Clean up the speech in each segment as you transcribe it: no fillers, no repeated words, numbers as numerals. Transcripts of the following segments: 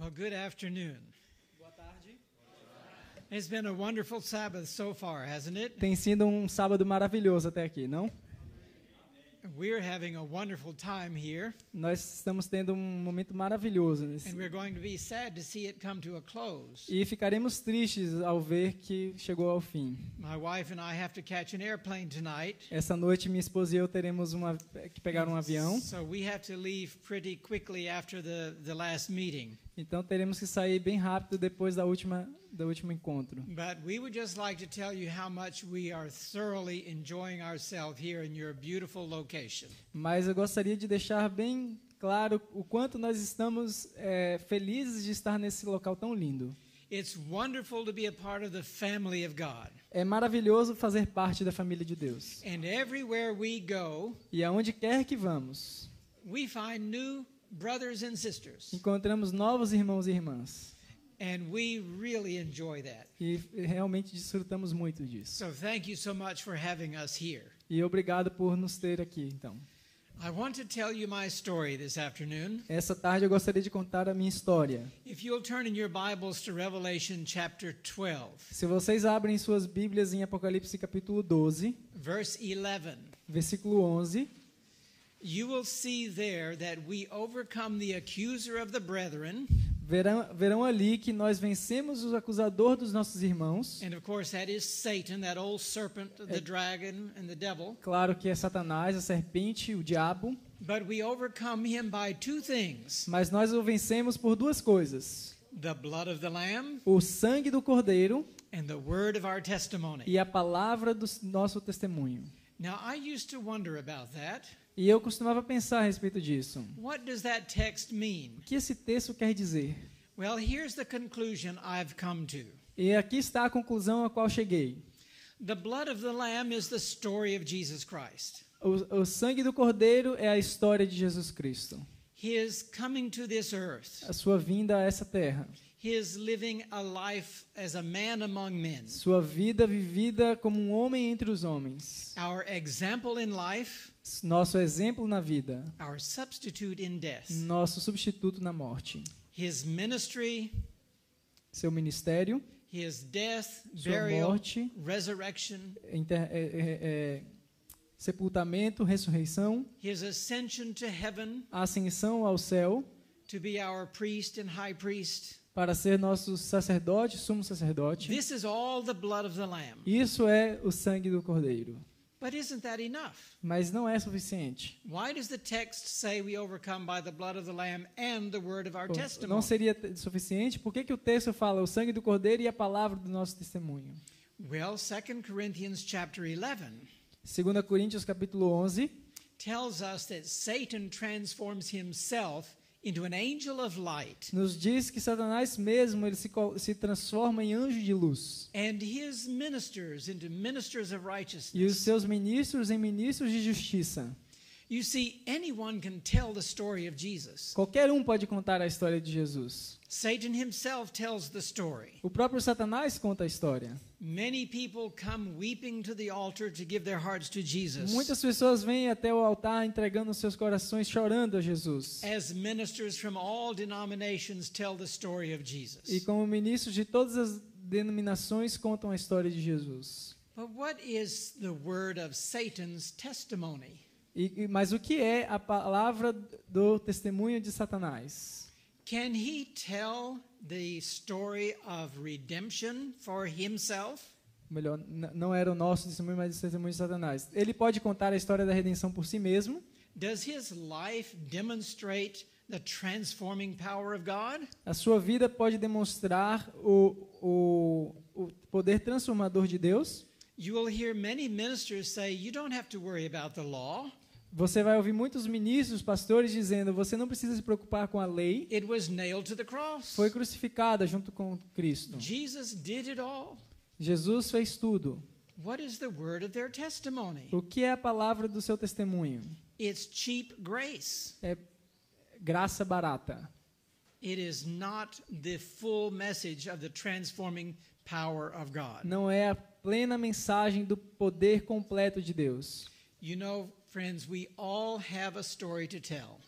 Well, good afternoon. Boa tarde. It's been a wonderful Sabbath so far, hasn't it? Tem sido um sábado maravilhoso até aqui, não? We're having a wonderful time here, Nós estamos tendo um momento maravilhoso nesse. and we're going to be sad to see it come to a close. E ficaremos tristes ao ver que chegou ao fim. My wife and I have to catch an airplane tonight, Essa noite minha esposa e eu teremos que pegar um avião, so we have to leave pretty quickly after the last meeting. então teremos que sair bem rápido depois do último encontro. But we would just like to tell you how much we are thoroughly enjoying ourselves here in your beautiful location. Mas eu gostaria de deixar bem claro o quanto nós estamos felizes de estar nesse local tão lindo. It's wonderful to be a part of the family of God. É maravilhoso fazer parte da família de Deus. And everywhere we go, E aonde quer que vamos, we find new brothers and sisters, encontramos novos irmãos e irmãs. and we really enjoy that. E realmente desfrutamos muito disso. So thank you so much for having us here. E obrigado por nos ter aqui, então. I want to tell you my story this afternoon. Essa tarde eu gostaria de contar a minha história. If you'll turn in your Bibles to Revelation chapter 12, Se vocês abrem suas Bíblias em Apocalipse capítulo 12, verse 11, versículo 11, you will see there that we overcome the accuser of the brethren, verão ali que nós vencemos o acusador dos nossos irmãos. and of course that is Satan, that old serpent, the dragon, and the devil. Claro que é Satanás, a serpente, o diabo. But we overcome him by two things: Mas nós o vencemos por duas coisas: the blood of the Lamb o sangue do Cordeiro and the word of our testimony. e a palavra do nosso testemunho. Now, I used to wonder about that. E eu costumava pensar a respeito disso. What does that text mean? O que esse texto quer dizer? Well, here's the conclusion I've come to. E aqui está a conclusão a qual cheguei. The blood of the Lamb is the story of Jesus Christ. O sangue do Cordeiro é a história de Jesus Cristo. His coming to this earth. A sua vinda a essa terra. His living a life as a man among men. Sua vida vivida como um homem entre os homens. Our example in life. Nosso exemplo na vida. Our substitute in death. Nosso substituto na morte. His ministry. Seu ministério. His death, Sua burial, morte. resurrection. Sepultamento, ressurreição. His ascension to heaven. A ascensão ao céu. To be our priest and high priest. Para ser nosso sacerdote, sumo sacerdote. This is all the blood of the Lamb. Isso é o sangue do Cordeiro. But isn't that enough? Mas não é suficiente. Why does the text say we overcome by the blood of the Lamb and the word of our Não testimony? seria suficiente? Por que o texto fala o sangue do Cordeiro e a palavra do nosso testemunho? Well, 2 Corinthians chapter 11 2 Coríntios capítulo 11 tells us that Satan transforms himself into an angel of light, nos diz que Satanás mesmo ele se transforma em anjo de luz. and his ministers into ministers of E os righteousness. seus ministros em ministros de justiça. You see, anyone can tell the story of Jesus. Qualquer um pode contar a história de Jesus. Satan himself tells the story. O próprio Satanás conta a história. Many people come weeping to the altar to give their hearts to Jesus. Muitas pessoas vêm até o altar entregando seus corações, chorando a Jesus. As ministers from all denominations tell the story of Jesus. E como ministros de todas as denominações contam a história de Jesus. But what is the word of Satan's testimony? Mas o que é a palavra do testemunho de Satanás? Can he tell the story of redemption for himself? Melhor, não era o nosso testemunho, mas o testemunho de Satanás. Ele pode contar a história da redenção por si mesmo. Does his life demonstrate the transforming power of God? A sua vida pode demonstrar o poder transformador de Deus. You will hear many ministers say, you don't have to worry about the law. Você vai ouvir muitos ministros, pastores dizendo, você não precisa se preocupar com a lei. It was nailed to the cross. Foi crucificada junto com Cristo. Jesus did it all. Jesus fez tudo. What is the word of their testimony? O que é a palavra do seu testemunho? It's cheap grace. É graça barata. It is not the full message of the transforming power of God. Não é a plena mensagem do poder completo de Deus. You know, friends, we all have a story to tell.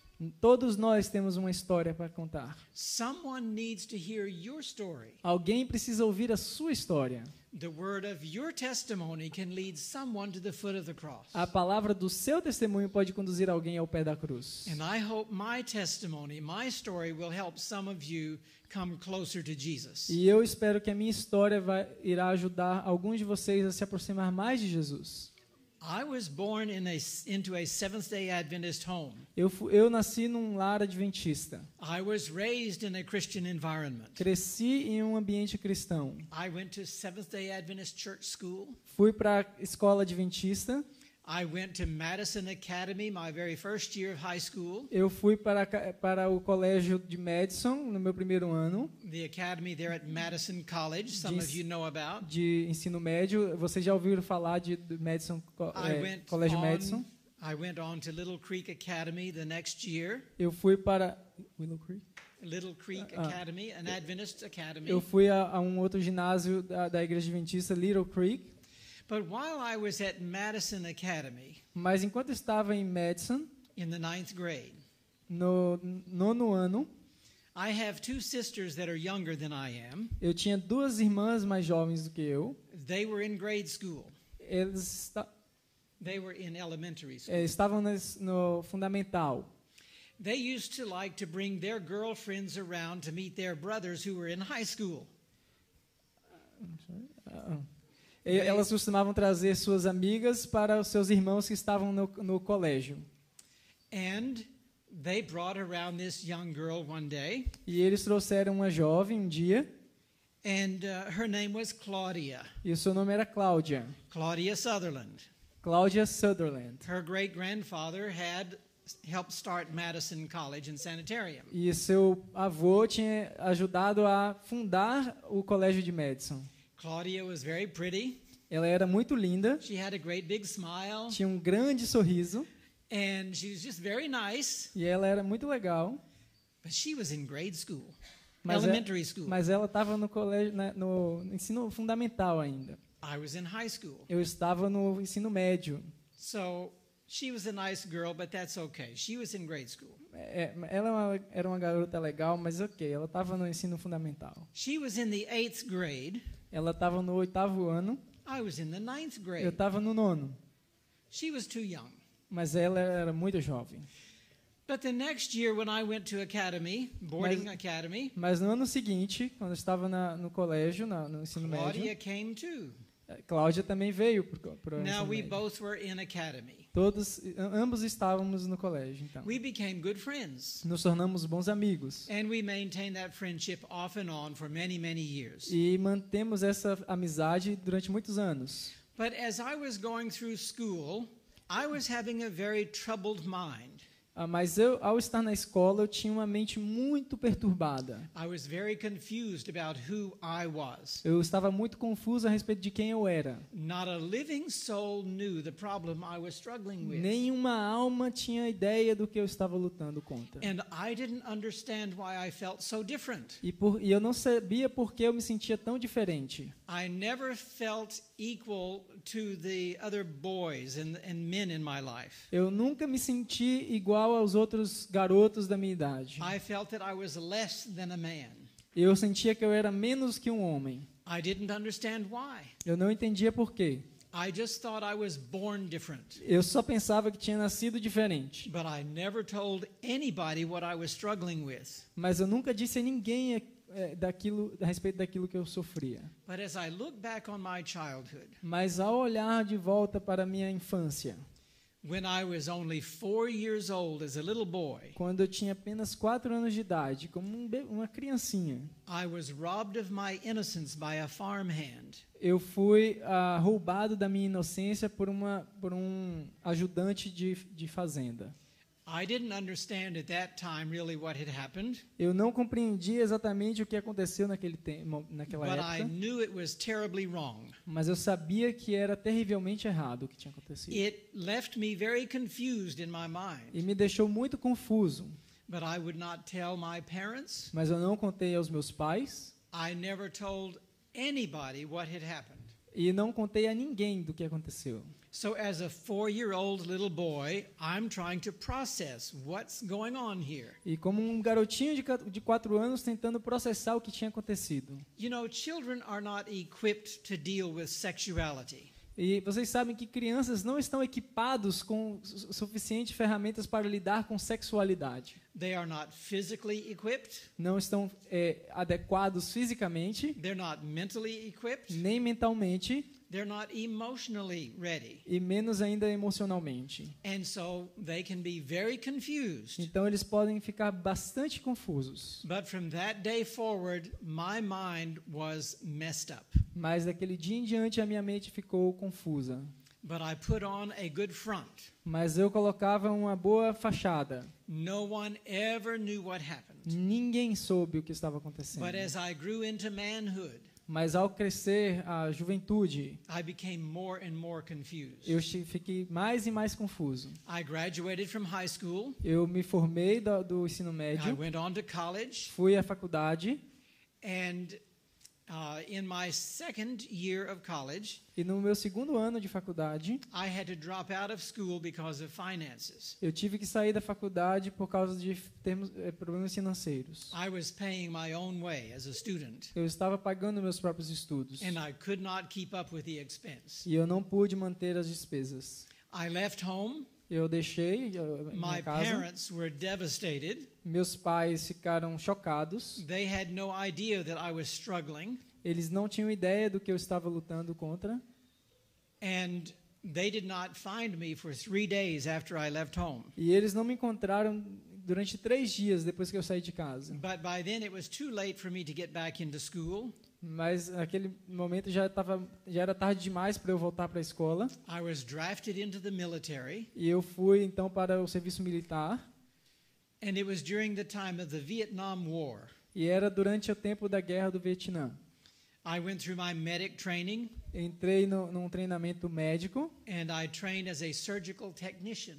Todos nós temos uma história para contar. Someone needs to hear your story. Alguém precisa ouvir a sua história. The word of your testimony can lead someone to the foot of the cross. A palavra do seu testemunho pode conduzir alguém ao pé da cruz. And I hope my testimony, my story will help some of you come closer to Jesus. E eu espero que a minha história irá ajudar alguns de vocês a se aproximar mais de Jesus. I was born into a Seventh-day Adventist home. Eu nasci num lar adventista. I was raised in a Christian environment. Cresci em um ambiente cristão. I went to Seventh-day Adventist Church School. Fui para a escola adventista. I went to Madison Academy, my very first year of high school. Eu fui para o colégio de Madison no meu primeiro ano. The academy there at Madison College, some of you know about. De ensino médio, vocês já ouviram falar de Madison, Colégio Madison? I went on to Little Creek Academy the next year. Eu fui para Willow Creek. Little Creek Academy, an Adventist academy. Eu fui a um outro ginásio da igreja adventista, Little Creek. But while I was at Madison Academy, mas enquanto estava em Madison, in the 9th grade, no 9º ano, I have two sisters that are younger than I am. Eu tinha duas irmãs mais jovens do que eu. They were in grade school. They were in elementary school. Estavam no fundamental. They used to like to bring their girlfriends around to meet their brothers who were in high school. Elas costumavam trazer suas amigas para os seus irmãos que estavam no colégio. And they brought around this young girl one day. E eles trouxeram uma jovem um dia. And her name was Claudia. E o seu nome era Cláudia. Claudia Sutherland. Cláudia Sutherland. Her great-grandfather had helped start Madison College and Sanitarium. E seu avô tinha ajudado a fundar o colégio de Madison. Claudia was very pretty. Ela era muito linda. She had a great big smile. Tinha um grande sorriso. And she was just very nice. E ela era muito legal. But she was in grade school, elementary school. Mas ela estava no colégio, no ensino fundamental ainda. I was in high school. Eu estava no ensino médio. So she was a nice girl, but that's okay. She was in grade school. Ela era uma garota legal, mas ok. Ela estava no ensino fundamental. She was in the 8th grade. Ela estava no 8º ano. I was in the 9th grade. Eu estava no 9º. She was too young. Mas ela era muito jovem. But the next year when I went to academy, boarding academy, mas no ano seguinte, quando eu estava no colégio, no ensino Claudia médio, came too. Cláudia também veio para o Now ensino we médio. both were in academy. Ambos estávamos no colégio, então. We became good friends. Nos tornamos bons amigos. And we maintained that friendship off and on for many, many years. E mantemos essa amizade durante muitos anos. But as I was going through school, I was having a very troubled mind. Mas ao estar na escola, eu tinha uma mente muito perturbada. I was very confused about who I was. Eu estava muito confuso a respeito de quem eu era. Not a living soul knew the problem I was struggling with. Nenhuma alma tinha ideia do que eu estava lutando contra. And I didn't understand why I felt so different. E eu não sabia por que eu me sentia tão diferente. I never felt equal to the other boys and men in my life. Eu nunca me senti igual aos outros garotos da minha idade. I felt that I was less than a man. Eu sentia que eu era menos que um homem. I didn't understand why. Eu não entendia por quê. I just thought I was born different. Eu só pensava que tinha nascido diferente. But I never told anybody what I was struggling with. Mas eu nunca disse a ninguém a respeito daquilo que eu sofria. But as I look back on my childhood, mas ao olhar de volta para a minha infância, when I was only 4 years old as a little boy, quando eu tinha apenas 4 anos de idade, como uma criancinha, I was robbed of my innocence by a farmhand. Eu fui roubado da minha inocência por um ajudante de fazenda. I didn't understand at that time really what had happened. Eu não compreendia exatamente o que aconteceu naquela But época. I knew it was terribly wrong. Mas eu sabia que era terrivelmente errado o que tinha acontecido. It left me very confused in my mind. E me deixou muito confuso. But I would not tell my parents. Mas eu não contei aos meus pais. I never told anybody what had happened. E não contei a ninguém do que aconteceu. So as a 4-year-old little boy, I'm trying to process what's going on here. E como um garotinho de 4 anos tentando processar o que tinha acontecido. You know, children are not equipped to deal with sexuality. E vocês sabem que crianças não estão equipados com suficientes ferramentas para lidar com sexualidade. They are not physically equipped. Não estão adequados fisicamente, They're not mentally equipped. nem mentalmente, They're not emotionally ready. e menos ainda emocionalmente. And so they can be very confused. Então eles podem ficar bastante confusos. But from that day forward, my mind was messed up. Mas daquele dia em diante a minha mente ficou confusa. But I put on a good front. Mas eu colocava uma boa fachada. No one ever knew what happened. Ninguém soube o que estava acontecendo. But as I grew into manhood, Mas ao crescer a juventude, I became more and more confused. eu fiquei mais e mais confuso. I graduated from high school. Eu me formei do ensino I médio, went on to college. fui à faculdade, And in my second year of college, e no meu segundo ano de faculdade, I had to drop out of school because of finances. eu tive que sair da faculdade por causa de problemas financeiros. I was paying my own way as a student, Eu estava pagando meus próprios estudos, and I could not keep up with the expense. e eu não pude manter as despesas. I left home. Eu deixei My minha casa, parents were devastated. meus pais ficaram chocados, They had no idea that I was struggling, eles não tinham ideia do que eu estava lutando contra, and they did not find me for 3 days after I left home. e eles não me encontraram durante 3 dias depois que eu saí de casa. But by then it was too late for me to get back into school. Mas naquele momento já era tarde demais para eu voltar para a escola, I was drafted into the military, e eu fui então para o serviço militar, and it was during the time of the Vietnam War. e era durante o tempo da Guerra do Vietnã. I went through my medic training, Entrei num treinamento médico, and I trained as a surgical technician.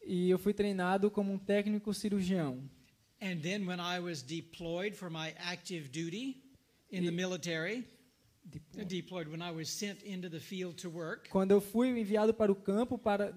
e eu fui treinado como um técnico cirurgião. And then when I was deployed for my active duty in the military, deployed when I was sent into the field to work, Quando eu fui enviado para o campo para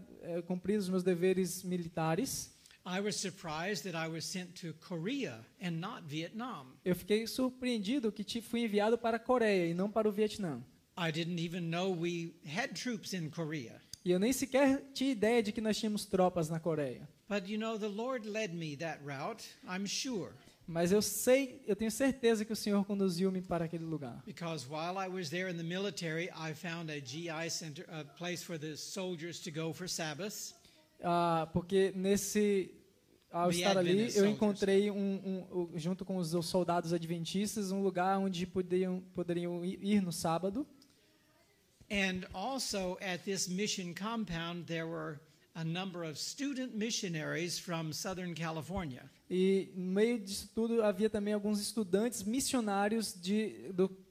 cumprir os meus deveres militares, I was surprised that I was sent to Korea and not Vietnam. eu fiquei surpreendido que fui enviado para a Coreia e não para o Vietnã. I didn't even know we had troops in Korea. E eu nem sequer tinha ideia de que nós tínhamos tropas na Coreia. But you know, the Lord led me that route, I'm sure. Mas eu tenho certeza que o Senhor conduziu-me para aquele lugar. Because while I was there in the military, I found a GI center, a place for the soldiers to go for Sabbath. Porque ao The estar ali, Adventist eu soldiers. encontrei junto com os soldados adventistas um lugar onde poderiam ir no sábado. And also at this mission compound, there were a number of student missionaries from Southern California. E no meio disso tudo havia também alguns estudantes missionários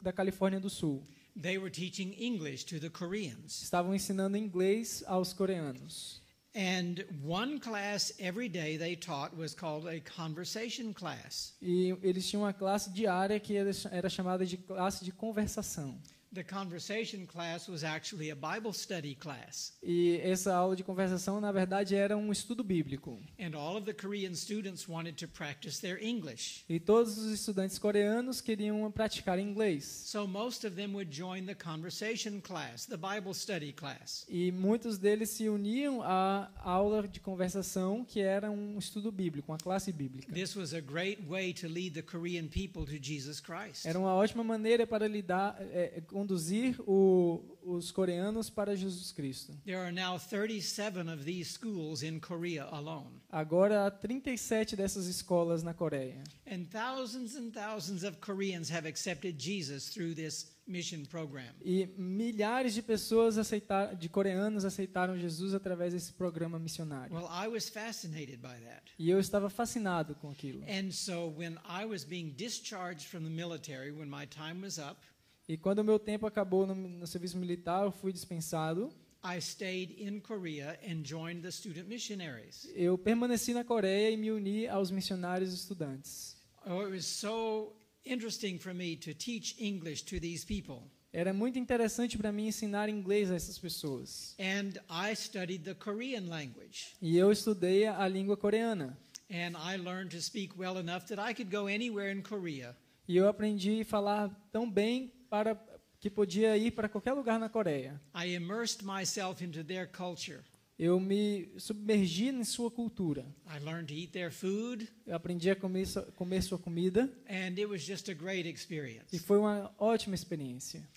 da Califórnia do Sul. They were teaching English to the Koreans. Estavam ensinando inglês aos coreanos. And one class every day they taught was called a conversation class. E eles tinham uma classe diária que era chamada de classe de conversação. The conversation class was actually a Bible study class. E essa aula de conversação, na verdade, era um estudo bíblico. And all of the Korean students wanted to practice their English. E todos os estudantes coreanos queriam praticar inglês. So most of them would join the conversation class, the Bible study class. E muitos deles se uniam à aula de conversação, que era um estudo bíblico, uma classe bíblica. This was a great way to lead the Korean people to Jesus Christ. Era uma ótima maneira para conduzir os coreanos para Jesus Cristo. There are now 37 of these schools in Korea alone. Agora há 37 dessas escolas na Coreia. And thousands of Koreans have accepted Jesus through this mission program. E milhares de pessoas de coreanos aceitaram Jesus através desse programa missionário. Well, I was fascinated by that. E eu estava fascinado com aquilo. And so when I was being discharged from the military, when my time was up, E quando o meu tempo acabou no serviço militar, eu fui dispensado. I stayed in Korea and joined the student missionaries. Eu permaneci na Coreia e me uni aos missionários estudantes. Oh, it was so interesting for me to teach English to these people. Era muito interessante para mim ensinar inglês a essas pessoas. And I studied the Korean language. E eu estudei a língua coreana. And I learned to speak well enough that I could go anywhere in Korea. E eu aprendi a falar tão bem para que podia ir para qualquer lugar na Coreia. I immersed myself into their culture. Eu me submergi em sua cultura. I learned to eat their food, Eu aprendi a comer sua comida and it was just a great experience. e foi uma ótima experiência.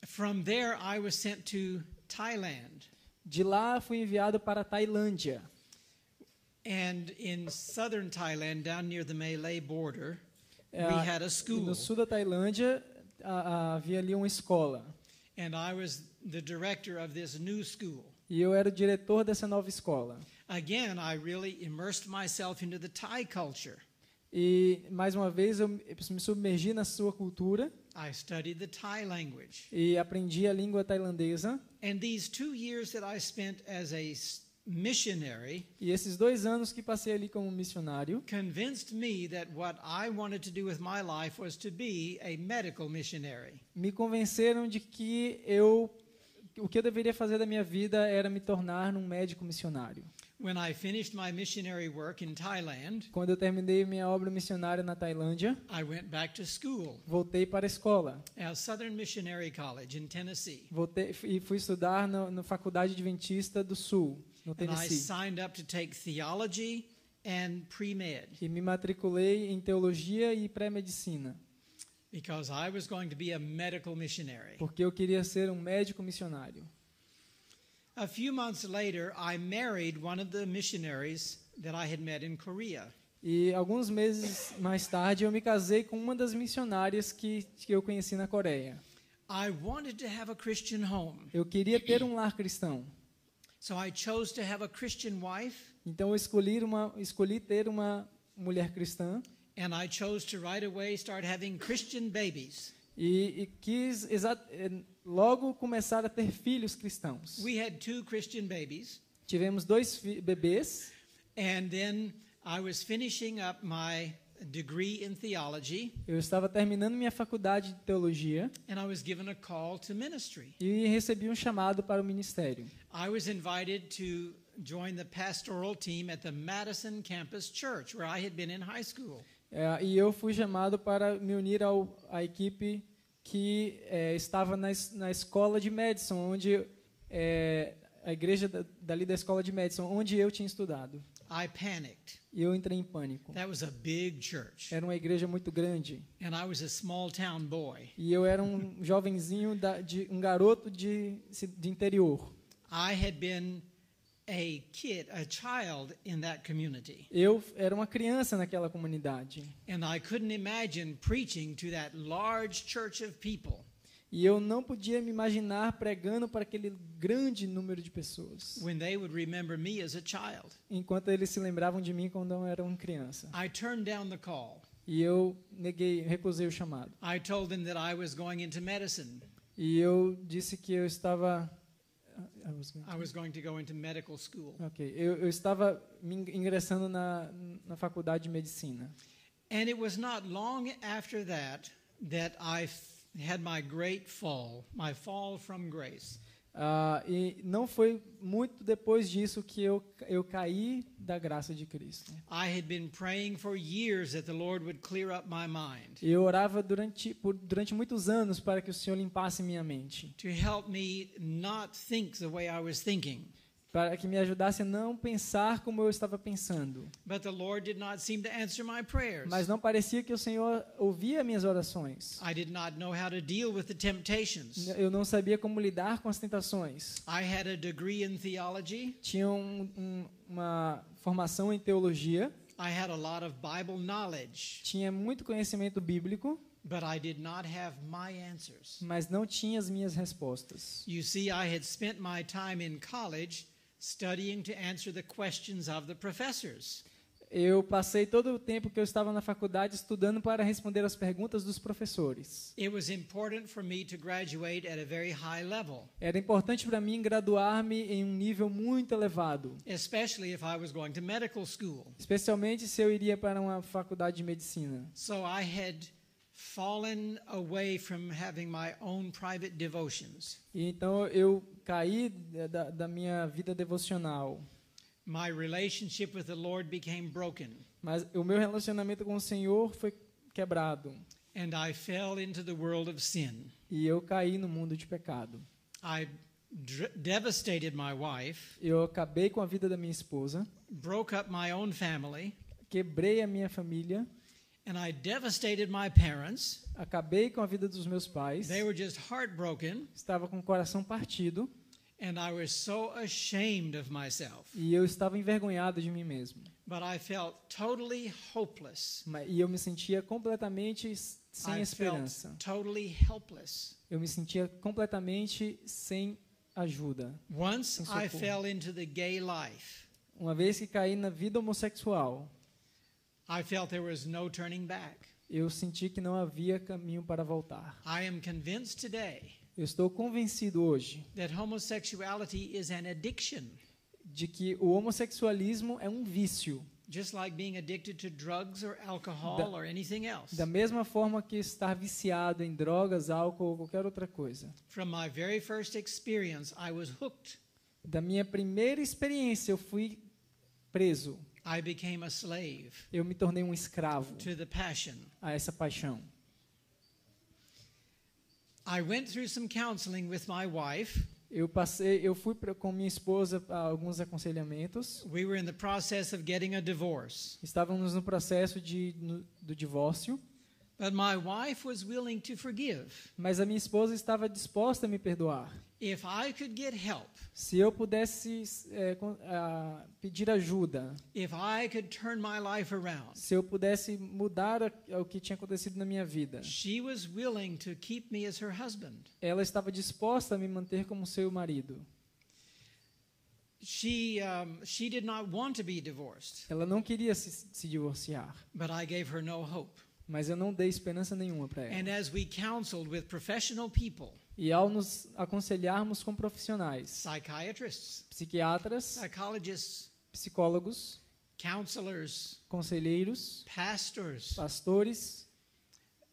From there, I was sent to Thailand. De lá fui enviado para a Tailândia. And in southern Thailand, down near the Malay border, we had a E school. no sul da Tailândia havia ali uma escola. And I was the director of this new school. E eu era o diretor dessa nova escola. Again, I really immersed myself into the Thai culture. E, mais uma vez, eu me submergi na sua cultura I studied the Thai language. e aprendi a língua tailandesa. And these 2 years that I spent as a missionary E esses 2 anos que passei ali como missionário convinced me that what I wanted to do with my life was to be a medical missionary. me convenceram de que o que eu deveria fazer da minha vida era me tornar um médico missionário. When I finished my missionary work in Thailand, Quando eu terminei minha obra missionária na Tailândia, I went back to school voltei para a escola. at Southern Missionary College in Tennessee. Voltei e fui estudar na Faculdade Adventista do Sul, no And I Tennessee. signed up to take theology and pre-med E me matriculei em teologia e pré-medicina, because I was going to be a medical missionary. porque eu queria ser um médico missionário. A few months later, I married one of the missionaries that I had met in Korea. E alguns meses mais tarde eu me casei com uma das missionárias que eu conheci na Coreia. I wanted to have a Christian home, Eu queria ter um lar cristão. so I chose to have a Christian wife, Então eu escolhi ter uma mulher cristã and I chose to right away start having Christian babies. e quis logo começar a ter filhos cristãos. We had 2 Christian babies, Tivemos 2 bebês and then I was finishing up my degree in theology, Eu estava terminando minha faculdade de teologia and I was given a call to ministry. e recebi um chamado para o ministério. I was invited to join the pastoral team at the Madison Campus Church, where I had been in high school. E eu fui chamado para me unir à equipe que estava na escola de Madison, onde a igreja dali da escola de Madison, onde eu tinha estudado. I panicked. E eu entrei em pânico. That was a big church, Era uma igreja muito grande. and I was a small town boy. E eu era um jovenzinho, um garoto de interior. I had been a child in that community, Eu era uma criança naquela comunidade. and I couldn't imagine preaching to that large church of people E eu não podia me imaginar pregando para aquele grande número de pessoas, when they would remember me as a child. enquanto eles se lembravam de mim quando eu era uma criança. I turned down the call. E eu recusei o chamado. I told them that I was going into medicine. E eu disse que eu estava... I was going to go into medical school. Ok, eu estava me ingressando na faculdade de medicina. And it was not long after that I had my great fall, my fall from grace. E não foi muito depois disso que eu caí da graça de Cristo. I had been praying for years that the Lord would clear up my mind, Eu orava durante muitos anos para que o Senhor limpasse minha mente, to help me not think the way I was thinking. para que me ajudasse a não pensar como eu estava pensando. But the Lord did not seem to answer my prayers. Mas não parecia que o Senhor ouvia minhas orações. I did not know how to deal with the temptations. Eu não sabia como lidar com as tentações. I had a degree in theology. Tinha uma formação em teologia, I had a lot of Bible knowledge, tinha muito conhecimento bíblico, but I did not have my answers. mas não tinha as minhas respostas. You see, I had spent my time in college studying to answer the questions of the professors. Eu passei todo o tempo que eu estava na faculdade estudando para responder as perguntas dos professores. It was important for me to graduate at a very high level, Era importante para mim graduar-me em um nível muito elevado, especially if I was going to medical school. especialmente se eu iria para uma faculdade de medicina. So I had fallen away from having my own private devotions. E então eu caí da minha vida devocional. My relationship with the Lord became broken, Mas o meu relacionamento com o Senhor foi quebrado. and I fell into the world of sin. E eu caí no mundo de pecado. I devastated my wife, Eu acabei com a vida da minha esposa, broke up my own family, quebrei a minha família, and I devastated my parents. acabei com a vida dos meus pais, They were just heartbroken, estava com o coração partido and I was so ashamed of myself. e eu estava envergonhado de mim mesmo. But I felt totally hopeless. E eu me sentia completamente sem I esperança. felt totally helpless. Eu me sentia completamente sem ajuda. Once Sem I socorro. fell into the gay life, Uma vez que caí na vida homossexual, I felt there was no turning back. eu senti que não havia caminho para voltar. I am convinced today Eu estou convencido hoje that homosexuality is an addiction, de que o homossexualismo é um vício. just like being addicted to drugs or alcohol Da- or anything else. Da mesma forma que estar viciado em drogas, álcool ou qualquer outra coisa. From my very first experience, I was hooked. Da minha primeira experiência, eu fui preso. I became a slave Eu me tornei um escravo to the passion. a essa paixão. I went through some counseling with my wife. Eu fui com minha esposa a alguns aconselhamentos. We were in the process of getting a divorce. Estávamos no processo do divórcio, But my wife was willing to forgive. mas a minha esposa estava disposta a me perdoar. If I could get help, Se eu pudesse pedir ajuda, if I could turn my life around, se eu pudesse mudar o que tinha acontecido na minha vida, she was willing to keep me as her husband. ela estava disposta a me manter como seu marido. She did not want to be divorced, Ela não queria se divorciar, but I gave her no hope. mas eu não dei esperança nenhuma para ela. And as we counseled with professional people, E ao nos aconselharmos com profissionais, psychiatrists, psiquiatras, psychologists, psicólogos, counselors, conselheiros, pastors, pastores,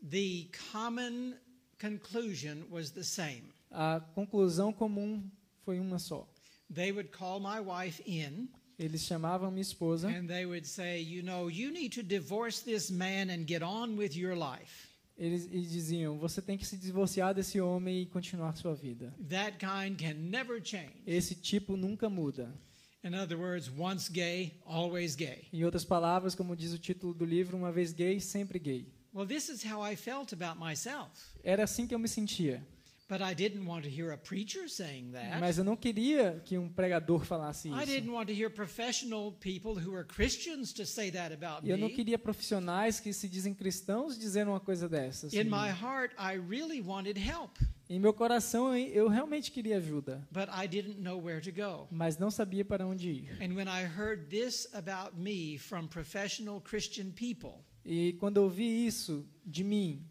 the common conclusion was the same. a conclusão comum foi uma só. They would call my wife in Eles chamavam minha esposa and they would say, you know, you need to divorce this man and get on with your life. e diziam, você tem que se divorciar desse homem e continuar sua vida. That kind can never change. Esse tipo nunca muda. In other words, once gay, always gay. Em outras palavras, como diz o título do livro, uma vez gay, sempre gay. Well, this is how I felt about myself. Era assim que eu me sentia. But I didn't want to hear a preacher saying that. Mas eu não queria que um pregador falasse I didn't isso. want to hear professional people who are Christians to say that about E eu não me. queria profissionais que se dizem cristãos dizer uma coisa dessas. In my heart, I really wanted help, Em meu coração, eu realmente queria ajuda, but I didn't know where to go. mas não sabia para onde ir. And when I heard this about me from professional Christian people, E quando eu vi isso de mim,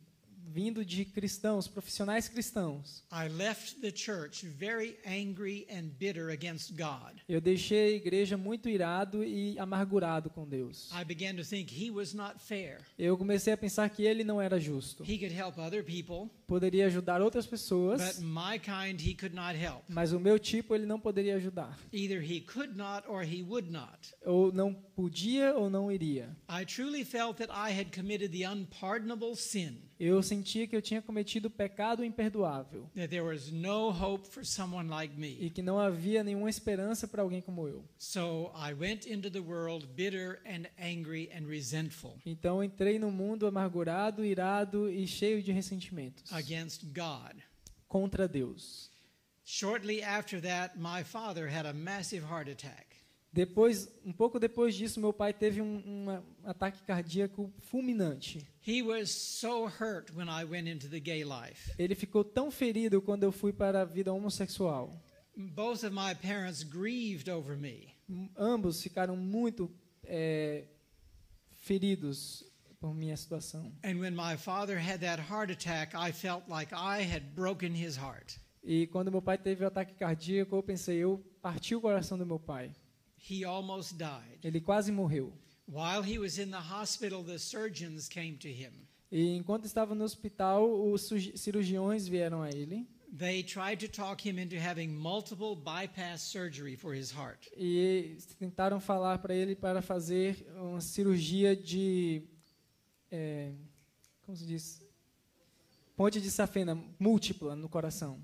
vindo de cristãos, profissionais cristãos, I left the church very angry and bitter against God. eu deixei a igreja muito irado e amargurado com Deus. I began to think he was not fair. Eu comecei a pensar que ele não era justo. He could help other people, Poderia ajudar outras but pessoas, my kind he could not help. mas o meu tipo ele não poderia ajudar. Either he could not or he would not. Ou não podia ou não iria. I truly felt that I had committed the unpardonable sin, Eu sentia que eu tinha cometido o pecado imperdoável that there was no hope for someone like me. e que não havia nenhuma esperança para alguém como eu. So I went into the world bitter and angry and resentful Então entrei no mundo amargurado, irado e cheio de ressentimentos against God. contra Deus. Shortly after that, my father had a massive heart attack. Um pouco depois disso, meu pai teve um ataque cardíaco fulminante. He was so hurt when I went into the gay life. Ele ficou tão ferido quando eu fui para a vida homossexual. Both of my parents grieved over me. Ambos ficaram muito feridos por minha situação. And when my father had that heart attack, I felt like I had broken his heart. E quando meu pai teve o ataque cardíaco, eu pensei, eu parti o coração do meu pai. He almost died. Ele quase morreu. While he was in the hospital, the surgeons came to him. E enquanto estava no hospital, os cirurgiões vieram a ele They tried to talk him into having multiple bypass surgery for his heart. e tentaram falar para ele para fazer uma cirurgia de, como se diz, ponte de safena múltipla no coração.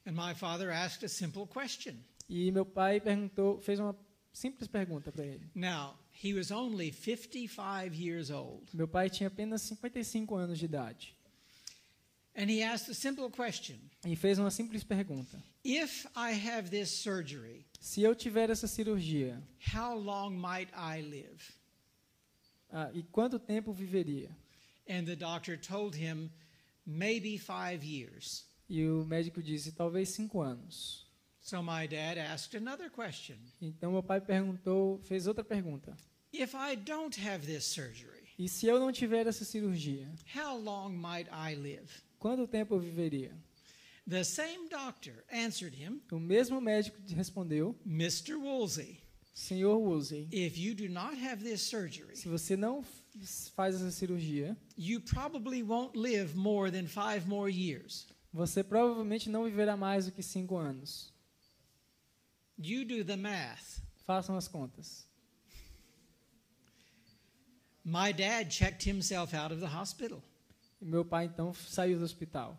And my father asked a simple question. E meu pai fez uma simples pergunta para ele. Now, he was only 55 years old. Meu pai tinha apenas 55 anos de idade. And he asked a simple question. E fez uma simples pergunta. If I have this surgery, Se eu tiver essa cirurgia, how long might I live? e quanto tempo viveria? And the doctor told him, maybe 5 years. E o médico disse, talvez 5 anos. So my dad asked another question. Então meu pai fez outra pergunta. If I don't have this surgery, E se eu não tiver essa cirurgia, how long might I live? quanto tempo eu viveria? The same doctor answered him, O mesmo médico respondeu, Mr. Woolsey, Senhor Woolsey, if you do not have this surgery, se você não faz essa cirurgia, you probably won't live more than 5 more years. você provavelmente não viverá mais do que 5 anos. You do the math. Façam as contas. My dad checked himself out of the hospital. E meu pai, então, saiu do hospital.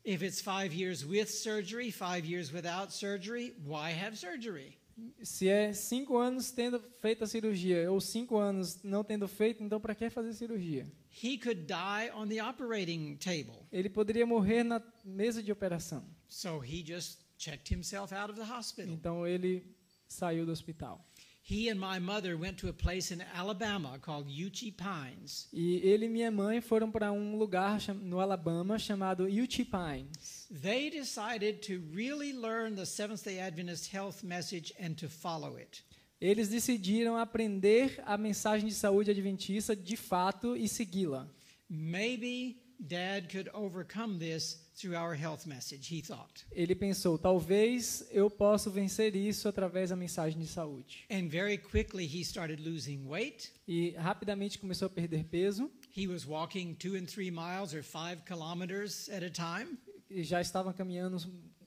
If it's 5 years with surgery, 5 years without surgery, why have surgery? Se é 5 anos tendo feito a cirurgia ou 5 anos não tendo feito, então para que fazer cirurgia? He could die on the operating table. Ele poderia morrer na mesa de operação. So he just checked himself out of the hospital. Então ele saiu do hospital. He and my mother went to a place in Alabama called Uchee Pines. E ele e minha mãe foram para um lugar no Alabama chamado Uchee Pines. They decided to really learn the Seventh-day Adventist health message and to follow it. Eles decidiram aprender a mensagem de saúde adventista de fato e segui-la. Maybe Dad could overcome this through our health message, he thought. Ele pensou, talvez eu possa vencer isso através da mensagem de saúde. And very quickly he started losing weight. E rapidamente começou a perder peso. He was walking 2 and 3 miles or 5 kilometers at a time. E já estava caminhando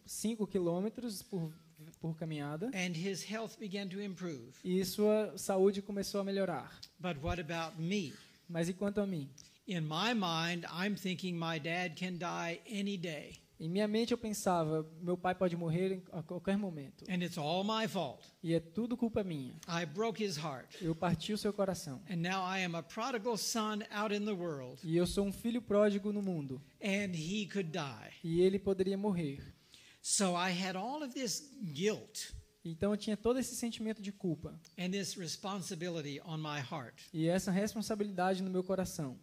5 quilômetros por caminhada. And his health began to improve. E sua saúde começou a melhorar. But what about me? Mas e quanto a mim? In my mind, I'm thinking my dad can die any day. Em minha mente eu pensava, meu pai pode morrer a qualquer momento. And it's all my fault. E é tudo culpa minha. I broke his heart. Eu parti o seu coração. And now I am a prodigal son out in the world. E eu sou um filho pródigo no mundo. And he could die. E ele poderia morrer. So I had all of this guilt Então eu tinha todo esse sentimento de culpa. and this responsibility on my heart. E essa responsabilidade no meu coração.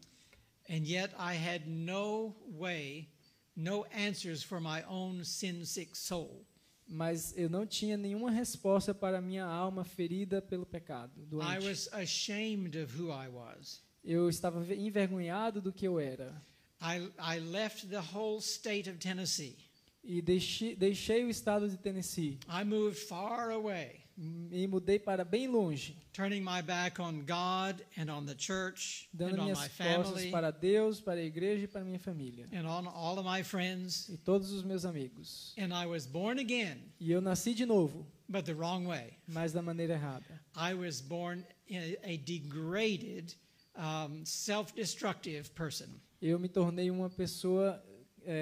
And yet I had no way, no answers for my own sin-sick soul. Mas eu não tinha nenhuma resposta para a minha alma ferida pelo pecado, I doente. was ashamed of who I was. Eu estava envergonhado do que eu era. I left the whole state of Tennessee. E deixei o estado de Tennessee. I moved far away, Me mudei para bem longe, turning my back on God and on the church dando and on minhas my costas family para Deus, para a igreja e para minha família. and on all of my friends. E todos os meus amigos. And I was born again, E eu nasci de novo, but the wrong way. mas da maneira errada. I was born a degraded, self-destructive person. Eu me tornei uma pessoa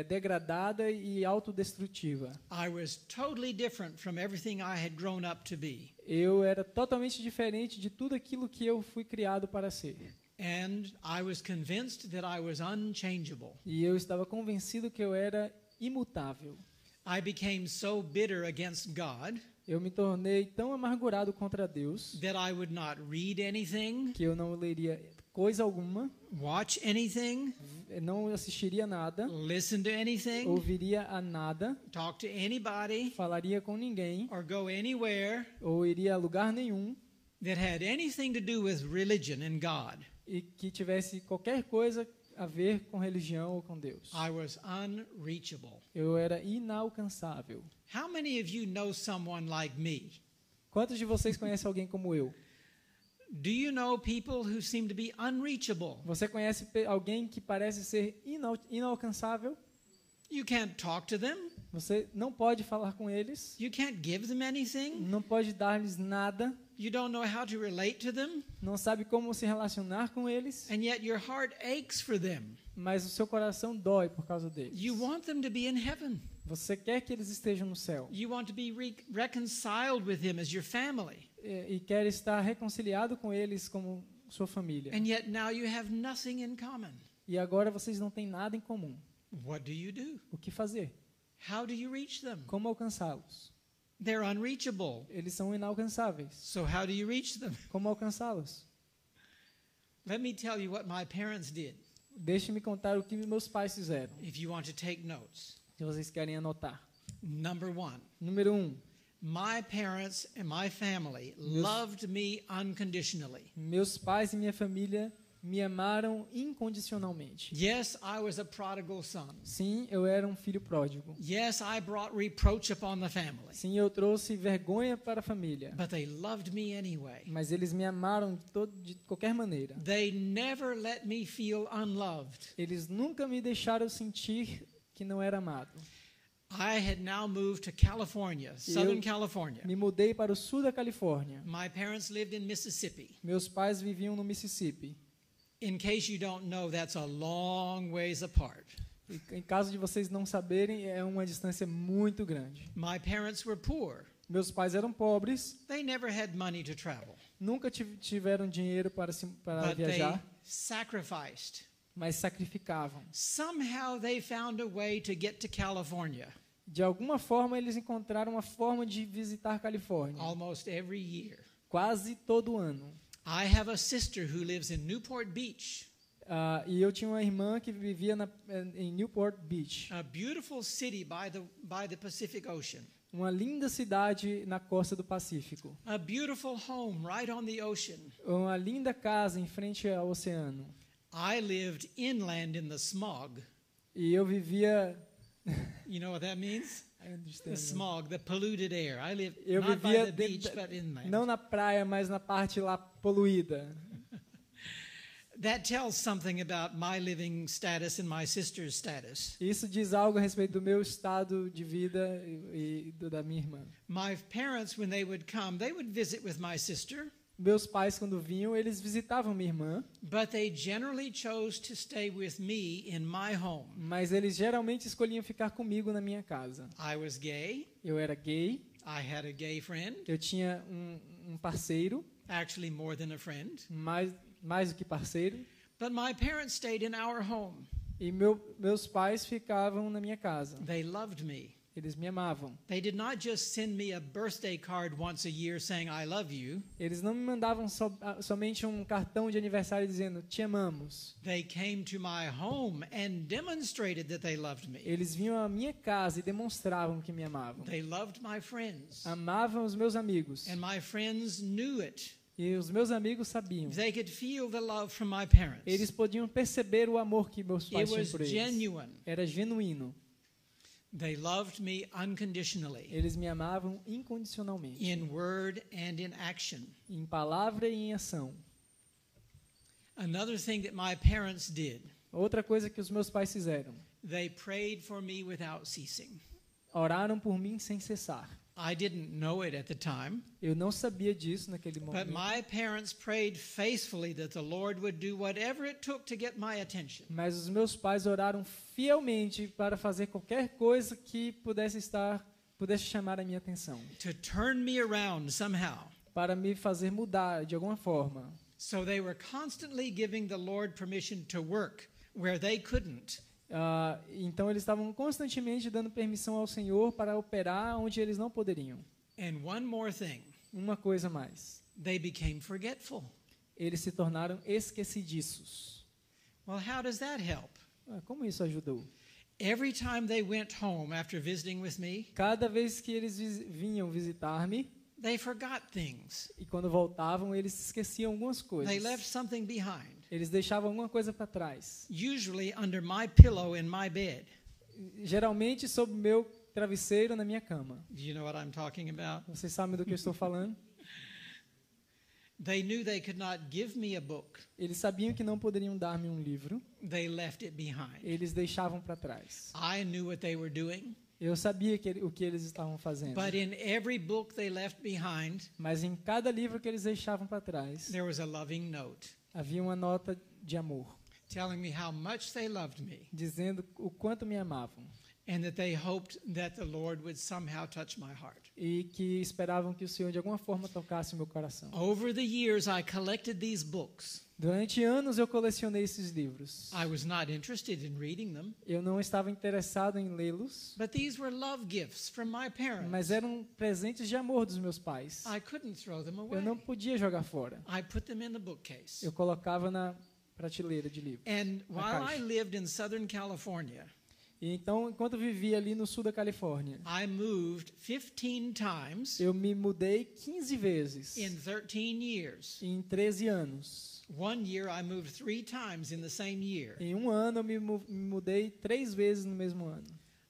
degradada e autodestrutiva. I was totally different from everything I had grown up to be. Eu era totalmente diferente de tudo aquilo que eu fui criado para ser. And I was convinced that I was unchangeable. E eu estava convencido que eu era imutável. I became so bitter against God Eu me tornei tão amargurado contra Deus that I would not read anything, que eu não leria coisa alguma, watch anything, não assistiria nada, listen to anything, ouviria a nada, talk to anybody, falaria com ninguém or go anywhere ou iria a lugar nenhum that had anything to do with religion and God. e que tivesse qualquer coisa a ver com religião ou com Deus. I was unreachable. Eu era inalcançável. How many of you know someone like me? Quantos de vocês conhecem alguém como eu? Do you know people who seem to be unreachable? Você conhece alguém que parece ser inalcançável? You can't talk to them. Você não pode falar com eles, You can't give them anything. não pode dar-lhes nada, You don't know how to relate to them. não sabe como se relacionar com eles, And yet your heart aches for them. mas o seu coração dói por causa deles. You want them to be in heaven. Você quer que eles estejam no céu You want to be reconciled with him as your family. e quer estar reconciliado com eles como sua família. And yet now you have nothing in common. E agora vocês não têm nada em comum. What do you do? O que fazer? How do you reach them? Como alcançá-los? They're unreachable. Eles são inalcançáveis. So how do you reach them? Como alcançá-los? Let me tell you what my parents did, Deixe-me contar o que meus pais fizeram, if you want to take notes. se vocês querem anotar. Number 1, Número 1. my parents and my family loved me unconditionally. Meus pais e minha família me amaram incondicionalmente. Yes, I was a prodigal son. Sim, eu era um filho pródigo. Yes, I brought reproach upon the family. Sim, eu trouxe vergonha para a família. But they loved me anyway. Mas eles me amaram de qualquer maneira. They never let me feel unloved. Eles nunca me deixaram sentir que não era amado. I had now moved to California, Southern California. Me mudei para o sul da Califórnia. My parents lived in Mississippi. Meus pais viviam no Mississippi. In case you don't know, that's a long ways apart. E, em caso de vocês não saberem, é uma distância muito grande. My parents were poor. Meus pais eram pobres, They never had money to travel, nunca tiveram dinheiro para but they viajar, sacrificed. mas sacrificavam. Somehow they found a way to get to California De alguma forma, eles encontraram uma forma de visitar a Califórnia, almost every year. quase todo ano. I have a sister who lives in Newport Beach, E eu tinha uma irmã que vivia em Newport Beach, a beautiful city by the Pacific Ocean, uma linda cidade na costa do Pacífico, a beautiful home right on the ocean. uma linda casa em frente ao oceano. I lived inland in the smog. E eu vivia You know what that means? I The understand. smog, the polluted air. I lived Eu not by vivia the beach, but inland. não na praia, mas na parte lá poluída. That tells something about my living status and my sister's status. Isso diz algo a respeito do meu estado de vida e da minha irmã. My parents, when they would come, they would visit with my sister, Meus pais, quando vinham, eles visitavam minha irmã, but they generally chose to stay with me in my home. mas eles geralmente escolhiam ficar comigo na minha casa. I was gay. Eu era gay, I had a gay friend, eu tinha um parceiro, actually more than a friend. mais do que parceiro, But my parents stayed in our home. e meus pais ficavam na minha casa. They loved me. Eles me amavam. They did not just send me a birthday card once a year saying, I love you. Eles não me mandavam somente um cartão de aniversário dizendo, te amamos. They came to my home and demonstrated that they loved me. Eles vinham à minha casa e demonstravam que me amavam. They loved my friends. Amavam os meus amigos. And my friends knew it. E os meus amigos sabiam. They could feel the love from my parents. Eles podiam perceber o amor que meus It pais tinham was por eles. genuine. Era genuíno. They loved me unconditionally, Eles me amavam incondicionalmente. in word and in action. Em palavra e em ação. Another thing that my parents did, Outra coisa que os meus pais fizeram. they prayed for me without ceasing. Oraram por mim sem cessar. I didn't know it at the time, Eu não sabia disso naquele but momento. my parents prayed faithfully that the Lord would do whatever it took to get my attention. Mas os meus pais oraram fielmente para fazer qualquer coisa que pudesse chamar a minha atenção, To turn me around somehow. para me fazer mudar de alguma forma. So they were constantly giving the Lord permission to work where they couldn't. Então eles estavam constantemente dando permissão ao Senhor para operar onde eles não poderiam. And one more thing, Uma coisa mais, they became forgetful. eles se tornaram esquecidiços. Well, how does that help? Como isso ajudou? Every time they went home after visiting with me, Cada vez que eles vinham visitar-me, they forgot things. e quando voltavam, eles esqueciam algumas coisas. They left something behind, Eles deixavam alguma coisa para trás. usually under my pillow in my bed. Geralmente sob o meu travesseiro na minha cama. Do you know what I'm talking about? Vocês sabem do que eu estou falando? They knew they could not give me a book. Eles sabiam que não poderiam dar-me um livro. They left it behind. Eles deixavam para trás. I knew what they were doing. Eu sabia o que eles estavam fazendo. But in every book they left behind, Mas em cada livro que eles deixavam para trás, there was a loving note havia uma nota de amor, telling me how much they loved me dizendo o quanto me amavam and that they hoped that the Lord would somehow touch my heart. e que esperavam que o Senhor de alguma forma tocasse o meu coração. Over the years, I collected these books. Durante anos eu colecionei esses livros. I was not interested in reading them, Eu não estava interessado em lê-los, but these were love gifts from my parents. mas eram presentes de amor dos meus pais. I couldn't throw them Eu away. não podia jogar fora. I put them in the bookcase. Eu colocava na prateleira de livros. And while I caixa. lived in Southern California, E então, enquanto eu vivia ali no sul da Califórnia, I moved 15 times eu me mudei 15 vezes in 13 years. em 13 anos. One year I moved 3 times in the same year. Em um ano eu me mudei 3 vezes no mesmo ano.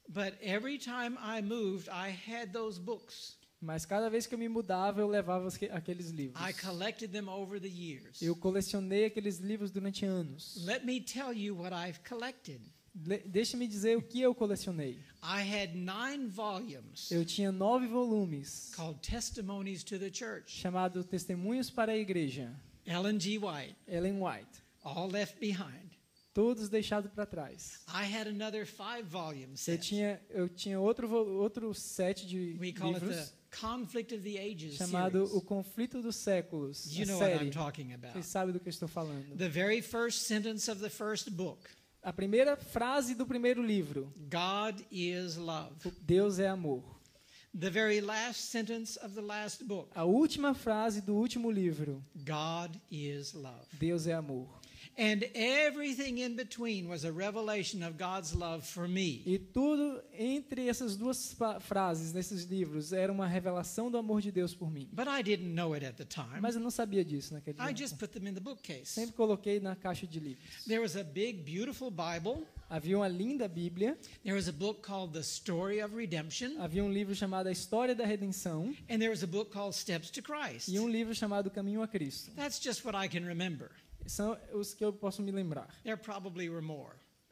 But every time I moved, I had those books. Mas cada vez que eu me mudava, eu levava aqueles livros. I collected them over the years. Eu colecionei aqueles livros durante anos. Let me tell you what I've collected. Deixe-me dizer o que eu colecionei. I had 9 volumes Eu tinha 9 volumes called Testimonies to the Church. chamados Testemunhos para a Igreja, Ellen G. White, Ellen White. all left behind. Todos deixados para trás. I had another 5 volumes Eu set. tinha outro set de We call it the livros Conflict of the Ages chamado series. O Conflito dos Séculos. You A know what série. I'm talking about. Vocês sabem do que eu estou falando. The very first sentence of the first book, A primeira frase do primeiro livro: God is love. Deus é amor. The very last sentence of the last book, A última frase do último livro: God is love. Deus é amor. And everything in between was a revelation of God's love for me. E tudo entre essas duas frases nesses livros era uma revelação do amor de Deus por mim. But I didn't know it at the time. Mas eu não sabia disso naquele I tempo. just put them in the bookcase. Sempre coloquei na caixa de livros. There was a big, beautiful Bible. Havia uma linda Bíblia, There was a book called The Story of Redemption. havia um livro chamado A História da Redenção And there was a book called Steps to Christ. e um livro chamado Caminho a Cristo. That's just what I can remember. São os que eu posso me lembrar. There probably were more.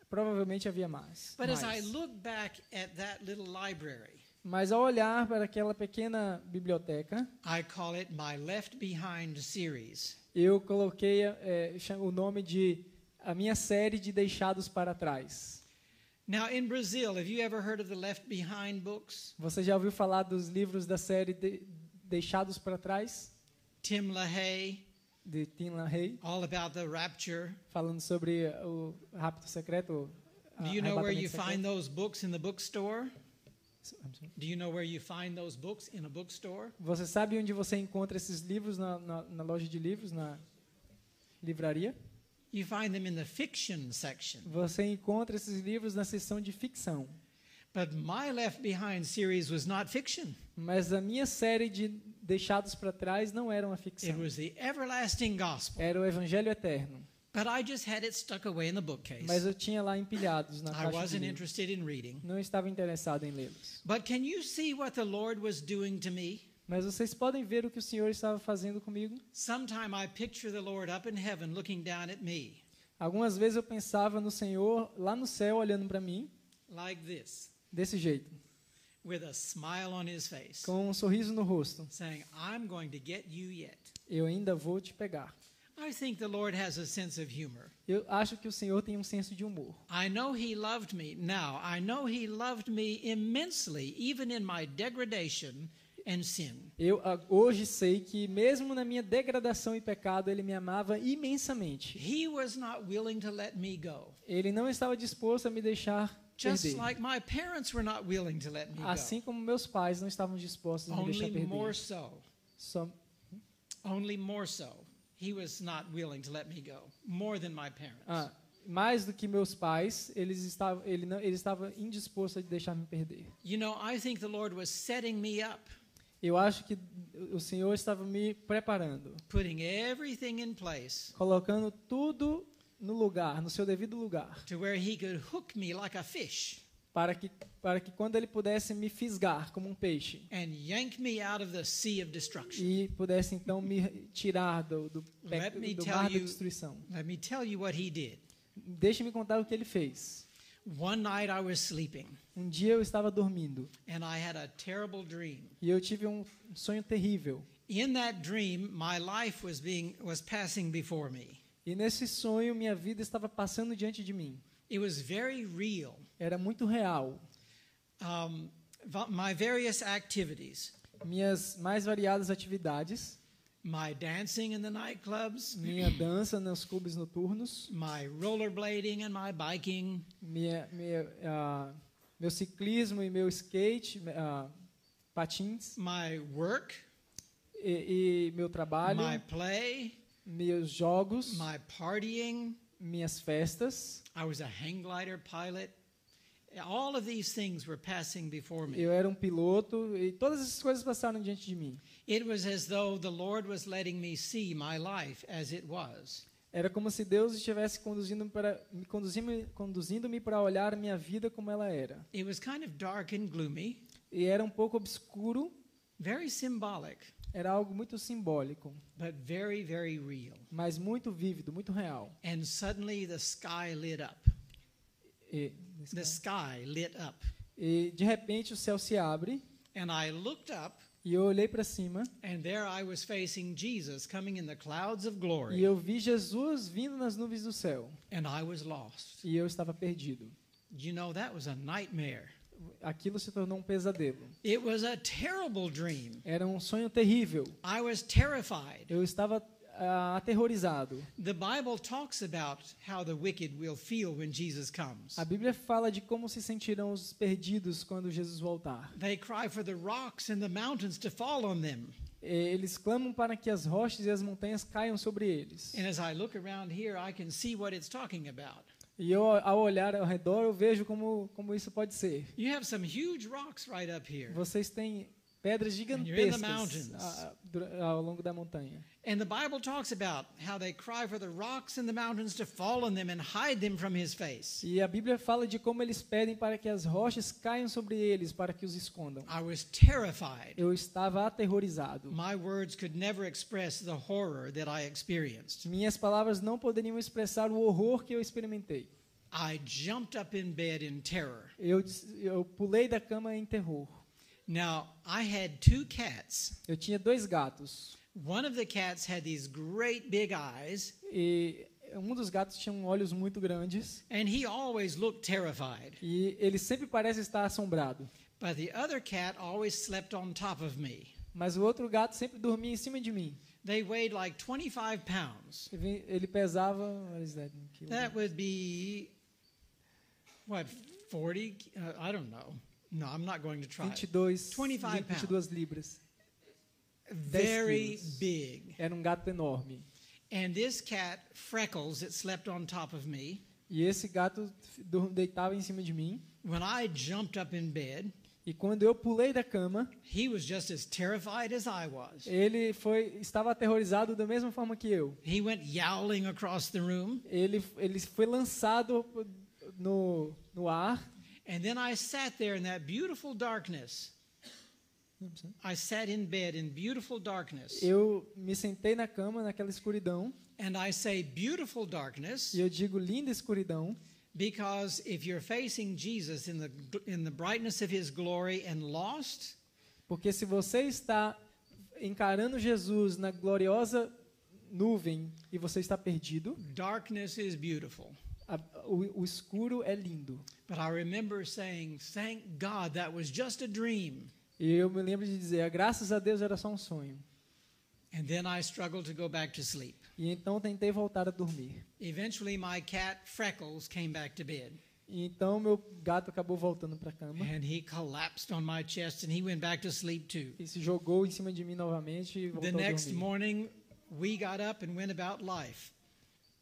Provavelmente havia mais. But as I mais. look back at that little library, Mas ao olhar para aquela pequena biblioteca, I call it my Left Behind series. eu coloquei o nome de a minha série de Deixados para Trás. Now, in Brazil, have you ever heard of the Left Behind books? Você já ouviu falar dos livros da série Deixados para Trás? Tim LaHaye, De Tim LaHaye, all about the rapture. falando sobre o rapto secreto. Do you know where you arrebatamento find secreto. those books in the bookstore? I'm sorry. Do you know where you find those books in a bookstore? Você sabe onde você encontra esses livros na loja de livros, na livraria? You find them in the fiction section. Você encontra esses livros na seção de ficção. But my Left Behind series was not fiction. Mas a minha série de Deixados para Trás não era uma It ficção. was the everlasting gospel. Era o Evangelho Eterno. But I just had it stuck away in the bookcase. Mas eu tinha lá empilhados na I caixa de wasn't livros. interested in reading. Não estava interessado em lê-los. But can you see what the Lord was doing to me? Mas vocês podem ver o que o Senhor estava fazendo comigo? Sometime I picture the Lord up in heaven looking down at me Algumas vezes eu pensava no Senhor lá no céu olhando para mim, like this, desse jeito, with a smile on his face, com um sorriso no rosto. saying, I'm going to get you yet. Eu ainda vou te pegar. I think the Lord has a sense of humor. Eu acho que o Senhor tem um senso de humor. I know he loved me. Now, I know he loved me immensely, even in my degradation and sin. Eu hoje sei que mesmo na minha degradação e pecado, Ele me amava imensamente. He was not willing to let me go, Ele não estava disposto a me deixar just perder. like my parents were not willing to let me go. Assim como meus pais não estavam dispostos a me deixar Only more perder. so. Só- Only more so. He was not willing to let me go, more than my parents. Mais do que meus pais, ele estava indisposto a deixar me perder. You know, I think the Lord was setting me up, Eu acho que o Senhor estava me preparando, putting everything in place colocando tudo no lugar, no seu devido lugar, to where he could hook me like a fish para que quando ele pudesse me fisgar como um peixe and yank me out of the sea of destruction. e pudesse então me tirar do Let me mar tell da you- destruição. Let me tell you what he did. Deixe-me contar o que ele fez. One night I was sleeping, Um dia eu estava dormindo and I had a terrible dream. e eu tive um sonho terrível. In that dream, my life was passing before me. E nesse sonho minha vida estava passando diante de mim. It was very real. Era muito real. My various activities, Minhas mais variadas atividades, my dancing in the nightclubs, minha dança nos clubes noturnos, my rollerblading and my biking, meu ciclismo e meu skate, patins, my work, e meu trabalho, my play, meus jogos, my partying. minhas festas. I was a hang glider pilot. All of these things were passing before me. Eu era um piloto e todas essas coisas passaram diante de mim. It was as though the Lord was letting me see my life as it was. Era como se Deus estivesse conduzindo-me para olhar minha vida como ela era. It was kind of dark and gloomy, E era um pouco obscuro, very symbolic, era algo muito simbólico, but very, very real. mas muito vívido, muito real. And suddenly the sky lit up. E, The sky lit up. e de repente o céu se abre And I looked up, e eu olhei para cima and there I was facing Jesus coming in the clouds of e glory. eu vi Jesus vindo nas nuvens do céu And I was lost. e eu estava perdido. You know, that was a nightmare. Aquilo se tornou um pesadelo. It was a terrible dream. Era um sonho terrível. I was terrified. Eu estava aterrorizado. The Bible talks about how the wicked will feel when Jesus comes. A Bíblia fala de como se sentirão os perdidos quando Jesus voltar. They cry for the rocks and the mountains to fall on them. Eles clamam para que as rochas e as montanhas caiam sobre eles. And as I look around here, I can see what it's talking about. E eu, ao olhar ao redor, eu vejo como isso pode ser. You have some huge rocks right up here. Vocês têm pedras you're in the gigantescas mountains. ao longo da montanha. And the Bible talks about how they cry for the rocks and the mountains to fall on them and hide them from his face. E a Bíblia fala de como eles pedem para que as rochas caiam sobre eles, para que os escondam. I was terrified. Eu estava aterrorizado. My words could never express the horror that I experienced. Minhas palavras não poderiam expressar o horror que eu experimentei. I jumped up in bed in terror. Eu pulei da cama em terror. Now, I had 2 cats. Eu tinha 2 gatos. One of the cats had these great big eyes, E um dos gatos tinha olhos muito grandes. and he always looked terrified. E ele sempre parece estar assombrado. But the other cat always slept on top of me. Mas o outro gato sempre dormia em cima de mim. They weighed like 25 pounds. Ele pesava... What is that in kilos? That would be, what, 40? I don't know. No, I'm not going to try. 22 libras. Very quilos. big. Era um gato enorme. And this cat, Freckles, it slept on top of me. E esse gato deitava em cima de mim. When I jumped up in bed, E quando eu pulei da cama, he was just as terrified as I was. ele estava aterrorizado da mesma forma que eu. He went yowling across the room. Ele foi lançado no ar. And then I sat there in that beautiful darkness. I sat in bed in beautiful darkness. Eu me sentei na cama, naquela escuridão. And I say beautiful darkness E eu digo linda escuridão, because if you're facing Jesus in the brightness of his glory and lost, porque se você está encarando Jesus na gloriosa nuvem e você está perdido, darkness is beautiful. O escuro é lindo. But I remember saying, thank God that was just a dream. E eu me lembro de dizer, graças a Deus era só um sonho. And then I struggled to go back to sleep. E então tentei voltar a dormir. Eventually my cat Freckles came back to bed. E então meu gato acabou voltando para a cama. And he collapsed on my chest and he went back to sleep too. E se jogou em cima de mim novamente e voltou The a next dormir. morning we got up and went about life.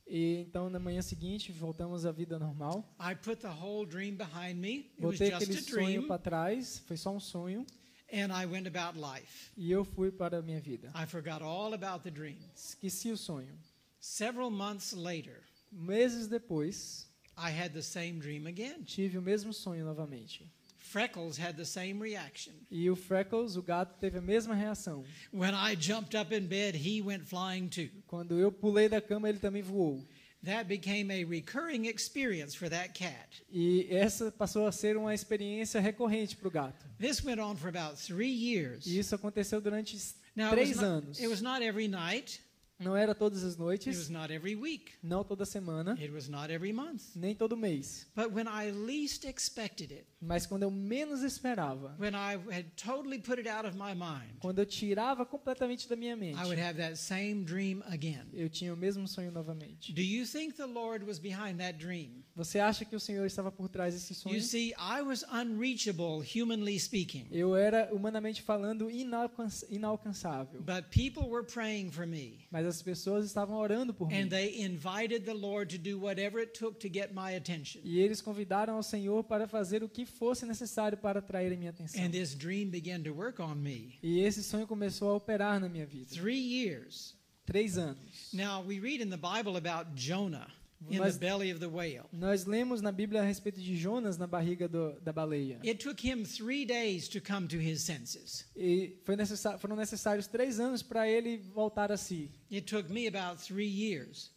E então na manhã seguinte voltamos à vida normal. I put the whole dream behind me. It was Botei just aquele a sonho dream. para trás, foi só um sonho. And I went about life. E eu fui para a minha vida. I forgot all about the dream. Esqueci o sonho. Several months later, Meses depois, I had the same dream again. tive o mesmo sonho novamente. Freckles had the same reaction. E o Freckles, o gato, teve a mesma reação. When I jumped up in bed, he went flying too. Quando eu pulei da cama, ele também voou. That became a recurring experience for that cat. E essa passou a ser uma experiência recorrente para o gato. This went on for about 3 years. E isso aconteceu durante Now, 3 anos. it was not every night. Não era todas as It was noites, not every week. não toda semana, It was not every month. nem todo mês. But when I least expected it, Mas quando eu menos esperava, when I had totally put it out of my mind, quando eu tirava completamente da minha mente, I would have that same dream again. eu tinha o mesmo sonho novamente. Do you think the Lord was behind that dream? Você acha que o Senhor estava por trás desse sonho? You see, I was unreachable, humanly speaking. Eu era, humanamente falando, inalcançável. But people were praying for me. Mas as pessoas estavam orando por mim. And they invited the Lord to do whatever it took to get my attention. E eles convidaram ao Senhor para fazer o que fosse necessário para atrair a minha atenção. And this dream began to work on me. E esse sonho começou a operar na minha vida. 3 years. 3 anos. Now, we read in the Bible about Jonah in Mas- the belly of the whale. Nós lemos na Bíblia a respeito de Jonas na barriga da baleia. It took him 3 days to come to his senses. E foram necessários 3 anos para ele voltar a si. It took me about 3 years.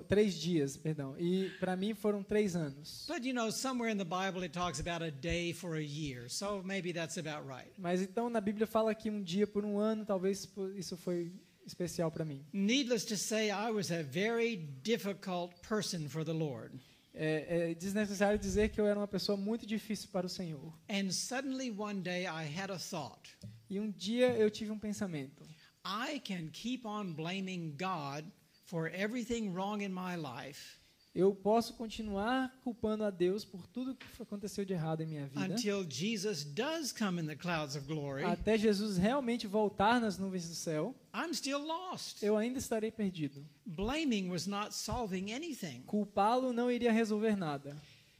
3 dias, perdão. E para mim foram 3 anos. But you know, somewhere in the Bible it talks about a day for a year. So maybe that's about right. Mas então na Bíblia fala que um dia por um ano, talvez isso foi especial para mim. Needless to say, I was a very difficult person for the Lord. É desnecessário dizer que eu era uma pessoa muito difícil para o Senhor. And suddenly one day I had a thought. E um dia eu tive um pensamento. I can keep on blaming God for everything wrong in my life Eu posso continuar culpando a Deus por tudo que aconteceu de errado em minha vida, until Jesus does come in the clouds of glory. até Jesus realmente voltar nas nuvens do céu. I'm still lost. Eu ainda estarei perdido. Blaming was not solving anything. Culpá-lo não iria resolver nada.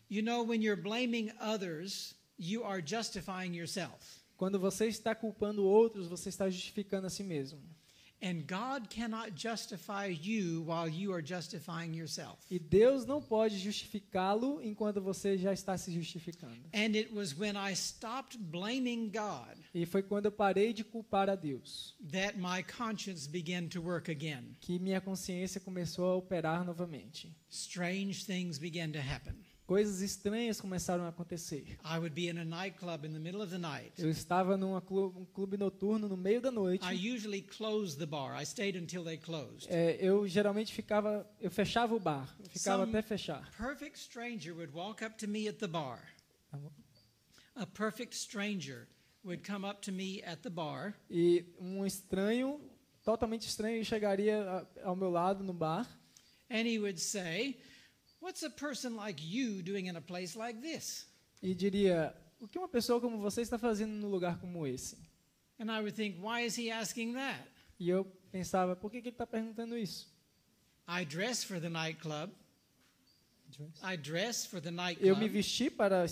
You know, when you're blaming others, you are justifying yourself. Quando você está culpando outros, você está justificando a si mesmo. And God cannot justify you while you are justifying yourself. E Deus não pode justificá-lo enquanto você já está se justificando. And it was when I stopped blaming God E foi quando eu parei de culpar a Deus that my conscience began to work again. que minha consciência começou a operar novamente. Strange things began to happen. Coisas estranhas começaram a acontecer. I would be in a nightclub in the middle of the night. Eu estava num clube noturno no meio da noite. I usually closed the bar. I stayed until they closed. Eu geralmente eu fechava o bar, eu ficava Some até fechar. perfect stranger would walk up to me at the bar. Tá bom? A perfect stranger would come up to me at the bar E um estranho, totalmente estranho, chegaria ao meu lado no bar and he would say, "What's a person like you doing in a place like this?" e diria: o que uma pessoa como você está fazendo num lugar como esse? And I would think, why is he asking that? E eu pensava: por que ele está perguntando isso? I dress for the nightclub. I dress for the Eu me nightclub. vesti para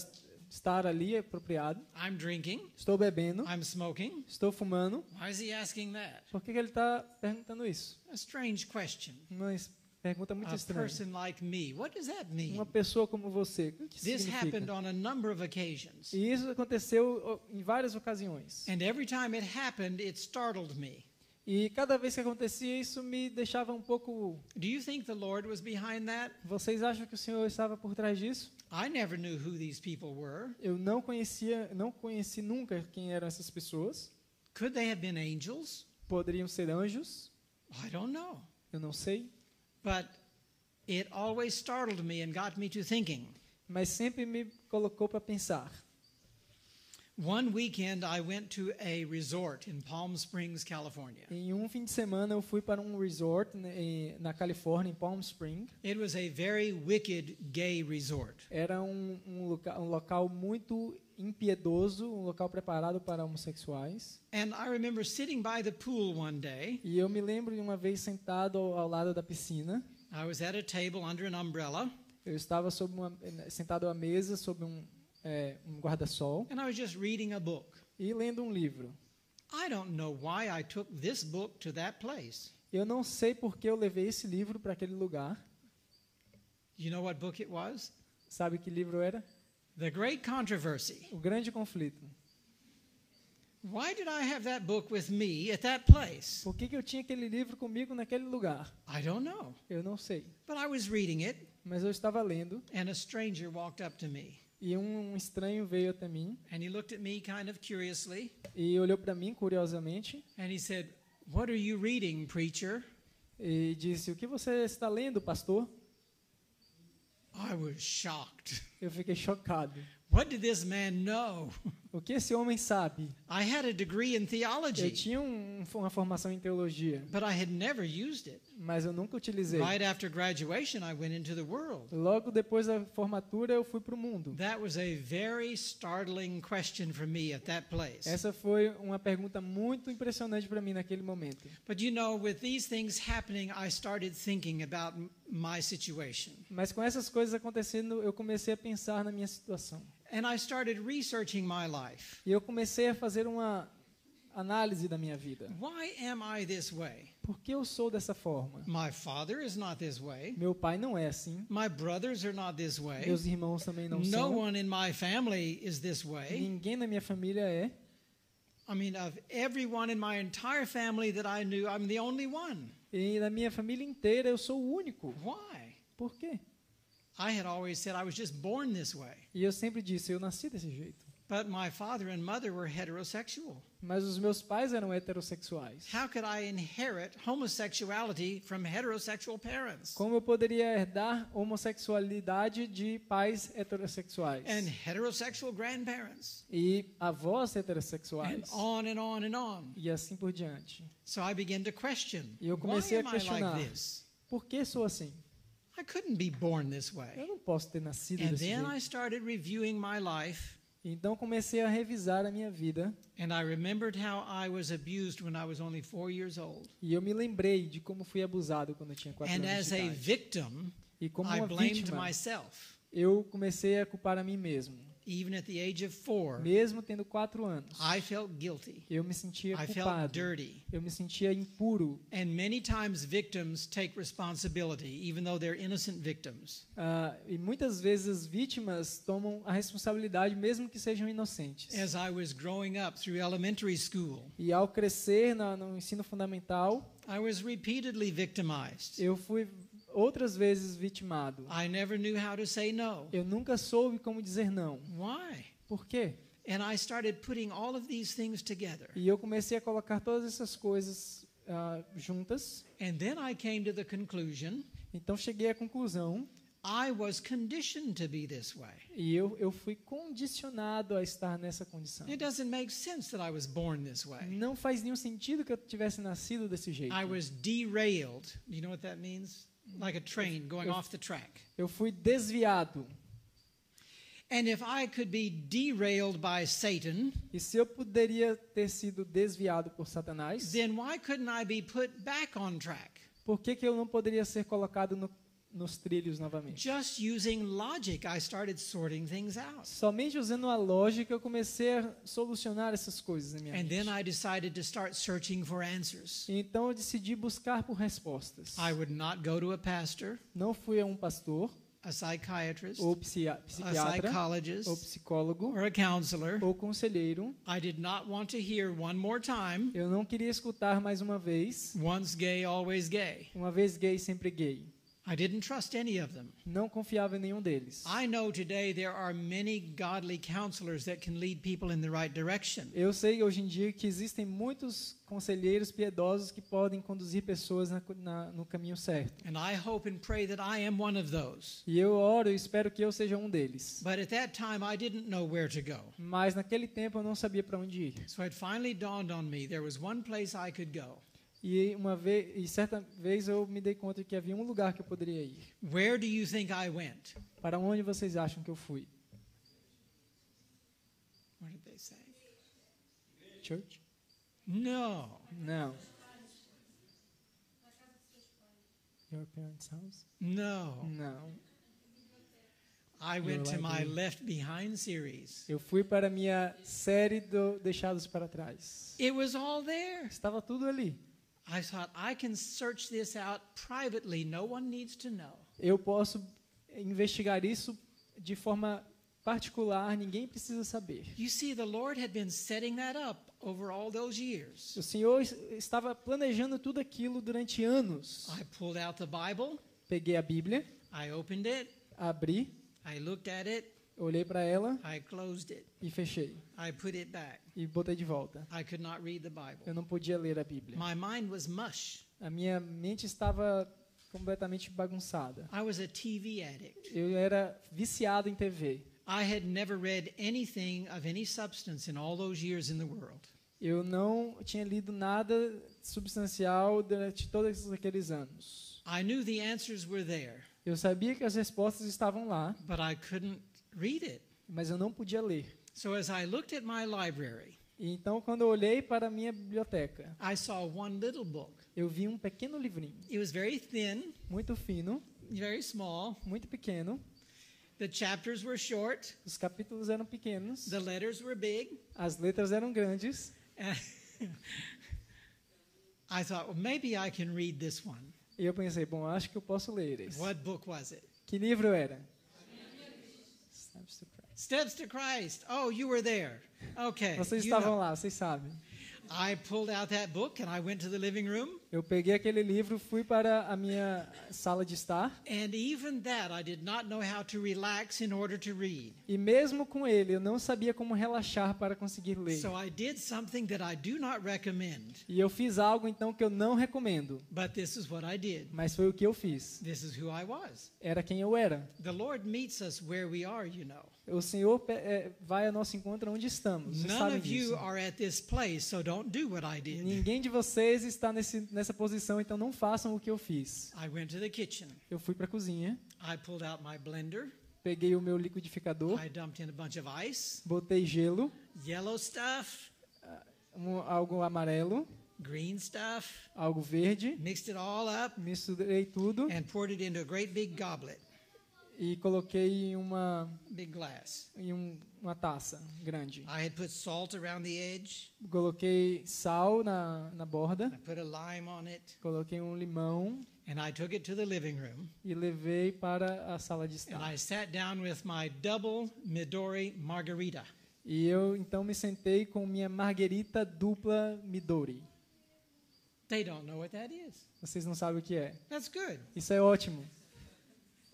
estar ali apropriado. I'm drinking. Estou bebendo, I'm smoking. estou fumando. Why is he asking that? Por que ele está perguntando isso? A strange question. Uma pergunta muito A estranha. person like me. What does that mean? Uma pessoa como você, o que This significa? happened on a number of occasions. E isso aconteceu em várias ocasiões. And every time it happened, it startled me. E cada vez que acontecia isso me deixava um pouco... Do you think the Lord was behind that? Vocês acham que o Senhor estava por trás disso? I never knew who these people were. Eu não conheci nunca quem eram essas pessoas. Could they have been angels? Poderiam ser anjos, I don't know. eu não sei. But it always startled me and got me to thinking. Mas sempre me colocou para pensar. One weekend I went to a resort in Palm Springs, California. Em um fim de semana eu fui para um resort na Califórnia, em Palm Springs. It was a very wicked gay resort. Era um local muito impiedoso, um local preparado para homossexuais. And I remember sitting by the pool one day. E eu me lembro de uma vez sentado ao lado da piscina. I was at a table under an umbrella. Eu estava sentado à mesa sob um guarda-sol And I was just reading a book. e lendo um livro. I don't know why I took this book to that place. Eu não sei por que eu levei esse livro para aquele lugar. You know what book it was? Sabe que livro era? The Great Controversy. O Grande Conflito. Why did I have that book with me at that place? Por que eu tinha aquele livro comigo naquele lugar? I don't know. Eu não sei. But I was reading it, Mas eu estava lendo and a stranger walked up to me. e um estranho veio até mim And he looked at me kind of curiously, e olhou para mim curiosamente and he said, "What are you reading, preacher?" e disse: "O que você está lendo, pastor?" I was shocked. Eu fiquei chocado. What did this man know? O que esse homem sabe? I had a degree in Eu theology, tinha uma formação em teologia, but I had never used it. mas eu nunca utilizei. Right after graduation, I went into the world. Logo depois da formatura, eu fui para o mundo. That was a very startling question for me at that place. Essa foi uma pergunta muito impressionante para mim naquele momento. But you know, with these things happening, I started thinking about my situation. Mas com essas coisas acontecendo, eu comecei a pensar na minha situação. And I started researching my life. E eu comecei a fazer uma análise da minha vida. Why am I this way? Por que eu sou dessa forma? My father is not this way. Meu pai não é assim. My brothers are not this way. Meus irmãos também não No são. one in my family is this way. Ninguém na minha família é. I mean, of everyone in my entire family that I knew, I'm the only one. E na minha família inteira eu sou o único. Why? Por quê? I had always said I was just born this way. E eu sempre disse, eu nasci desse jeito. But my father and mother were heterosexual. Mas os meus pais eram heterossexuais. How could I inherit homosexuality from heterosexual parents? Como eu poderia herdar homossexualidade de pais heterossexuais? And heterosexual grandparents. E avós And heterossexuais? on and on and on. E assim por diante. So I began to question, E eu why comecei a am I questionar. like this? Por que sou assim? I couldn't be born this Eu way. não posso ter nascido And desse then I jeito. started reviewing my life, Então comecei a revisar a minha vida. and I remembered how I was abused when I was only 4 years old. E eu me lembrei de como fui abusado quando eu tinha 4 And anos as de a idade. victim, E como I uma blamed vítima, myself. eu comecei a culpar a mim mesmo. Even at the age of 4, Mesmo tendo 4 anos, I felt guilty. eu me sentia I felt culpado. dirty. Eu me sentia impuro. And many times victims take responsibility, even though they're innocent victims. E muitas vezes as vítimas tomam a responsabilidade, mesmo que sejam inocentes. As I was growing up through elementary school, E ao crescer no ensino fundamental, I was repeatedly victimized. eu fui outras vezes vitimado. I never knew how to say no. Eu nunca soube como dizer não. Why? Por quê? And I started putting all of these things together. E eu comecei a colocar todas essas coisas juntas. And then I came to the conclusion Então cheguei à conclusão I was conditioned to be this way. e eu fui condicionado a estar nessa condição. It doesn't make sense that I was born this way. Não faz nenhum sentido que eu tivesse nascido desse jeito. I was derailed. Do you know what that means? Like a train going off the track. Eu fui desviado. And if I could be derailed by Satan, E se eu poderia ter sido desviado por Satanás, then why couldn't I be put back on track? por que eu não poderia ser colocado nos trilhos novamente? Just using logic, I started sorting things out. Somente usando a lógica eu comecei a solucionar essas coisas na minha And then mente. I decided to start searching for answers. Então eu decidi buscar por respostas. I would not go to a pastor, Não fui a um pastor, a psychiatrist, ou a psiquiatra, psychologist, ou psicólogo, or a counselor. ou conselheiro. I did not want to hear one more time, Eu não queria escutar mais uma vez, once gay, always gay. uma vez gay, sempre gay. I didn't trust any of them. Não confiava em nenhum deles. I know today there are many godly counselors that can lead people in the right direction. Eu sei hoje em dia que existem muitos conselheiros piedosos que podem conduzir pessoas no caminho certo. And I hope and pray that I am one of those. E eu oro e espero que eu seja um deles. But at that time, I didn't know where to go. Mas naquele tempo eu não sabia para onde ir. So it finally dawned on me there was one place I could go. E certa vez eu me dei conta de que havia um lugar que eu poderia ir. Where do you think I went? Para onde vocês acham que eu fui? What did they say? Church? No. Não. Your parents' house? No. Não. I went to my library. Left Behind series. Eu fui para a minha série do Deixados para Trás. It was all there. Estava tudo ali. I thought, I can search this out privately. No one needs to know. Eu posso investigar isso de forma particular, ninguém precisa saber. You see, the Lord had been setting that up over all those years. O Senhor estava planejando tudo aquilo durante anos. I pulled out the Bible, Peguei a Bíblia, I opened it, abri, I looked at it, olhei para ela I closed it, e fechei. I put it back. E botei de volta. I could not read the Bible. Eu não podia ler a Bíblia. My mind was mush. A minha mente estava completamente bagunçada. I was a TV addict. Eu era viciado em TV. I had never read anything of any substance in all those years in the world. Eu não tinha lido nada substancial durante todos aqueles anos. I knew the answers were there, Eu sabia que as respostas estavam lá, but I couldn't read it. mas eu não podia ler. So as I looked at my library, E então, quando eu olhei para a minha biblioteca, I saw one little book. eu vi um pequeno livrinho, It was very thin, muito fino, very small. muito pequeno. The chapters were short. Os capítulos eram pequenos, The letters were big. as letras eram grandes. I thought, well, maybe I can read this one. E eu pensei, bom, acho que eu posso ler esse. What book was it? Que livro era? Steps to Christ. Oh, you were there. Okay. Vocês you estavam know. lá, vocês sabem. I pulled out that book and I went to the living room. Eu peguei aquele livro, fui para a minha sala de estar. And even that, I did not know how to relax in order to read. E mesmo com ele, eu não sabia como relaxar para conseguir ler. So I did something that I do not recommend. E eu fiz algo então que eu não recomendo, But this is what I did. mas foi o que eu fiz. This is who I was. Era quem eu era. The Lord meets us where we are, you know. O Senhor vai ao nosso encontro onde estamos. Vocês None sabem of you disso. are at this place, so don't do what I did. Ninguém de vocês está nessa posição, então não façam o que eu fiz. I went to the kitchen. Eu fui para a cozinha, I pulled out my blender. peguei o meu liquidificador, I dumped in a bunch of ice, botei gelo, yellow stuff, algo amarelo, green stuff, algo verde, mixed it all up, misturei tudo and poured it into a great big goblet, e coloquei em uma taça grande. I had put salt around the edge. Coloquei sal na borda, I put a lime on it, coloquei um limão and I took it to the living room. e levei para a sala de And estar. I sat down with my double Midori margarita. E eu então me sentei com minha marguerita dupla Midori. They don't know what that is. Vocês não sabem o que é. That's good. Isso é ótimo.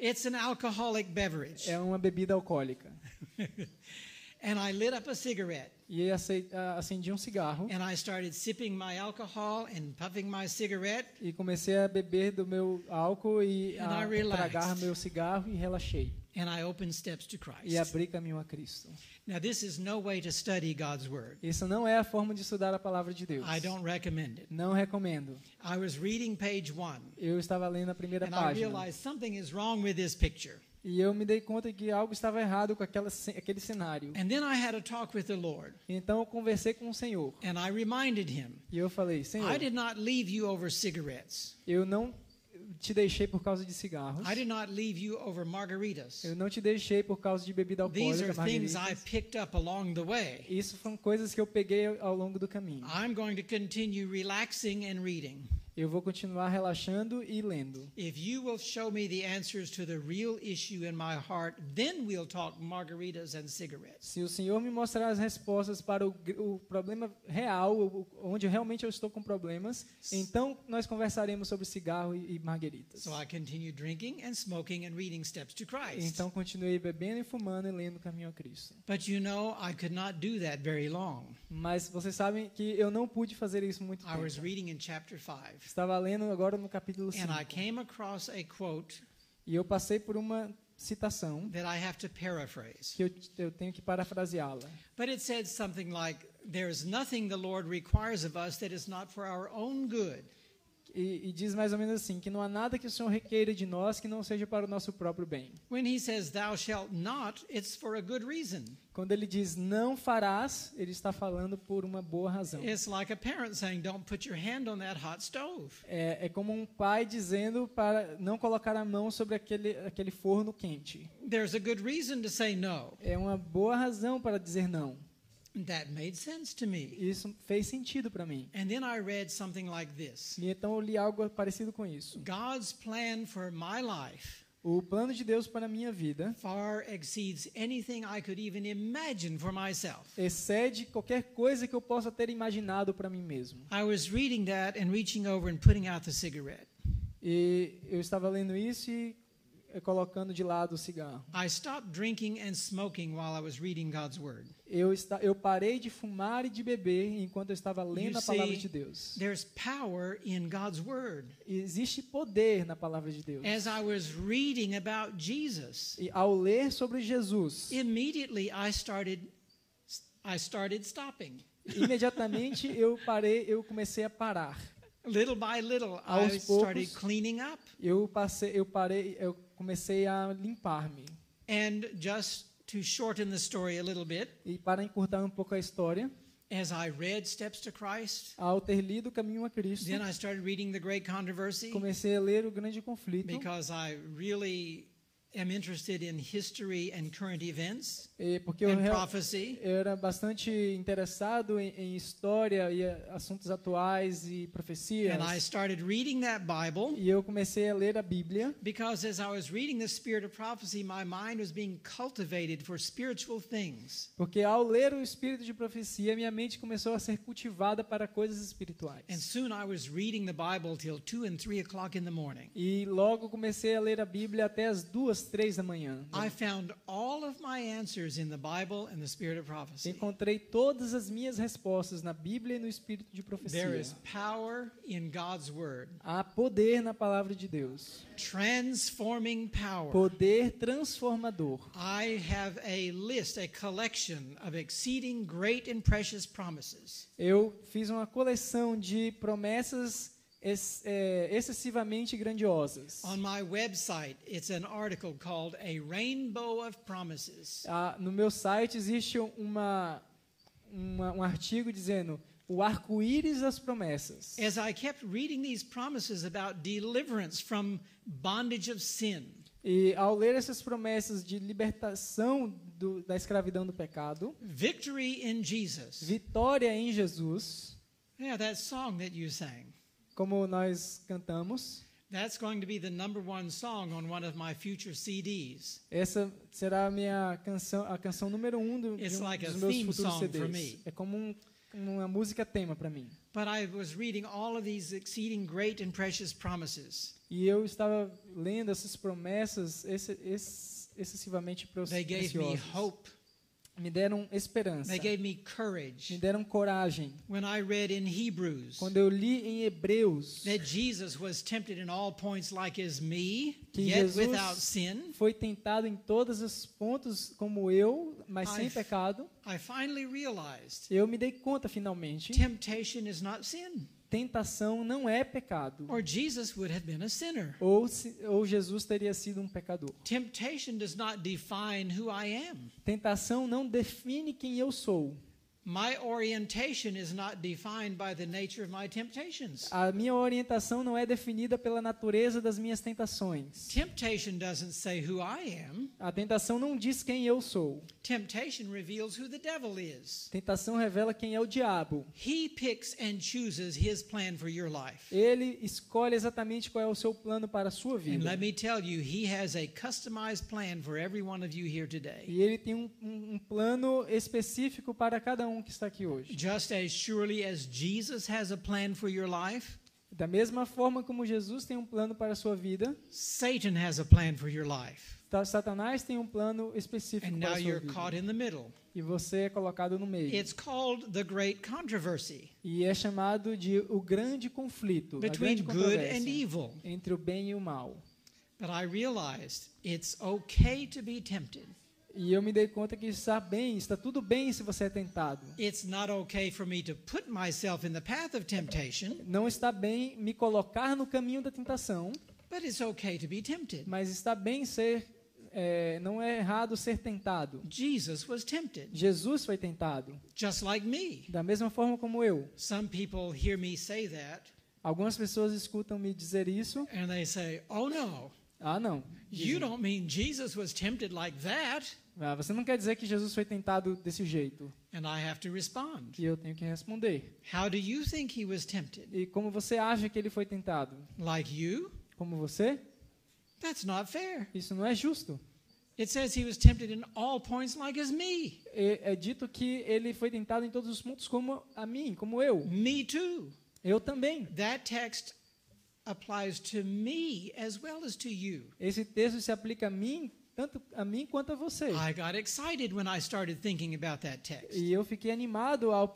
It's an alcoholic beverage. É uma bebida alcoólica. And I lit up a cigarette. E eu acendi um cigarro And I started sipping my alcohol and puffing my cigarette. e comecei a beber do meu álcool e And a I relaxed. tragar meu cigarro e relaxei. And I opened Steps to E Christ. abri caminho a Cristo. Now, this is no way to study God's Word. Isso não é a forma de estudar a palavra de Deus. I don't recommend it. Não recomendo. I was reading page 1, Eu estava lendo a primeira and I página realized something is wrong with this picture. e eu me dei conta que algo estava errado com aquele cenário. And then I had a talk with the Lord, Então eu conversei com o Senhor and I reminded him, e eu falei: Senhor, I did not leave you over cigarettes. eu não te deixei por causa de cigarros. I did not leave you over margaritas. Eu não te deixei por causa de bebida These alcoólica, are things I margaritas. picked up along the way. Isso foram coisas que eu peguei ao longo do caminho. I'm going to continue relaxing and reading. Eu vou continuar relaxando e lendo. If you will show me the answers to the real issue in my heart, then we'll talk margaritas and cigarettes. Se o Senhor me mostrar as respostas para o problema real, onde realmente eu estou com problemas, então nós conversaremos sobre cigarro e margaritas. So I continued drinking and smoking and reading Steps to Christ. Então continuei bebendo e fumando e lendo o caminho a Cristo. But you know, I could not do that very long. Mas vocês sabem que eu não pude fazer isso muito I was tempo. reading in chapter 5, Estava lendo agora no capítulo 5. and I came across a quote E eu passei por uma citação that I have to paraphrase. que eu tenho que parafraseá-la. But it said something like, "There's nothing the Lord requires of us that is not for our own good." E diz mais ou menos assim, que não há nada que o Senhor requeira de nós que não seja para o nosso próprio bem. When he says, "Thou shalt not," it's for a good reason. Quando ele diz não farás, ele está falando por uma boa razão. It's like a parent saying, "Don't put your hand on that hot stove." É como um pai dizendo para não colocar a mão sobre aquele forno quente. There's a good reason to say no. É uma boa razão para dizer não. That made sense to me. Isso fez sentido para mim. And then I read something like this. E então eu li algo parecido com isso. God's plan for my life O plano de Deus para a minha vida far exceeds anything I could even imagine for myself. excede qualquer coisa que eu possa ter imaginado para mim mesmo. I was reading that and reaching over and putting out the cigarette. E eu estava lendo isso e colocando de lado o cigarro. I stopped drinking and smoking while I was reading God's Word. Eu parei de fumar e de beber enquanto eu estava lendo a palavra de Deus. There's power in God's Word. Existe poder na palavra de Deus. As I was reading about Jesus, E ao ler sobre Jesus, immediately I started stopping. imediatamente eu comecei a parar. Little by little, I Aos started poucos, cleaning up. Eu comecei a limpar-me. And just to shorten the story a little bit, E para encurtar um pouco a história, as I read Steps to Christ, ao ter lido o Caminho a Cristo, then I started reading The Great Controversy comecei a ler o Grande Conflito, because I really am interested in history and current events porque and prophecy. eu era bastante interessado em história e assuntos atuais e profecias. And I started reading that Bible E eu comecei a ler a Bíblia, because as I was reading the Spirit of Prophecy, my mind was being cultivated for spiritual things. porque ao ler o Espírito de Profecia, minha mente começou a ser cultivada para coisas espirituais. And soon I was reading the Bible till 2 and 3 o'clock in the morning. E logo comecei a ler a Bíblia até as 2, 3 da manhã. I found all of my answers in the Bible and the Spirit of Prophecy. Encontrei todas as minhas respostas na Bíblia e no Espírito de Profecia. There is power in God's Word. Há poder na palavra de Deus. Transforming power. Poder transformador. I have a list, a collection of exceeding great and precious promises. Eu fiz uma coleção de promessas excessivamente grandiosas. On my website, it's an article called A Rainbow of Promises. No meu site existe um artigo dizendo o arco-íris das promessas. As I kept reading these promises about deliverance from bondage of sin, E ao ler essas promessas de libertação da escravidão do pecado, victory in Jesus. vitória em Jesus, Yeah, that song that you sang. como nós cantamos, That's going to be the #1 song on one of my future CDs. essa será a canção número 1 It's like a dos meus theme futuros song for CDs. me. É como uma música tema para mim. But I was reading all of these exceeding great and precious promises. E eu estava lendo essas promessas excessivamente They gave me preciosas. hope. Me deram esperança. They gave me courage. Me deram coragem. When I read in Hebrews Quando eu li em Hebreus that Jesus was tempted in all points like as me, que yet Jesus without sin, foi tentado em todos os pontos como eu, mas sem pecado, I finally realized eu me dei conta finalmente, temptation is not sin, tentação não é pecado. or Jesus would have been a sinner. Ou Jesus teria sido um pecador. Temptation does not define who I am. Tentação não define quem eu sou. My orientation is not defined by the nature of my temptations. A minha orientação não é definida pela natureza das minhas tentações. Temptation doesn't say who I am. A tentação não diz quem eu sou. Temptation reveals who the devil is. Tentação revela quem é o diabo. He picks and chooses his plan for your life. Ele escolhe exatamente qual é o seu plano para a sua And vida. let me tell you, he has a customized plan for every one of you here today. E ele tem um plano específico para cada um que está aqui hoje. Just as surely as Jesus has a plan for your life, Da mesma forma como Jesus tem um plano para a sua vida, Satan has a plan for your life. Satanás tem um plano específico And para now a sua you're vida. caught in the middle. E você é colocado no meio. It's called the Great Controversy E é chamado de o grande conflito, a between grande good and controvérsia evil. entre o bem e o mal. But I realized it's okay to be tempted. E eu me dei conta que está tudo bem se você é tentado. It's not okay for me to put myself in the path of temptation, Não está bem me colocar no caminho da tentação, but it's okay to be tempted. mas está bem não é errado ser tentado. Jesus was tempted, Jesus foi tentado, just like me. da mesma forma como eu. Some people hear me say that, Algumas pessoas escutam me dizer isso. and they say, "Oh no, Ah, não. you don't mean Jesus was tempted like that?" Você não quer dizer que Jesus foi tentado desse jeito. And I have to respond, E eu tenho que responder. "How do you think he was tempted? E como você acha que ele foi tentado? Like you? Como você? That's not fair. Isso não é justo. It says he was tempted in all points like as me. É dito que ele foi tentado em todos os pontos como a mim, como eu. Me too. Eu também. That text applies to me as well as to you. Esse texto se aplica a mim, tanto a mim quanto a você. I got excited when I started thinking about that text. E eu fiquei animado ao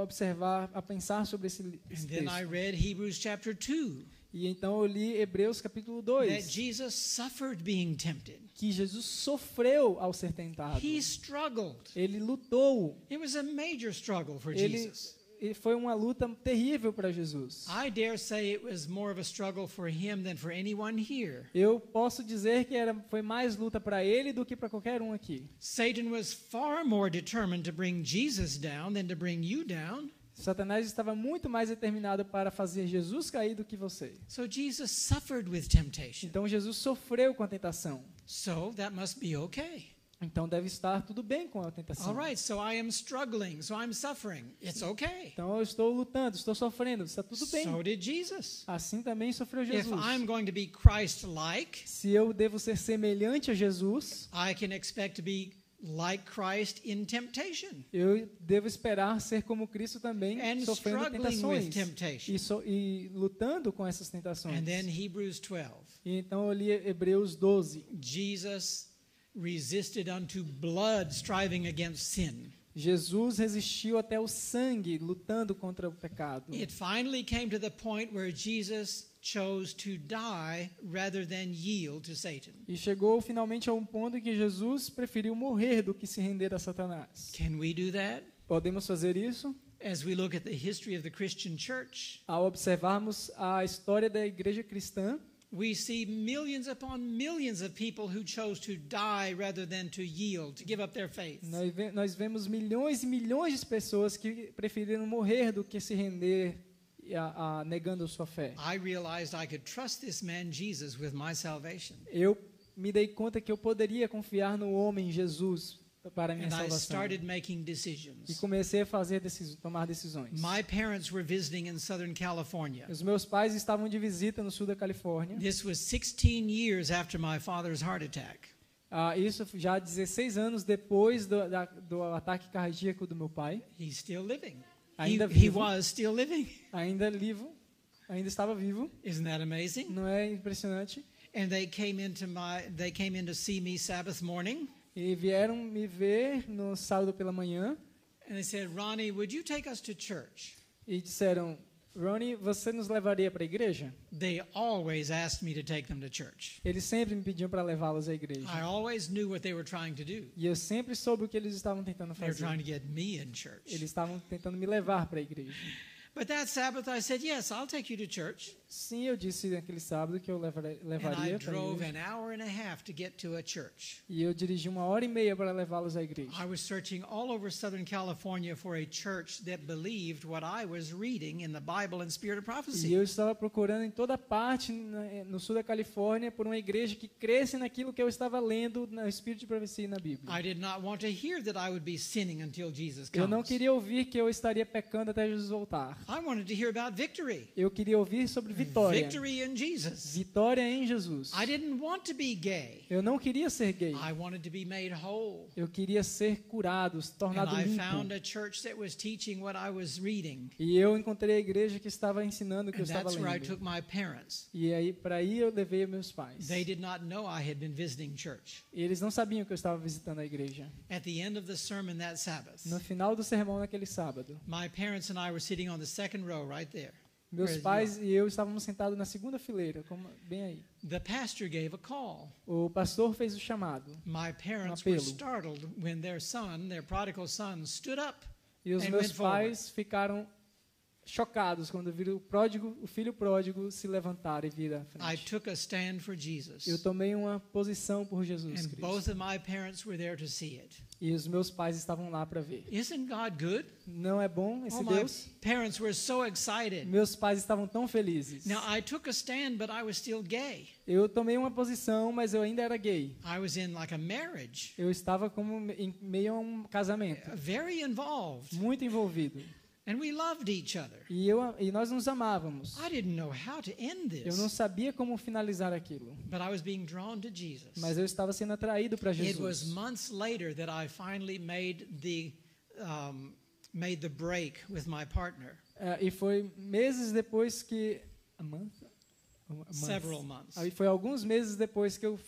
observar, a pensar sobre esse And then I texto. read Hebrews chapter 2. E então eu li Hebreus capítulo That 2, Jesus suffered being tempted. que Jesus sofreu ao ser tentado. He struggled. Ele lutou. It was a major struggle for Ele Jesus. foi uma luta terrível para Jesus. I dare say it was more of a struggle for him than for anyone here. Eu posso dizer que foi mais luta para ele do que para qualquer um aqui. Satan was far more determined to bring Jesus down than to bring you down. Satanás estava muito mais determinado para fazer Jesus cair do que você. So Jesus suffered with temptation. Então Jesus sofreu com a tentação. So that must be okay. Então deve estar tudo bem com a tentação. All right, so I am struggling, so I'm suffering. It's okay. Então eu estou lutando, estou sofrendo, está tudo bem. So did Jesus. Assim também sofreu If Jesus. I'm going to be Christ-like, Se eu devo ser semelhante a Jesus, I can expect to be like Christ in temptation eu devo esperar ser como Cristo também, and sofrendo struggling with tentações temptation. e lutando com essas tentações. And then Hebrews 12. E então eu li Hebreus 12. Jesus resisted unto blood, striving against sin. Jesus resistiu até o sangue, lutando contra o pecado. It finally came to the point where Jesus chose to die rather than yield to Satan. E chegou finalmente a um ponto em que Jesus preferiu morrer do que se render a Satanás. Can we do that? Podemos fazer isso As we look at the history of the Christian church, ao observarmos a história da igreja cristã. we see millions upon millions of people who chose to die rather than to yield, to give up their faith. Nós vemos milhões e milhões de pessoas que preferiram morrer do que se render negando a sua fé. I realized I could trust this man Jesus with my salvation. Eu me dei conta que eu poderia confiar no homem Jesus para a minha And I salvação. started making E decisions. comecei a tomar decisões. My parents were visiting in Southern California. Os meus pais estavam de visita no sul da Califórnia. This was 16 years after my father's heart attack. Isso já 16 anos depois do ataque cardíaco do meu pai. He's still living. Ainda He vivo. was still living. Ainda estava vivo. Isn't that amazing? Não é impressionante? And they came in to see me Sabbath morning. E vieram me ver no sábado pela manhã And they said, Ronnie, would you take us to church? e disseram: Ronnie, você nos levaria para a igreja? They always asked me to take them to church. Eles sempre me pediam para levá-los à igreja. I always knew what they were trying to do. E eu sempre soube o que eles estavam tentando They were fazer. trying to get me in church. Eles estavam tentando me levar para a igreja. But that Sabbath I said, yes, I'll take you to church. Sim, eu disse naquele sábado que eu And I levaria para a drove igreja. an hour and a half to get to a church. E eu dirigi 1h30 para levá-los à igreja. I was searching all over Southern California for a church that believed what I was reading in the Bible and Spirit of E Prophecy. eu estava procurando em toda parte no sul da Califórnia por uma igreja que cresce naquilo que eu estava lendo no Espírito de Profecia e na Bíblia. I did not want to hear that I would be sinning until Jesus Eu não comes. queria ouvir que eu estaria pecando até Jesus voltar. I wanted to hear about victory. Eu queria ouvir sobre vitória. Victory in Jesus. Vitória em Jesus. I didn't want to be gay. Eu não queria ser gay. I wanted to be made whole. Eu queria ser curado, And tornado I found limpo. a church that was teaching what I was reading. E eu encontrei a igreja que estava ensinando o que eu And estava that's where I lendo. took my parents. E aí, para aí eu levei meus pais. They did not know I had been visiting church. E eles não sabiam que eu estava visitando a igreja. At the end of the sermon that Sabbath, No final do sermão naquele sábado, my parents and I were sitting on the second row right there. meus Where you pais e eu estávamos sentados na segunda fileira, bem aí. The pastor gave a call. O pastor fez o chamado. My parents were apelo. startled when their son, their prodigal son, stood up. E os And meus went forward. pais ficaram chocados quando viram o filho pródigo se levantar e vir à I frente. took a stand for Jesus. Eu tomei uma posição por Jesus And Cristo. both of my parents were there to see it. E os meus pais estavam lá para ver. Isn't God good? Não é bom esse Oh, my Deus? parents were so excited. Meus pais estavam tão felizes. Now, I took a stand, but I was still gay. Eu tomei uma posição, mas eu ainda era gay. I was in like a marriage, Eu estava como em meio a um casamento, very involved. muito envolvido. And we loved each other. E nós nos amávamos. I didn't know how to end Eu não this, sabia como finalizar aquilo, but I was being drawn to Jesus. mas eu estava sendo atraído para It was Jesus. months later that I finally made the break with my partner. E foi meses depois que... A month? Several months. Aí foi alguns meses depois que eu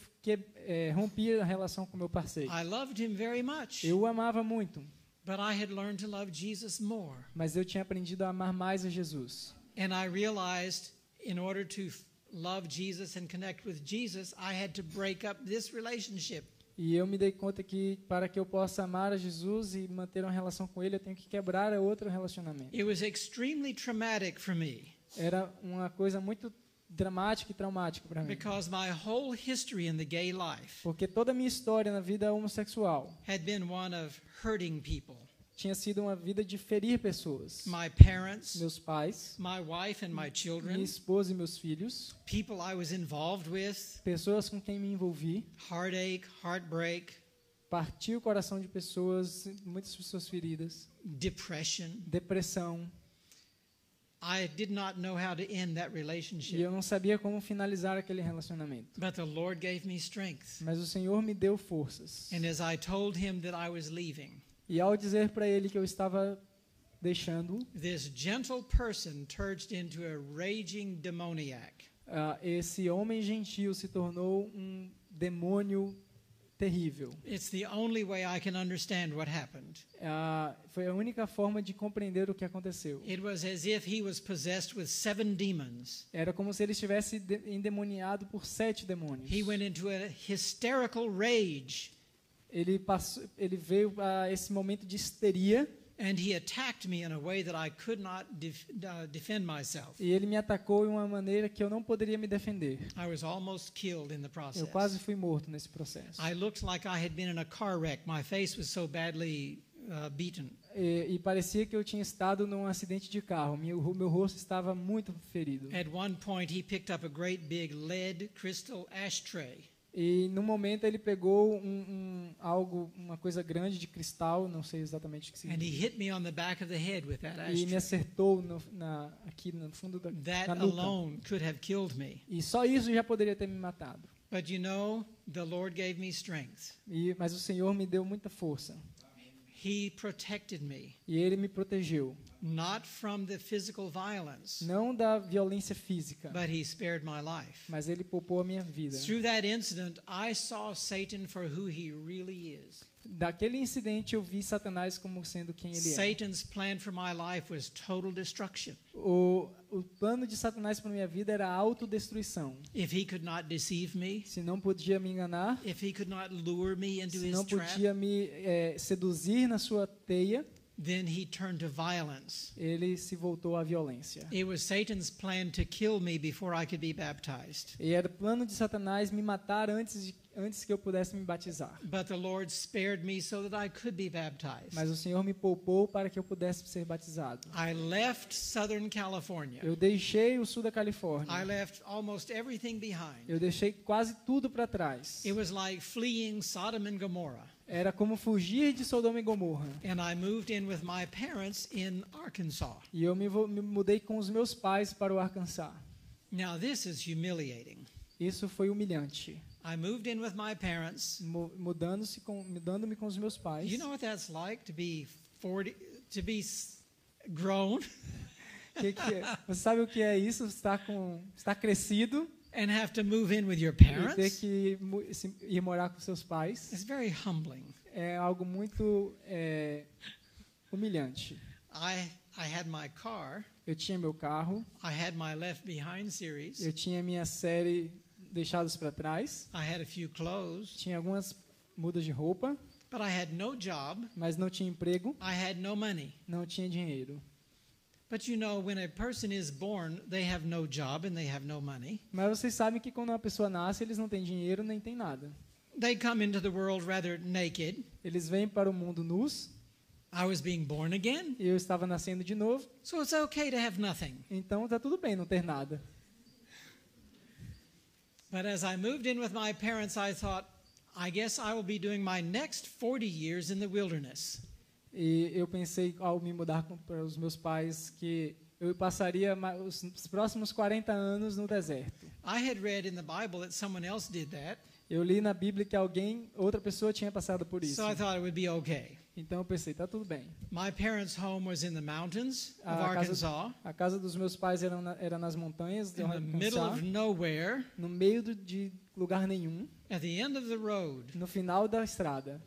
rompi a relação com meu parceiro. I loved him very much, Eu o amava muito, but I had learned to love Jesus more. mas eu tinha aprendido a amar mais a Jesus. And I realized in order to love Jesus and connect with Jesus, I had to break up this relationship. E eu me dei conta que para que eu possa amar a Jesus e manter uma relação com Ele, eu tenho que quebrar outro relacionamento. It was extremely traumatic for me Era uma coisa muito dramática e traumática para mim. because my whole history in the gay life Porque toda a minha história na vida homossexual had been one of hurting people. tinha sido uma vida de ferir pessoas. My parents, Meus pais, my wife and my minha children, esposa e meus filhos, people I was involved with, pessoas com quem me envolvi, heartache, heartbreak, parti o coração de pessoas, muitas pessoas feridas, depression. depressão, I did not know how to end that e relationship, eu não sabia como finalizar aquele relacionamento. but the Lord gave me strength. Mas o Senhor me deu forças. And as I told him that I was leaving, E ao dizer para ele que eu estava deixando, this gentle person turned into a raging demoniac. Esse homem gentil se tornou um demônio terrível. It's the only way I can understand what happened. Foi a única forma de compreender o que aconteceu. It was as if he was possessed with 7 demons. Era como se ele estivesse endemoniado por 7 demônios. He went into a hysterical rage, Ele veio a esse momento de histeria and he attacked me in a way that I could not defend myself. e ele me atacou de uma maneira que eu não poderia me defender. I was almost killed in the Eu process. quase fui morto nesse processo. I looked like I had been in a car wreck. My face was so badly beaten. E parecia que eu tinha estado num acidente de carro. Meu rosto estava muito ferido. At one point, he picked up a great big lead crystal ashtray. E no momento ele pegou uma coisa grande de cristal, não sei exatamente o que And he significa, hit me on the back of the head with that e me ashtray. acertou aqui no fundo da That nuca. alone could have killed me. E só isso já poderia ter me matado. But you know, the Lord gave me strength. Mas o Senhor me deu muita força. He protected me, E Ele me protegeu. not from the physical violence, Não da violência física, but he spared my life. mas Ele poupou a minha vida. Through that incident, I saw Satan for who he really is. Daquele incidente eu vi Satanás como sendo quem ele é. Satan's plan for my life was total destruction. O plano de Satanás para minha vida era a autodestruição. If he could not deceive me, Se não podia me enganar, if he could not lure me into se his não trap, podia me seduzir na sua teia, then he turned to violence. ele se voltou à violência. It was Satan's plan to kill me before I could be baptized. E era o plano de Satanás me matar antes que eu pudesse me batizar. But the Lord spared me so that I could be baptized. Mas o Senhor me poupou para que eu pudesse ser batizado. I left Southern California. Eu deixei o sul da Califórnia. I left almost everything behind. Eu deixei quase tudo para trás. It was like fleeing Sodom and Gomorrah. Era como fugir de Sodoma e Gomorra. And I moved in with my parents in Arkansas. E eu me mudei com os meus pais para o Arkansas. Now this is humiliating. Isso foi humilhante. I moved in with my parents. Mudando-me com os meus pais. You know what that's like to be 40, to be grown Você sabe o que é isso? Estar crescido and have to move in with your e ter parents? que ir morar com seus pais. It's very humbling. É algo muito humilhante. I had my car. Eu tinha meu carro, I had my Left Behind series. eu tinha minha série Deixados para Trás, I had a few clothes, tinha algumas mudas de roupa, but I had no job. mas não tinha emprego, I had no money. não tinha dinheiro. But you know, when a person is born, they have no job and they have no money. Mas vocês sabem que quando uma pessoa nasce, eles não têm dinheiro nem têm nada. They come into the world rather naked. Eles vêm para o mundo nus, I was being born again, e eu estava nascendo de novo, so it's okay to have nothing. então tá tudo bem não ter nada. But as I moved in with my parents, I thought, I guess I will be doing my next 40 years in the wilderness. E eu pensei, ao me mudar para os meus pais, que eu passaria os próximos 40 anos no deserto. I had read in the Bible that someone else did that, Eu li na Bíblia que outra pessoa tinha passado por isso. so I thought it would be okay. Então eu pensei, tá tudo bem. My parents' home was in the mountains of A Arkansas, casa dos meus pais era nas montanhas de in the middle Arkansas, of nowhere, no meio de lugar nenhum, at the end of the road. no final da estrada.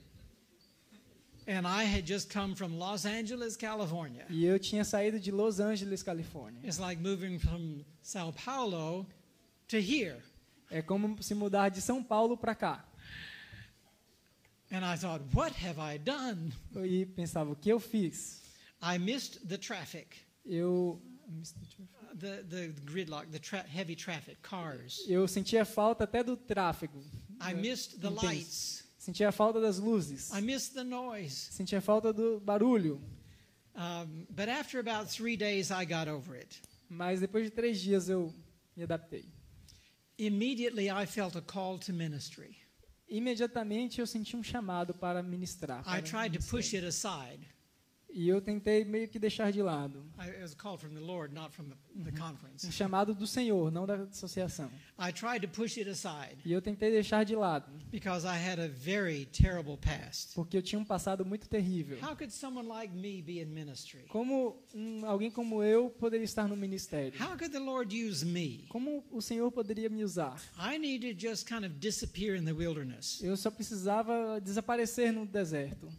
And I had just come from Los Angeles, California. E eu tinha saído de Los Angeles, Califórnia. It's like moving from Sao Paulo to here. É como se mudar de São Paulo para cá. And I thought, what have I done? E pensava, o que eu fiz? I missed the traffic, the gridlock, heavy traffic, cars. Eu sentia falta até do tráfego. I missed the intenso. lights. Sentia falta das luzes. I missed the noise. Sentia falta do barulho. But after about 3 days, I got over it. Mas depois de 3 dias eu me adaptei. Immediately, I felt a call to ministry. Imediatamente eu senti um chamado para ministrar. I tried to push it aside. E eu tentei meio que deixar de lado. It was a call from the Lord, not from the conference. Um chamado do Senhor, não da associação. I tried to push it aside E eu tentei deixar de lado, because I had a very terrible past. porque eu tinha um passado muito terrível. How could someone like me be in ministry? Como alguém como eu poderia estar no ministério? How could the Lord use me? Como o Senhor poderia me usar? I needed to just kind of disappear in the wilderness, Eu só precisava desaparecer no deserto,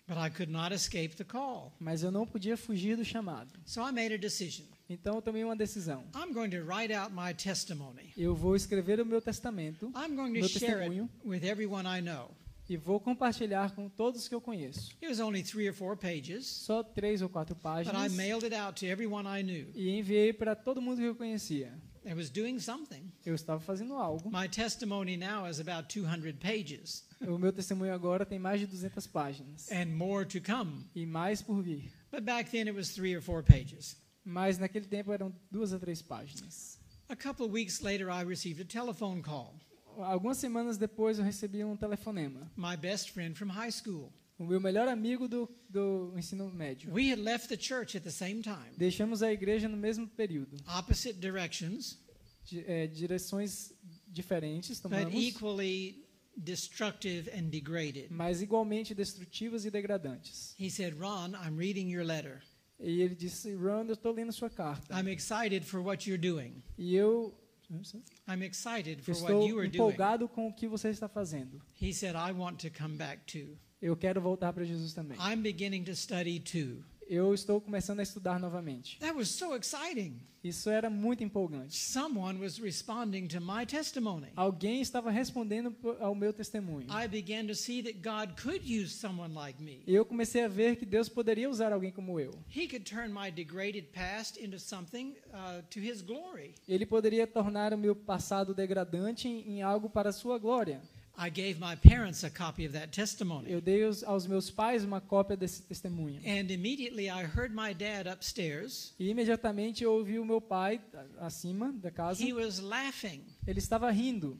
but I could not escape the call. mas eu não podia fugir do chamado. So I made a decision. Então eu tomei uma decisão. I'm going to write out my testimony. Eu vou escrever o meu testamento I'm going to Meu share it testemunho. with everyone I know. e vou compartilhar com todos que eu conheço. It was only 3 or 4 pages, Só 3 ou 4 but I páginas. mailed it out to everyone I knew. E enviei para todo mundo que eu conhecia. I was doing something. Eu estava fazendo algo. My testimony now is about 200 pages O meu testemunho agora tem mais de 200 páginas. and more to come. E mais por vir. But back then it was 3 or 4 pages. Mas naquele tempo eram 2 a 3 páginas. A couple of weeks later, I received a telephone call. Algumas semanas depois eu recebi um telefonema. My best friend from high school. O meu melhor amigo do ensino médio. We had left the church at the same time, Deixamos a igreja no mesmo período. opposite directions, Direções diferentes but tomamos, equally destructive and degraded. mas igualmente destrutivas e degradantes. He said, Ron, I'm reading your letter. E ele disse, Ron, eu estou lendo sua carta. I'm excited for what you're doing. E eu I'm excited for what estou you are doing. empolgado com o que você está fazendo. He said, I want to come back too. Eu quero voltar para Jesus também. I'm beginning to study too. Eu estou começando a estudar novamente. That was so exciting. Isso era muito empolgante. Someone was responding to my testimony. Alguém estava respondendo ao meu testemunho. I began to see that God could use someone like me. E eu comecei a ver que Deus poderia usar alguém como eu. He could turn my degraded past into something to His glory. Ele poderia tornar o meu passado degradante em algo para a sua glória. I gave my parents a copy of that testimony. Eu dei aos meus pais uma cópia desse testemunho. And immediately I heard my dad upstairs. E imediatamente eu ouvi o meu pai acima da casa. He was laughing. Ele estava rindo.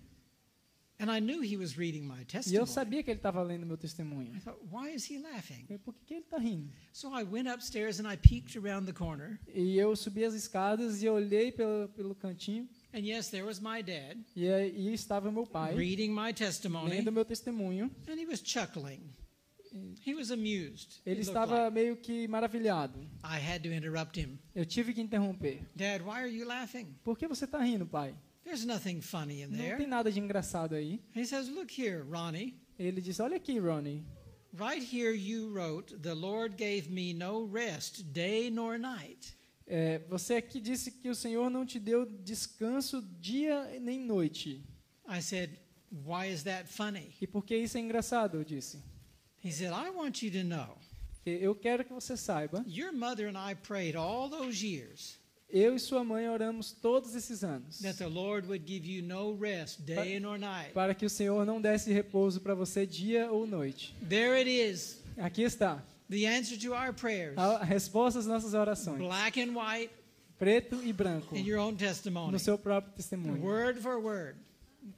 And I knew he was reading my E eu testimony. sabia que ele estava lendo meu testemunho. I thought, why is he laughing? Por que ele está rindo? So I went upstairs and I peeked around the corner. E eu subi as escadas e olhei pelo cantinho. And yes, there was my dad E aí estava meu pai reading my testimony. lendo meu testemunho. And he was chuckling. He was amused. Ele it looked estava like. meio que maravilhado. I had to interrupt him. Eu tive que interromper. Dad, why are you laughing? Por que você está rindo, pai? There's nothing funny in Não there. tem nada de engraçado aí. He says, look here, Ronnie. Ele disse, olha aqui, Ronnie. Right here you wrote, the Lord gave me no rest, day nor night. Você aqui disse que o Senhor não te deu descanso dia nem noite. I said, why is that funny? E por que isso é engraçado? Eu disse. He said, I want you to know, Eu quero que você saiba. your mother and I prayed all those years Eu e sua mãe oramos todos esses anos that the Lord would give you no rest, day nor night. para que o Senhor não desse repouso para você dia ou noite. There it is, Aqui está the answer to our prayers, a resposta às nossas orações. black and white Preto e branco in your own testimony, no seu próprio testemunho. word for word.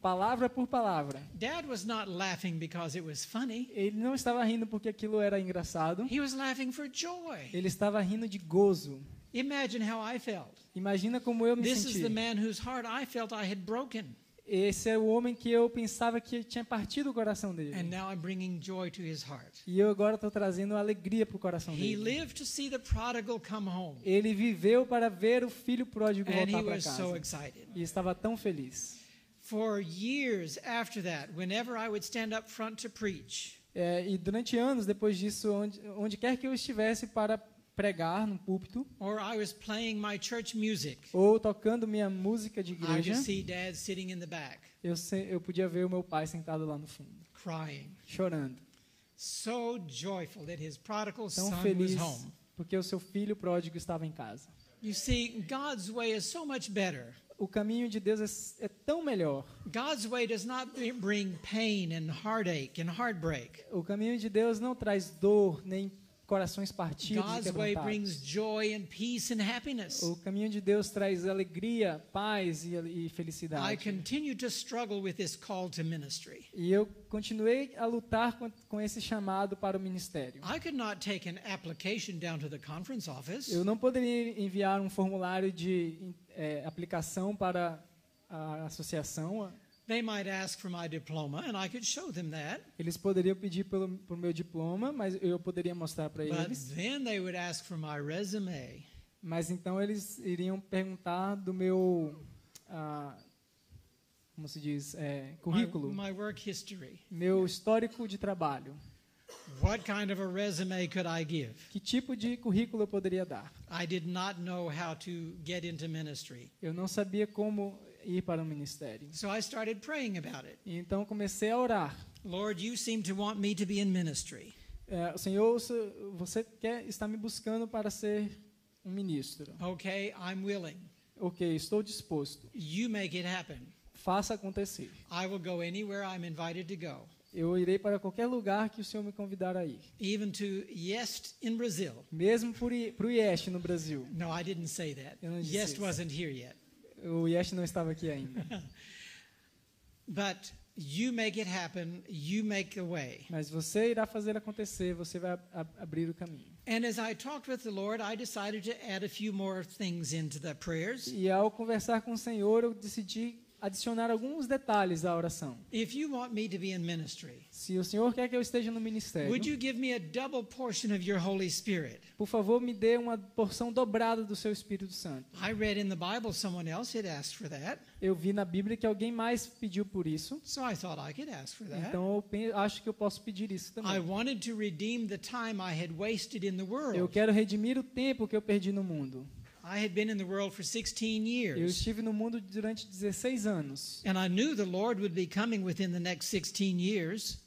palavra por palavra. Dad was not laughing because it was funny. Ele não estava rindo porque aquilo era engraçado. He was laughing for joy. Ele estava rindo de gozo. Imagine how I felt. Imagina como eu me This is the senti. man whose heart I felt I had broken. Esse é o homem que eu pensava que tinha partido o coração And dele. now I'm bringing joy to his heart. E eu agora estou trazendo alegria para o coração He dele. lived to see the prodigal come home. Ele viveu para ver o filho pródigo And he voltar para was so casa. excited. E estava tão feliz. For years after that, whenever I would stand up front to preach, E durante anos depois disso, onde quer que eu estivesse para pregar no púlpito, or I was playing my church music, ou tocando minha música de I would igreja, just see Dad sitting in the back, eu podia ver o meu pai sentado lá no fundo, crying, chorando. so joyful that his prodigal Tão son was feliz home. porque o seu filho pródigo estava em casa. You see, God's way is so much better. O caminho de Deus é tão melhor. God's way does not bring pain and heartache and heartbreak. O caminho de Deus não traz dor, nem corações partidos e God's way brings quebrantados. joy and peace and happiness. O caminho de Deus traz alegria, paz e I felicidade. continue to struggle with this call to ministry. E eu continuei a lutar com esse chamado para o ministério. I could not take an application down to the conference office. Eu não poderia enviar um formulário de aplicação para a associação. They might ask for my diploma, and I could show them that. Eles poderiam pedir por meu diploma, mas eu poderia mostrar para But eles. then they would ask for my resume. Mas então eles iriam perguntar do meu, como se diz, currículo, My work history. meu histórico de trabalho. What kind of a resume could I give? Que tipo de currículo eu poderia dar? I did not know how to get into ministry. Eu não sabia como ir para o ministério. So I started praying about it. E então comecei a orar. Lord, you seem to want me to be in ministry. Senhor, você está me buscando para ser um ministro. Okay, I'm willing. Ok, estou disposto. You make it happen. Faça acontecer. I will go anywhere I'm invited to go. Eu irei para qualquer lugar que o Senhor me convidar a ir. Even to Yest in Brazil. Mesmo para o IEST no Brasil. No, I didn't say that. Eu não disse Yest isso. wasn't here yet. O IEST não estava aqui ainda. But you make it happen. You make the way. Mas você irá fazer acontecer, você vai abrir o caminho. And as I talked with the Lord, I decided to add a few more things into the prayers. E ao conversar com o Senhor, eu decidi adicionar alguns detalhes à oração. If you want me to be in ministry, Se o Senhor quer que eu esteja no ministério, would you give me a double portion of your Holy Spirit? por favor, me dê uma porção dobrada do seu Espírito Santo. I read in the Bible someone else had asked for that, Eu vi na Bíblia que alguém mais pediu por isso, so I thought I could ask for that. então acho que eu posso pedir isso I também. wanted to redeem the time I had wasted in the Eu world. quero redimir o tempo que eu perdi no mundo. I had been in the world for 16 Eu years, estive no mundo durante 16 anos. and I knew the Lord would be coming within the next 16 years.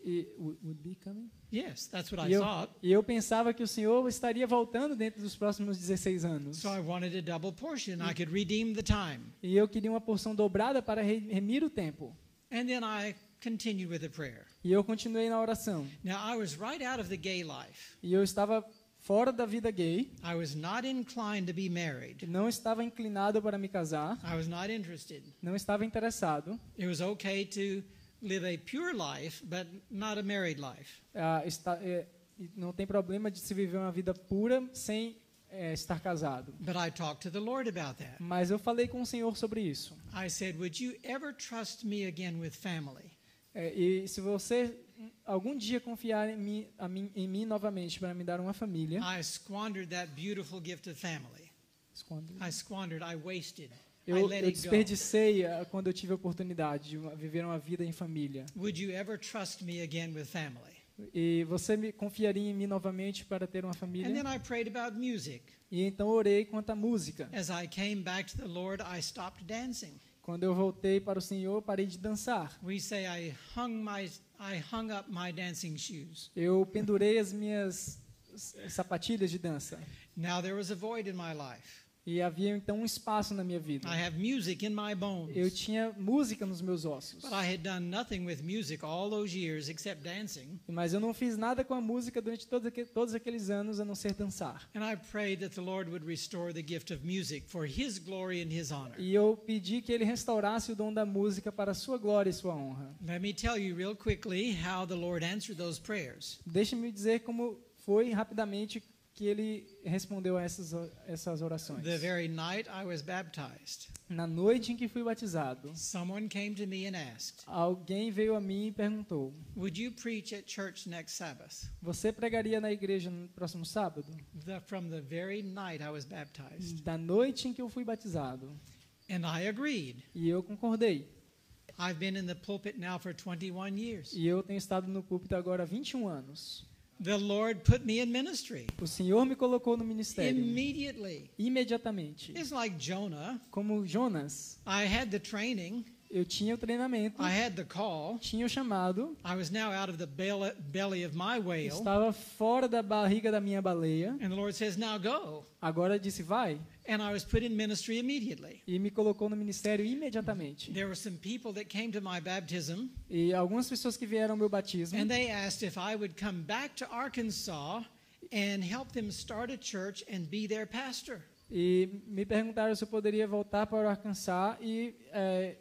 E, would be coming? Yes, that's what E I eu, thought. e eu pensava que o Senhor estaria voltando dentro dos próximos 16 anos. So I wanted a double portion. I could redeem the time. E eu queria uma porção dobrada para remir o tempo. And then I continued with the prayer. E eu continuei na oração. Now, I was right out of the gay life. E eu estava fora da vida gay. I was not inclined to be married. Não estava inclinado para me casar. I was not interested. Não estava interessado. It was okay to live a pure life, but not a married life. Não tem problema de se viver uma vida pura sem estar casado. But I talked to the Lord about that. Mas eu falei com o Senhor sobre isso. I said, would you ever trust me again with family? E se você algum dia confiar em mim novamente para me dar uma família, I squandered that beautiful gift of family. I wasted. I eu let it go. desperdicei quando eu tive a oportunidade de viver uma vida em família. Would you ever trust me again with family? E você me confiaria em mim novamente para ter uma And família? then I prayed about music. E então orei quanto à música. As I came back to the Lord, I stopped dancing. Quando eu voltei para o Senhor, parei de dançar. We say I hung up my dancing shoes. Eu pendurei as minhas sapatilhas de dança. Now there was a void in my life. E havia então um espaço na minha vida. I have music in my bones. Eu tinha música nos meus ossos. But I had done nothing with music all those years except dancing. Mas eu não fiz nada com a música durante todos aqueles anos a não ser dançar. And I prayed that the Lord would restore the gift of music for His glory and His honor. E eu pedi que ele restaurasse o dom da música para a sua glória e sua honra. Let me tell you real quickly how the Lord answered those prayers. Deixe-me dizer como foi rapidamente que ele respondeu a essas orações. The very night I was baptized, Na noite em que fui batizado, someone came to me and asked, alguém veio a mim e perguntou: "Would you preach at church next Sabbath?" você pregaria na igreja no próximo sábado? From the very night I was baptized. Da noite em que eu fui batizado. And I agreed. E eu concordei. I've been in the pulpit now for 21 years. E eu tenho estado no púlpito agora há 21 anos. The Lord put me in ministry O Senhor me colocou no ministério. immediately. Imediatamente. It's like Jonah. Como Jonas, I had the training. eu tinha o treinamento, I had the call. tinha o chamado, I was now out of the belly of my whale. estava fora da barriga da minha baleia. And the Lord says, now go. Agora disse, vai. And I was put in ministry immediately. E me colocou no ministério imediatamente. There were some people that came to my baptism. E algumas pessoas que vieram ao meu batismo. And they asked if I would come back to Arkansas and help them start a church and be their pastor. E me perguntaram se eu poderia voltar para o Arkansas e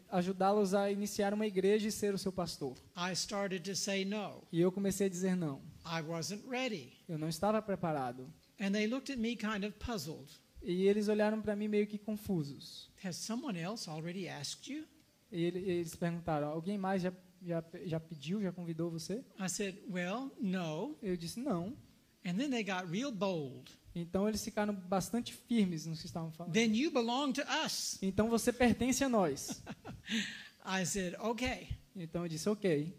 ajudá-los a iniciar uma igreja e ser o seu pastor. I started to say no. E eu comecei a dizer não. I wasn't ready. Eu não estava preparado. And they looked at me kind of puzzled. E eles olharam para mim meio que confusos. Has someone else already asked you? E eles perguntaram, alguém mais já pediu, já convidou você? I said, well, no. Eu disse não. And then they got real bold. Então eles ficaram bastante firmes no que estavam falando. Then you belong to us. Então você pertence a nós. I said, okay. Então eu disse, ok.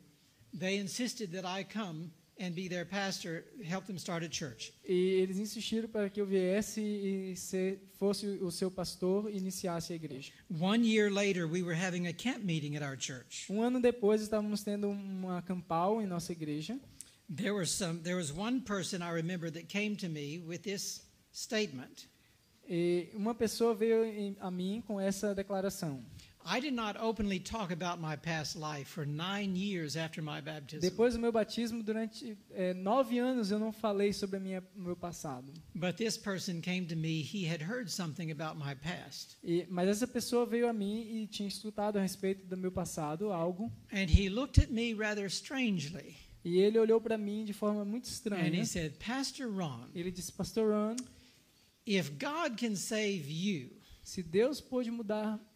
They insisted that I come and be their pastor, help them start a church. E eles insistiram para que eu viesse e fosse o seu pastor e iniciasse a igreja. 1 year later, we were having a camp meeting at our church. Um ano depois estávamos tendo uma campal em nossa igreja. There was one person I remember that came to me with this statement. E uma pessoa veio a mim com essa declaração. I did not openly talk about my past life for 9 years after my baptism. Depois do meu batismo, durante 9 anos, eu não falei sobre o meu passado. But this person came to me. He had heard something about my past. Mas essa pessoa veio a mim e tinha escutado a respeito do meu passado, algo. And he looked at me rather strangely. E ele olhou para mim de forma muito And estranha. he said, Pastor Ron, Ele disse, Pastor Ron, if God can save you, se Deus pôde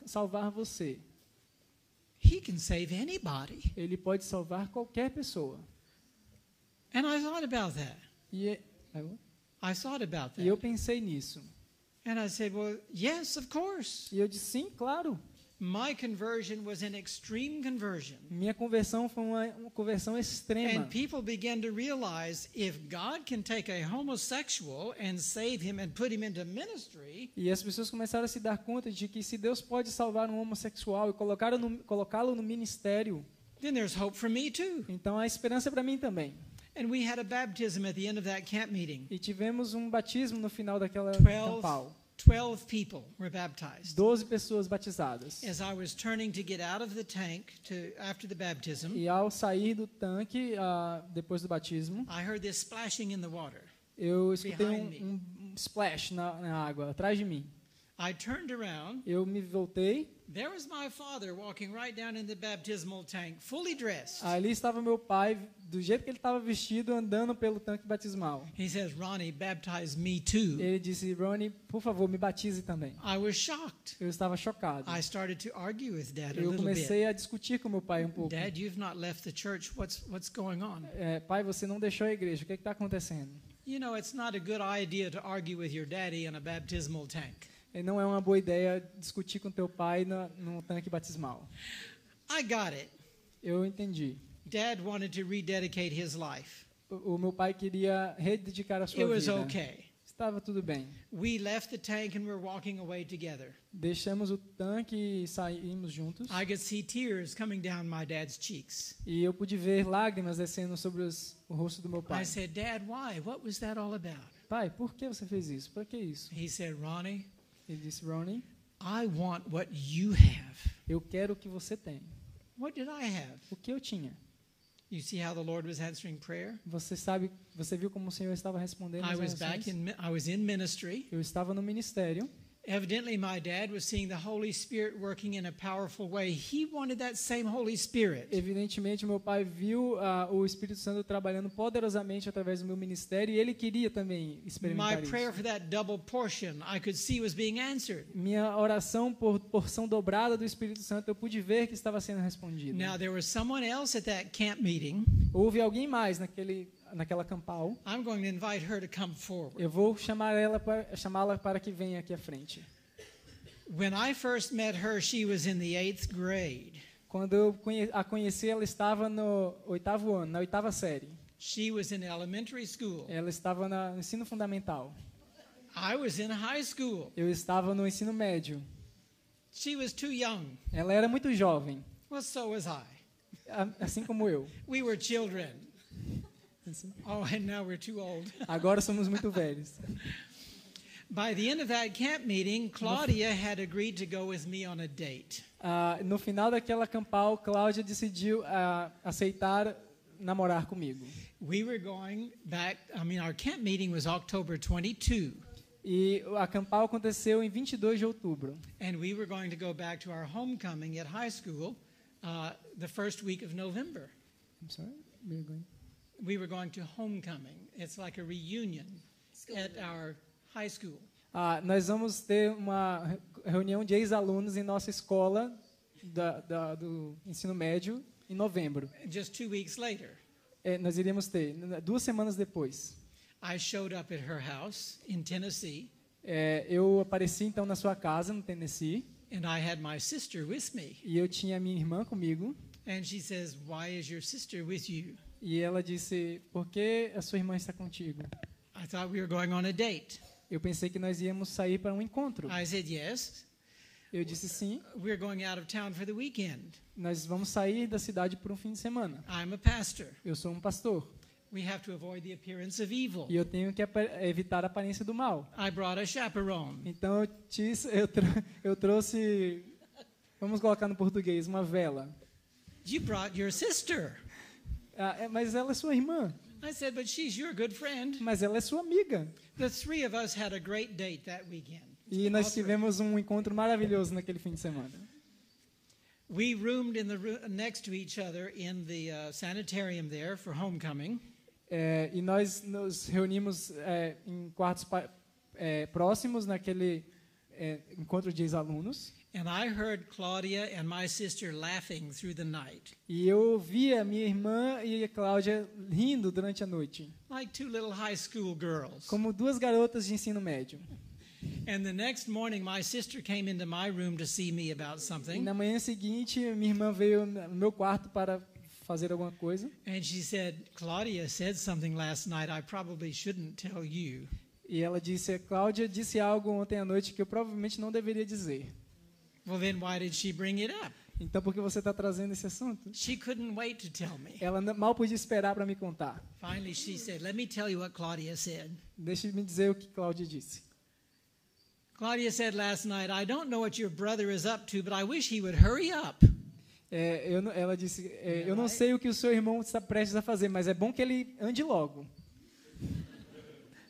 salvar você, He can save anybody. Ele pode salvar qualquer pessoa. And I thought about that. E I thought about eu that. pensei nisso. And I said, well, yes, of course. E eu disse, sim, claro. My conversion was an extreme conversion. Minha conversão foi uma conversão extrema. And people began to realize if God can take a homosexual and save him and put him into ministry, E as pessoas começaram a se dar conta de que se Deus pode salvar um homossexual e colocá-lo no ministério, then there's hope for me too. então há esperança para mim também. And we had a baptism at the end of that camp meeting. E tivemos um batismo no final daquela 12 campal. 12 people were baptized. 12 pessoas batizadas. As I was turning to get out of the tank after the baptism, E ao sair do tanque, depois do batismo, I heard this splashing in the water. eu escutei Behind me. um splash na água, atrás de mim. I turned around. Eu me voltei. There was my father walking right down in the baptismal tank, fully dressed. Ali estava meu pai, do jeito que ele estava vestido, andando pelo tanque batismal. He says, Ronnie, baptize me too. Ele disse, Ronnie, por favor, me batize também. I was shocked. Eu estava chocado. I started to argue with Dad a Eu little bit. comecei a discutir com meu pai um pouco. Dad, you've not left the church. What's going on? Pai, você não deixou a igreja. O que está acontecendo? You know, it's not a good idea to argue with your daddy in a baptismal tank. Não é uma boa ideia discutir com teu pai no tanque batismal. I got it. Eu entendi. Dad wanted to rededicate his life. O meu pai queria rededicar a sua It was vida. okay. Estava tudo bem. We left the tank and we're walking away together. Deixamos o tanque e saímos juntos. I could see tears coming down my dad's cheeks. E eu pude ver lágrimas descendo sobre o rosto do meu pai. I said, Dad, why? What was that all about? Pai, por que você fez isso? Por que isso? He said, Ronnie, Ele disse, Ronnie, I want what you have. eu quero o que você tem. What did I have? O que eu tinha? You see how the Lord was answering prayer? Você viu como o Senhor estava respondendo I as was orações? I was in ministry. Eu estava no ministério. Evidently, my dad was seeing the Holy Spirit working in a powerful way. He wanted that same Holy Spirit. Evidentemente, meu pai viu o Espírito Santo trabalhando poderosamente através do meu ministério e ele queria também experimentar My prayer isso. for that double portion, I could see was being answered. Minha oração por porção dobrada do Espírito Santo, eu pude ver que estava sendo respondida. Now, there was someone else at that camp meeting. Houve alguém mais naquela campal. I'm going to invite her to come forward. Eu vou chamá-la para que venha aqui à frente. When I first met her, she was in the 8th grade. Quando eu a conheci, ela estava no 8º ano, na 8ª série. She was in elementary school. Ela estava no ensino fundamental. I was in high school. Eu estava no ensino médio. She was too young. Ela era muito jovem, Well, so was I. assim como eu. We were children. Oh, and now we're too old. Agora somos muito velhos. By the end of that camp meeting, Claudia had agreed to go with me on a date. No final daquela campal, Cláudia decidiu aceitar namorar comigo. We were going back, our camp meeting was October 22. E a campal aconteceu em 22 de outubro. And we were going to go back to our homecoming at high school the first week of November. I'm sorry? We're going. We were going to homecoming. It's like a reunion at our high school. Nós vamos ter uma reunião de ex-alunos em nossa escola do ensino médio em novembro. Just 2 weeks later, Nós iríamos ter 2 semanas depois. I showed up at her house in Tennessee, Eu apareci então na sua casa no Tennessee and I had my sister with me. e eu tinha minha irmã comigo. And she says, "Why is your sister with you?" E ela disse, por que a sua irmã está contigo? I thought we were going on a date. Eu pensei que nós íamos sair para um encontro. I said, "Yes, Eu disse sim, we're going out of town for the weekend. nós vamos sair da cidade por um fim de semana. I'm a pastor. Eu sou um pastor We have to avoid the appearance of evil." e eu tenho que evitar a aparência do mal. I brought a chaperone. Então eu trouxe, vamos colocar no português, uma vela. You brought your sister. Mas ela é sua irmã, I said, "But she's your good friend." mas ela é sua amiga. The three of us had a great date that weekend. E nós tivemos um encontro maravilhoso naquele fim de semana. We roomed in the next to each other in the sanitarium there for homecoming. E nós nos reunimos em quartos próximos naquele encontro de ex-alunos. And I heard Claudia and my sister laughing through the night, E eu ouvia a minha irmã e a Cláudia rindo durante a noite, like two little high school girls. como 2 garotas de ensino médio. And the next morning, my sister came into my room to see me about E something. na manhã seguinte, minha irmã veio no meu quarto para fazer alguma coisa. And she said, "Claudia said something last night I probably shouldn't tell you." E ela disse, Cláudia disse algo ontem à noite que eu provavelmente não deveria dizer. Well, then why did she bring it up? Então, por que você está trazendo esse assunto? She couldn't wait to tell me. Ela mal podia esperar para me contar. Finally, she said, "Let me tell you what Claudia said." Deixe-me dizer o que Cláudia disse. Claudia said last night, "I don't know what your brother is up to, but I wish he would hurry up." Ela disse, eu não sei o que o seu irmão está prestes a fazer, mas é bom que ele ande logo.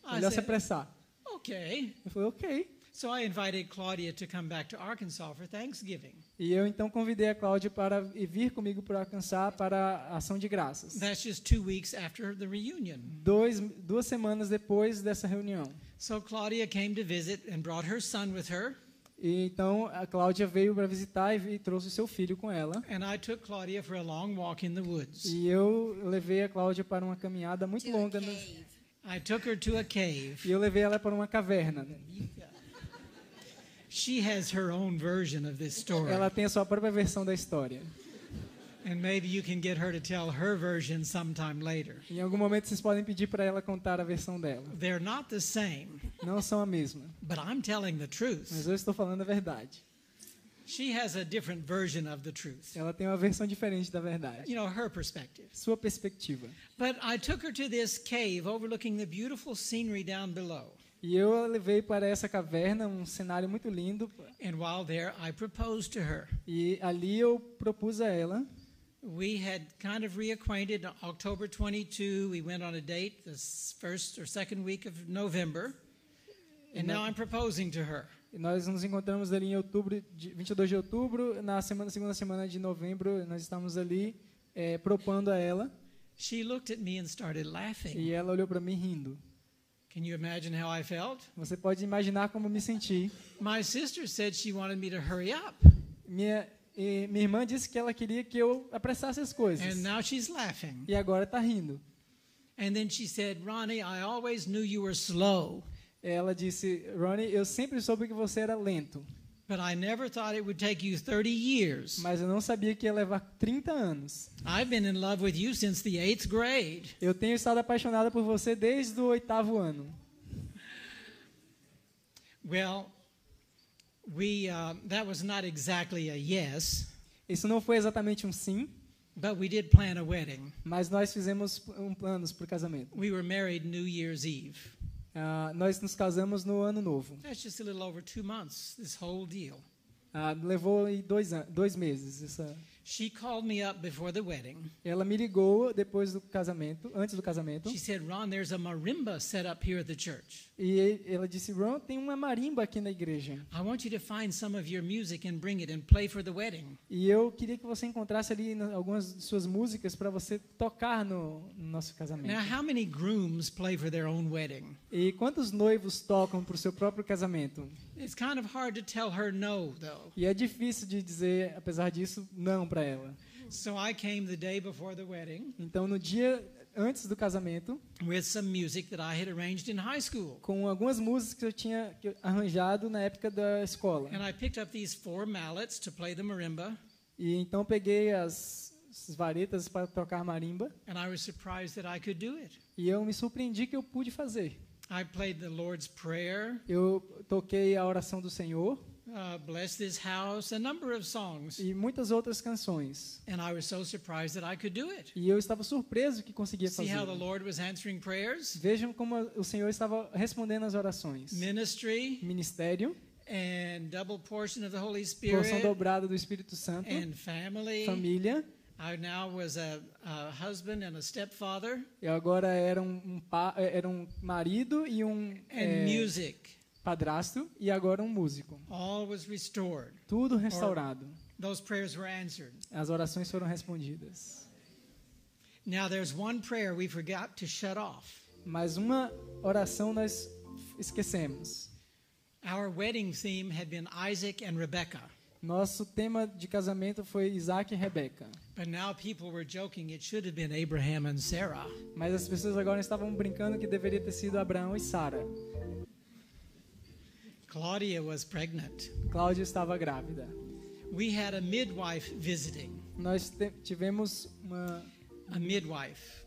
I Melhor se said, apressar. "Okay." Eu falei, ok. So I invited Claudia to come back to Arkansas for Thanksgiving. E eu então convidei a Cláudia para vir comigo para Arkansas para a ação de graças. That's just 2 weeks after the reunion. 2 semanas depois dessa reunião. So Claudia came to visit and brought her son with her. E então a Cláudia veio para visitar e trouxe o seu filho com ela. And I took Claudia for a long walk in the woods. E eu levei a Cláudia para uma caminhada muito longa. I took her to a cave. E eu levei ela para uma caverna. She has her own version of this story. Ela tem a sua própria versão da história. And maybe you can get her to tell her version sometime later. Em algum momento vocês podem pedir para ela contar a versão dela. They're not the same, Não são a mesma, but I'm telling the truth. mas eu estou falando a verdade. She has a different version of the truth. Ela tem uma versão diferente da verdade. You know, her perspective. Sua perspectiva. But I took her to this cave overlooking the beautiful scenery down below. E eu a levei para essa caverna, um cenário muito lindo. And while there, I proposed to her. E ali eu propus a ela. We had kind of reacquainted on October 22. We went on a date the first or second week of November. And now I'm proposing to her. E nós nos encontramos ali em outubro, 22 de outubro. Na segunda semana de novembro, nós estávamos ali propondo a ela. She looked at me and started laughing. E ela olhou para mim rindo. Can you imagine how I felt? Você pode imaginar como eu me senti. My sister said she wanted me to hurry up. Minha irmã disse que ela queria que eu apressasse as coisas. And now she's laughing. E agora está rindo. And then she said, Ronnie, I always knew you were slow. Ela disse, Ronnie, eu sempre soube que você era lento. But I never thought it would take you 30 years. Mas eu não sabia que ia levar 30 anos. I've been in love with you since the 8th grade. Eu tenho estado apaixonada por você desde o 8º ano. Well, that was not exactly a yes, Isso não foi exatamente um sim, but we did plan a wedding. mas nós fizemos planos para o casamento. We were married New Year's Eve. Nós nos casamos no ano novo. That's just a little over 2 months, this whole deal. Levou aí 2 meses. She called me up before the wedding. Ela me ligou depois do casamento, antes do casamento. She said, Ron, there's a marimba set up here at the church. E ela disse, Ron, tem uma marimba aqui na igreja. I want you to find some of your music and bring it and play for the wedding. E eu queria que você encontrasse ali algumas de suas músicas para você tocar no nosso casamento. Now, how many grooms play for their own wedding? E quantos noivos tocam para o seu próprio casamento? It's kind of hard to tell her no, though. E é difícil de dizer, apesar disso, não para ela. So I came the day before the wedding Então, no dia antes do casamento, with some music that I had arranged in high school. com algumas músicas que eu tinha arranjado na época da escola. And I picked up these 4 mallets to play the marimba, E então peguei as varetas para tocar marimba and I was surprised that I could do it. e eu me surpreendi que eu pude fazer. I played the Lord's Prayer, Eu toquei a oração do Senhor Bless This House, a number of songs. e muitas outras canções. And I was so surprised that I could do it. E eu estava surpreso que conseguia See fazer. how the Lord was answering prayers? Vejam como o Senhor estava respondendo as orações. Ministry Ministério, and double portion of the Holy porção Spirit dobrada do Espírito Santo, and family. família. I now was a husband and a stepfather Eu agora era era um marido e and music. padrasto e agora um músico. All was restored. Tudo restaurado. Those prayers were answered. As orações foram respondidas. Now there's one prayer we forgot to shut off. Mas uma oração nós esquecemos. Our wedding theme had been Isaac and Rebekah. Nosso tema de casamento foi Isaac e Rebeca. But now people were joking it should have been Abraham and Sarah. Mas as pessoas agora estavam brincando que deveria ter sido Abraão e Sara. Claudia was pregnant. Cláudia estava grávida. We had a midwife visiting. Nós tivemos A midwife.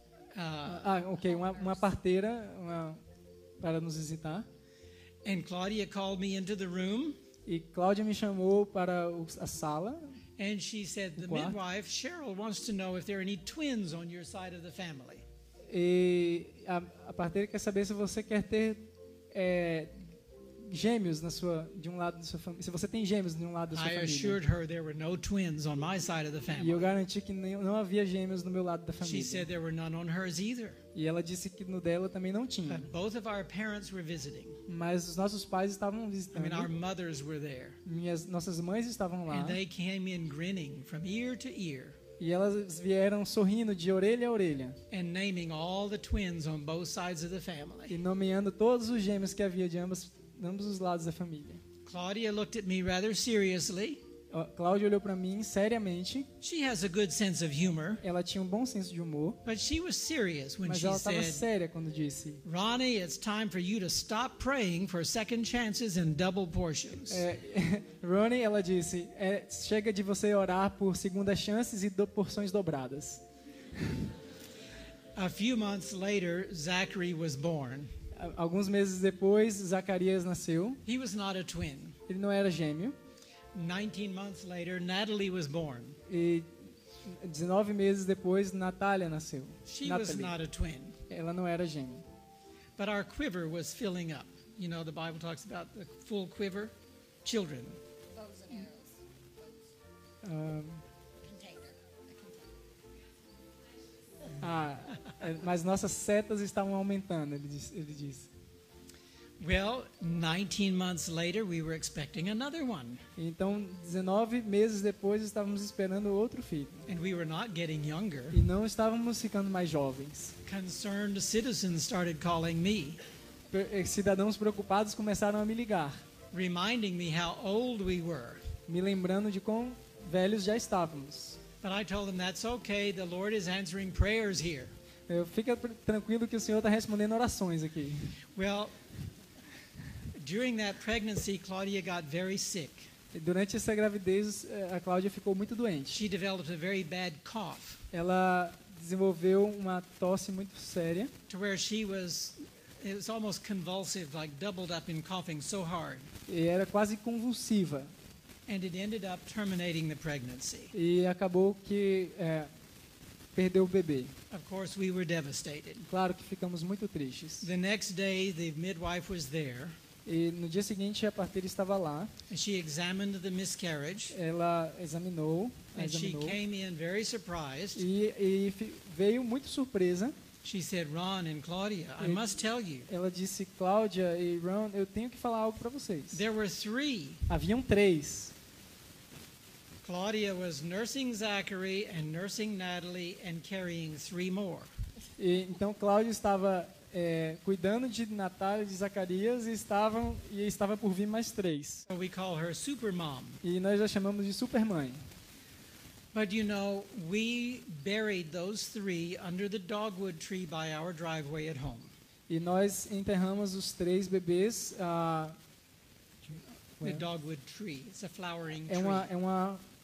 uma parteira para nos visitar. And Claudia called me into the room. E Cláudia me chamou para a sala. And she said, the midwife, Cheryl, wants to know if there are any twins on your side of the family. E a parteira quer saber se você quer ter gêmeos de um lado da sua família. Se você tem gêmeos de um lado da sua I assured família. her there were no twins on my side of the E eu family. garanti que não havia gêmeos no meu lado da She família. said there were none on hers either. E ela disse que no dela também não tinha. But both of our parents were visiting. Mas os nossos pais estavam I visitando. mean, our mothers were there. Nossas mães estavam lá. And they came in grinning from ear to ear E elas vieram sorrindo de orelha a orelha. and naming all the twins on both sides of the family. E nomeando todos os gêmeos que havia de ambos os lados da família. Claudia looked at me rather seriously. Cláudia olhou para mim seriamente. She has a good sense of humor, Ela tinha um bom senso de humor. but she was serious when Mas she ela estava said, séria quando disse: Ronnie, it's time for you to stop praying for second chances and double portions. Ronnie, ela disse, chega de você orar por segundas chances e porções dobradas. A few months later, Zachary was born. Alguns meses depois, Zacarias nasceu. He was not a twin. Ele não era gêmeo. 19 months later, Natalie was born. E 19 meses depois, Natália nasceu. She was Natalie. not a twin. Ela não era gêmea. But our quiver was filling up. You know, the Bible talks about the full quiver. Children. Bows and arrows. Ah, Container. mas nossas setas estavam aumentando, ele disse. Well, 19 months later, we were expecting another one. Então, 19 meses depois, estávamos esperando outro filho. And we were not getting younger. E não estávamos ficando mais jovens. Concerned citizens started calling me, Cidadãos preocupados começaram a me ligar, reminding me how old we were. me lembrando de quão velhos já estávamos. But I told them that's okay. The Lord is answering prayers here. Fica tranquilo que o Senhor está respondendo orações aqui. Well, during that pregnancy, Claudia got very sick. E durante essa gravidez, a Cláudia ficou muito doente. She developed a very bad cough Ela desenvolveu uma tosse muito séria, to where it was almost convulsive, like doubled up in coughing so hard. e era quase convulsiva. And it ended up terminating the pregnancy. E acabou que perdeu o bebê. Of course, we were devastated. Claro que ficamos muito tristes. The next day, the midwife was there, E no dia seguinte, a parteira estava lá. and she examined the miscarriage, Ela examinou, and she came in very surprised. veio muito surpresa. She said, Ron and Claudia, I It- must tell you, Ela disse, Cláudia e Ron, eu tenho que falar algo para vocês. there were 3. Haviam 3. Claudia was nursing Zachary and nursing Natalie and carrying 3 more. Então Cláudia estava cuidando de Natália e de Zacarias e estava por vir mais 3. So we call her Supermom. E nós já chamamos de Supermãe. But you know, we buried those 3 under the dogwood tree by our driveway at home. E nós enterramos os 3 bebês. The dogwood tree. It's a flowering É tree.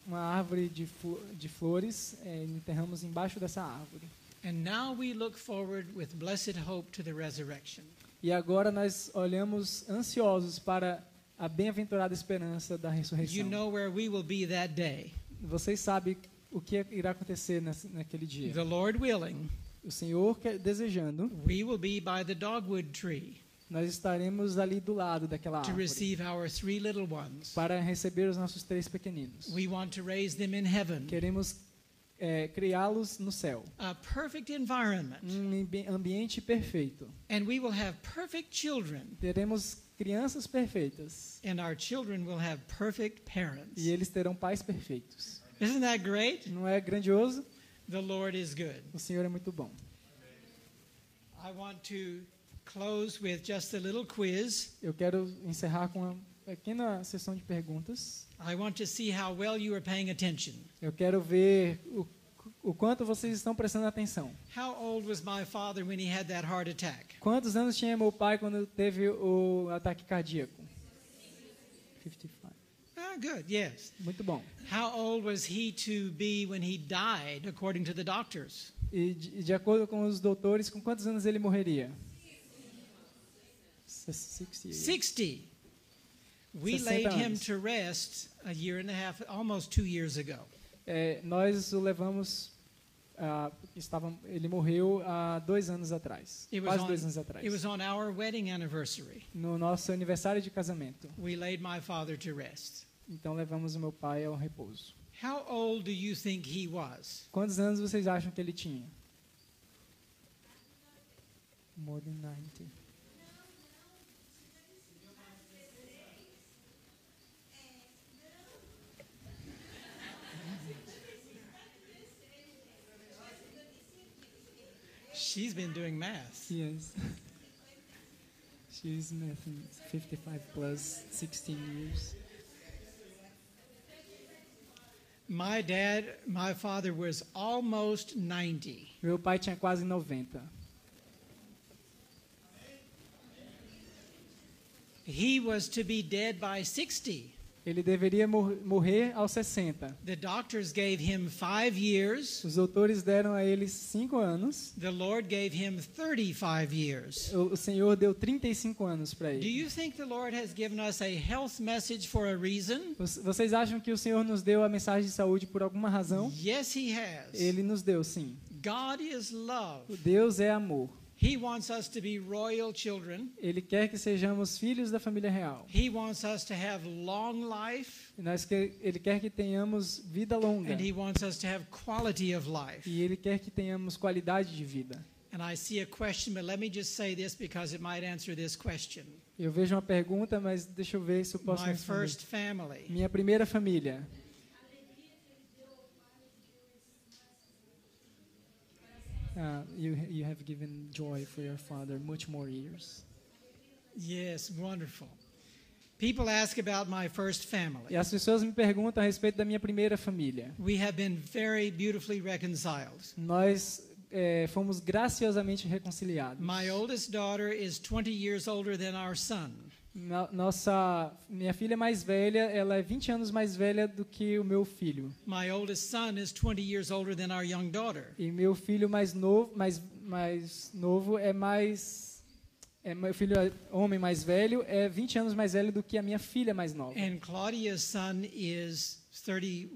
uma árvore de flores. Enterramos embaixo dessa árvore. And now we look forward with blessed hope to the resurrection. E agora nós olhamos ansiosos para a bem-aventurada esperança da ressurreição. You know where we will be that day. Vocês sabem o que irá acontecer naquele dia. The Lord willing, O Senhor desejando, we will be by the dogwood tree nós estaremos ali do lado daquela to árvore receive our 3 little ones. para receber os nossos 3 pequeninos. We want to raise them in heaven. Queremos criá-los no céu, A perfect environment. ambiente perfeito. And we will have perfect children. Teremos crianças perfeitas And our children will have perfect parents. e eles terão pais perfeitos. Isn't that great? Não é grandioso? The Lord is good. O Senhor é muito bom. I want to close with just a little quiz. Eu quero encerrar com uma pequena sessão de perguntas. I want to see how well you are paying attention. Eu quero ver o quanto vocês estão prestando atenção. How old was my father when he had that heart attack? Quantos anos tinha meu pai quando teve o ataque cardíaco? 55. Ah, good, yes. Muito bom. How old was he to be when he died, according to the doctors? E de acordo com os doutores, com quantos anos ele morreria? 60. 60. We 60 laid him anos. to rest a year and a half, almost 2 years ago. Nós o levamos, ele morreu há 2 anos atrás, quase 2 anos atrás. It was on our wedding anniversary. No nosso aniversário de casamento. We laid my father to rest. Então levamos o meu pai ao repouso. How old do you think he was? Quantos anos vocês acham que ele tinha? More than 90. She's been doing math. Yes. She's mathing 55 plus 16 years. My father was almost 90. Meu pai tinha quase 90. He was to be dead by 60. Ele deveria morrer aos 60. The doctors gave him 5 years. Os doutores deram a ele 5 anos. The Lord gave him 35 years. O Senhor deu 35 anos para Do ele. you think the Lord has given us a health message for a reason? Vocês acham que o Senhor nos deu a mensagem de saúde por alguma razão? Yes, He has. Ele nos deu, sim. God is love. Deus é amor. He wants us to be royal children. Ele quer que sejamos filhos da família real. He wants us to have long life. Ele quer que tenhamos vida longa. And he wants us to have quality of life. E Ele quer que tenhamos qualidade de vida. And I see a question, but let me just say this because it might answer this question. Eu vejo uma pergunta, mas deixa eu ver se eu posso My responder. first family. Minha primeira família. You have given joy for your father much more years. Yes, wonderful. People ask about my first family. E as pessoas me perguntam a respeito da minha primeira família. We have been very beautifully reconciled. Nós fomos graciosamente reconciliados. My oldest daughter is 20 years older than our son. Minha filha mais velha, ela é 20 anos mais velha do que o meu filho. My oldest son is 20 years older than our young daughter. E meu filho mais novo meu filho homem mais velho é 20 anos mais velho do que a minha filha mais nova. And Claudia's son is 30.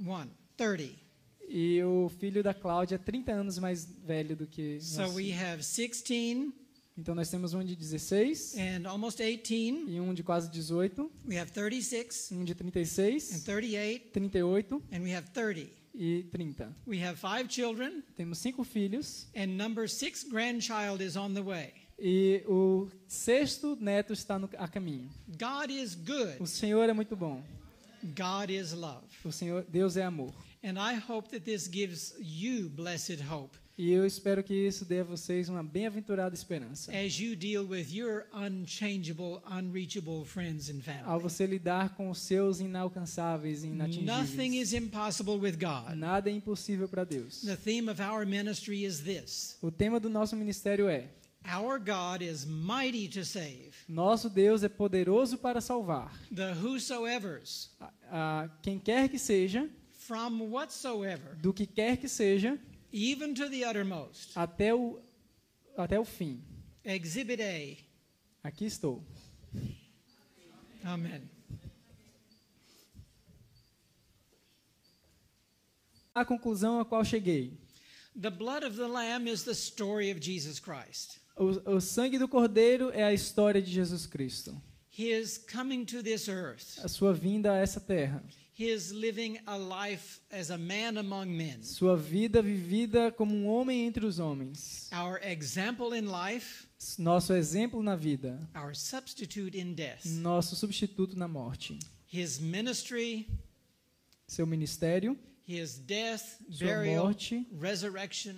E o filho da Cláudia é 30 anos mais velho do que So nós. we have 16 Então nós temos um de 16 and almost 18. e um de quase 18, We have 36 um de and 36, 38 38 and we have 30. e 30. We have 5 children Temos 5 filhos and number 6 grandchild is on the way. e o 6º neto está a caminho. God is good. O Senhor é muito bom. God is love. Deus é amor. And I hope that this gives you blessed hope E eu espero que isso dê a vocês uma bem-aventurada esperança. as you deal with your unchangeable, unreachable friends and Ao family. você lidar com os seus inalcançáveis e Nothing inatingíveis. is impossible with God. Nada é impossível para Deus. The theme of our ministry is this. O tema do nosso ministério é: Our God is mighty to save. nosso Deus é poderoso para salvar. The whosoevers, Quem quer que seja, from whatsoever, do que quer que seja, even to the uttermost. até o fim. Exhibit A. Aqui estou. Amen. A conclusão a qual cheguei. The blood of the Lamb is the story of Jesus Christ. O sangue do Cordeiro é a história de Jesus Cristo. His coming to this earth. A sua vinda a essa terra. His living a life as a man among men. Sua vida vivida como um homem entre os homens. Our example in life. Nosso exemplo na vida. Our substitute in death. Nosso substituto na morte. His ministry. Seu ministério. His death, Sua burial, morte. resurrection.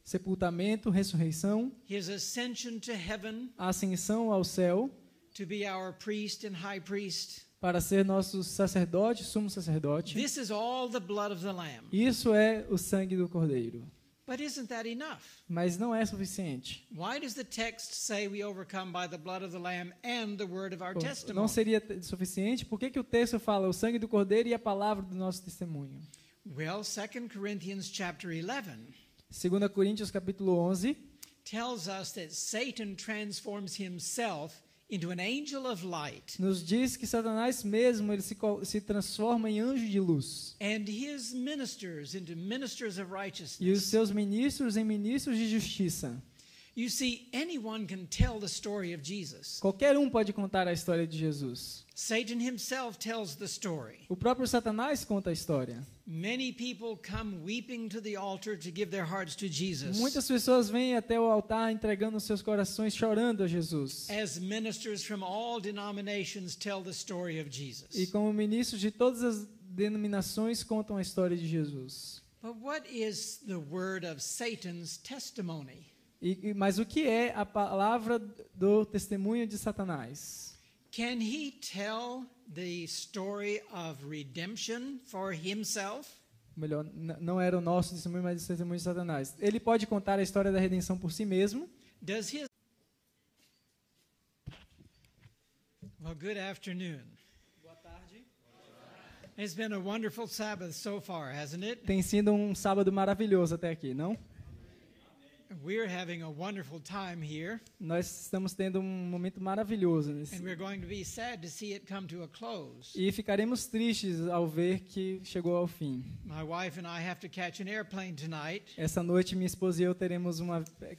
Sepultamento, ressurreição. His ascension to heaven. Ascensão ao céu. To be our priest and high priest. Para ser nosso sacerdote, sumo sacerdote. This is all the blood of the Lamb. Isso é o sangue do Cordeiro. But isn't that enough? Mas não é suficiente. Why does the text say we overcome by the blood of the Lamb and the word of our Não testimony? seria suficiente? Por que o texto fala o sangue do Cordeiro e a palavra do nosso testemunho? Well, 2 Corinthians chapter 11 2 Coríntios capítulo 11 tells us that Satan transforms himself into an angel of light, nos diz que Satanás mesmo ele se transforma em anjo de luz and his ministers into ministers of e os righteousness. seus ministros em ministros de justiça. You see, anyone can tell the story of Jesus. Qualquer um pode contar a história de Jesus. Satan himself tells the story. O próprio Satanás conta a história. Many people come weeping to the altar to give their hearts to Jesus. Muitas pessoas vêm até o altar entregando seus corações, chorando a Jesus. As ministers from all denominations tell the story of Jesus. E como ministros de todas as denominações contam a história de Jesus. But what is the word of Satan's testimony? Mas o que é a palavra do testemunho de Satanás? Can he tell the story of redemption for himself? Melhor, não era o nosso testemunho, mas o testemunho de Satanás. Ele pode contar a história da redenção por si mesmo. Does his Well, good afternoon. Boa tarde. It's been a wonderful Sabbath so far, hasn't it? Tem sido um sábado maravilhoso até aqui, não? We're having a wonderful time here, Nós estamos tendo um momento maravilhoso and we're going to be sad to see it come to a close. e ficaremos tristes ao ver que chegou ao fim. My wife and I have to catch an airplane tonight, Essa noite minha esposa e eu teremos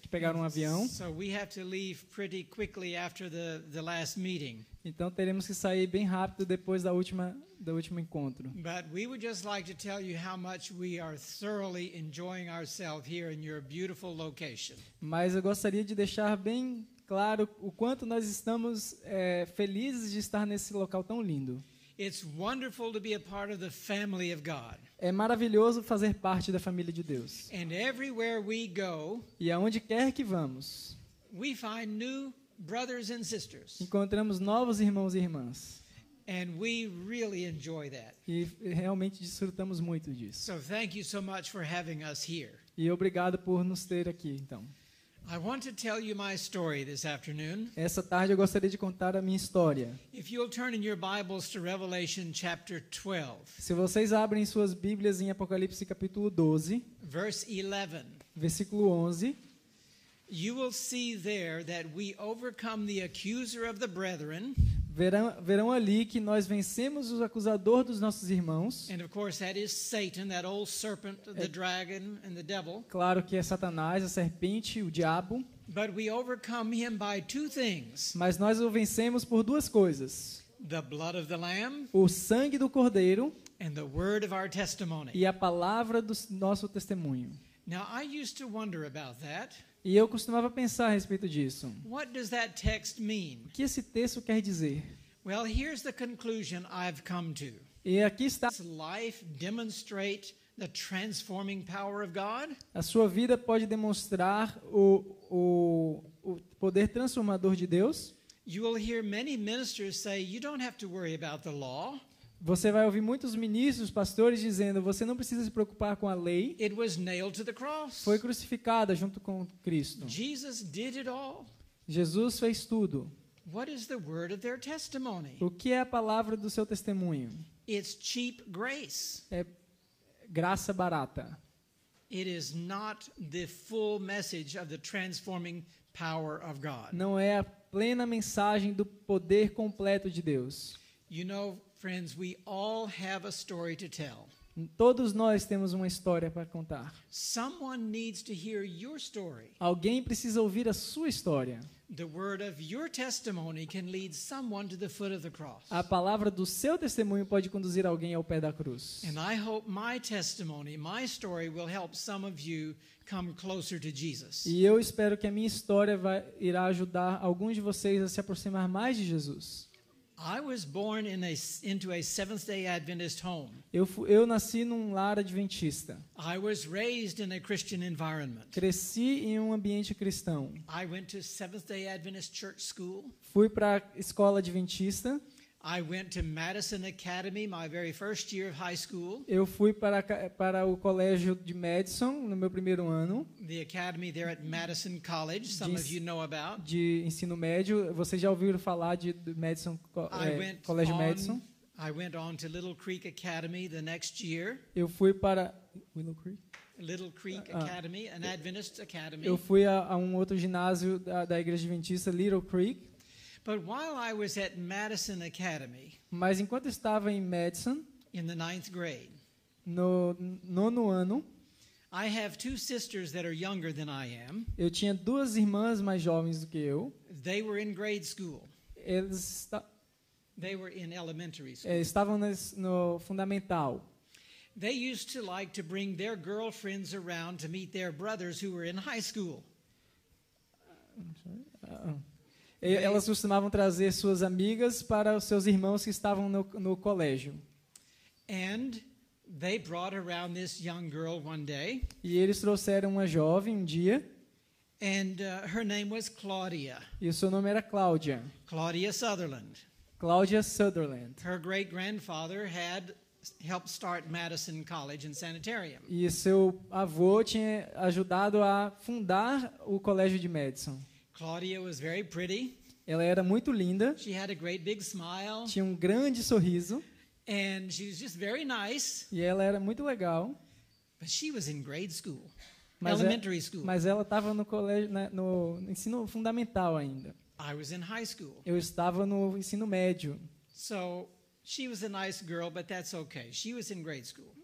que pegar um avião, so we have to leave pretty quickly after the last meeting. então teremos que sair bem rápido depois do último encontro. But we would just like to tell you how much we are thoroughly enjoying ourselves here in your beautiful location. Mas eu gostaria de deixar bem claro o quanto nós estamos felizes de estar nesse local tão lindo. It's wonderful to be a part of the family of God. É maravilhoso fazer parte da família de Deus. And everywhere we go, E aonde quer que vamos, we find new brothers and sisters. encontramos novos irmãos e irmãs. And we really enjoy that. E realmente desfrutamos muito disso. So thank you so much for having us here. E obrigado por nos ter aqui, então. I want to tell you my story this afternoon. Essa tarde eu gostaria de contar a minha história. If you'll turn in your Bibles to Revelation chapter 12, Se vocês abrem suas Bíblias em Apocalipse capítulo 12, verse 11, versículo 11, you will see there that we overcome the accuser of the brethren. verão ali que nós vencemos o acusador dos nossos irmãos. And of course, that is Satan, that old serpent, the dragon, and the devil. Claro que é Satanás, a serpente, o diabo. But we overcome him by two things: Mas nós o vencemos por duas coisas: the blood of the Lamb o sangue do Cordeiro and the word of our testimony. e a palavra do nosso testemunho. Now, I used to wonder about that. E eu costumava pensar a respeito disso. What does that text mean? O que esse texto quer dizer? Well, here's the conclusion I've come to. E aqui está: Does life demonstrate the transforming power of God? a sua vida pode demonstrar o poder transformador de Deus. You will hear many ministers say you don't have to worry about the law. Você vai ouvir muitos ministros, pastores dizendo: você não precisa se preocupar com a lei. It was nailed to the cross. Foi crucificada junto com Cristo. Jesus did it all. Jesus fez tudo. What is the word of their testimony? O que é a palavra do seu testemunho? It's cheap grace. É graça barata. It is not the full message of the transforming power of God. Não é a plena mensagem do poder completo de Deus. You know, friends, we all have a story to tell. Todos nós temos uma história para contar. Someone needs to hear your story. Alguém precisa ouvir a sua história. The word of your testimony can lead someone to the foot of the cross. A palavra do seu testemunho pode conduzir alguém ao pé da cruz. And I hope my testimony, my story will help some of you come closer to Jesus. E eu espero que a minha história irá ajudar alguns de vocês a se aproximar mais de Jesus. I was born into a Seventh-day Adventist home. Eu nasci num lar adventista. I was raised in a Christian environment. Cresci em um ambiente cristão. I went to Seventh-day Adventist Church School. Fui para a escola adventista. I went to Madison Academy my very first year of high school. Eu fui para o colégio de Madison no meu primeiro ano The academy there at Madison College, some of you know about. de ensino médio. Vocês já ouviram falar de Madison, Colégio Madison? I went on to Little Creek Academy the next year. Eu fui para Willow Creek. Little Creek Academy, an Adventist academy. Eu fui a um outro ginásio da igreja adventista, Little Creek. But while I was at Madison Academy Mas enquanto estava em Madison, in the 9th grade, no 9º ano, I have two sisters that are younger than I am. eu tinha duas irmãs mais jovens do que eu. They were in grade school. They were in elementary school. Estavam no fundamental. They used to like to bring their girlfriends around to meet their brothers who were in high school. Elas costumavam trazer suas amigas para os seus irmãos que estavam no colégio. And they brought around this young girl one day. E eles trouxeram uma jovem um dia. And her name was Claudia. E o seu nome era Cláudia. Claudia Sutherland. Cláudia Sutherland. Her great-grandfather had helped start Madison College and Sanitarium. E seu avô tinha ajudado a fundar o colégio de Madison. Claudia was very pretty. Ela era muito linda. She had a great big smile. Tinha um grande sorriso. And she was just very nice. E ela era muito legal. But she was in grade school. elementary school. Mas ela estava no colégio, no ensino fundamental ainda. I was in high school. Eu estava no ensino médio. So she was a nice girl, but that's okay. She was in grade school.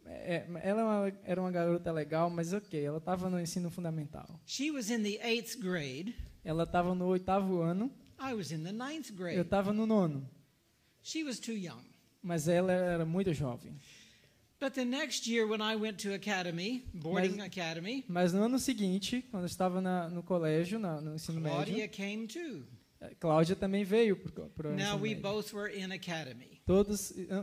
Ela era uma garota legal, mas ok, ela estava no ensino fundamental. She was in the 8th grade. Ela estava no 8º ano, I was in the 9th eu grade. estava no 9º, She was too young. mas ela era muito jovem. But the next year when I went to academy, boarding academy, Mas no ano seguinte, quando eu estava no colégio, no ensino Claudia médio, came too. Cláudia também veio para o Now ensino we médio. both were in academy.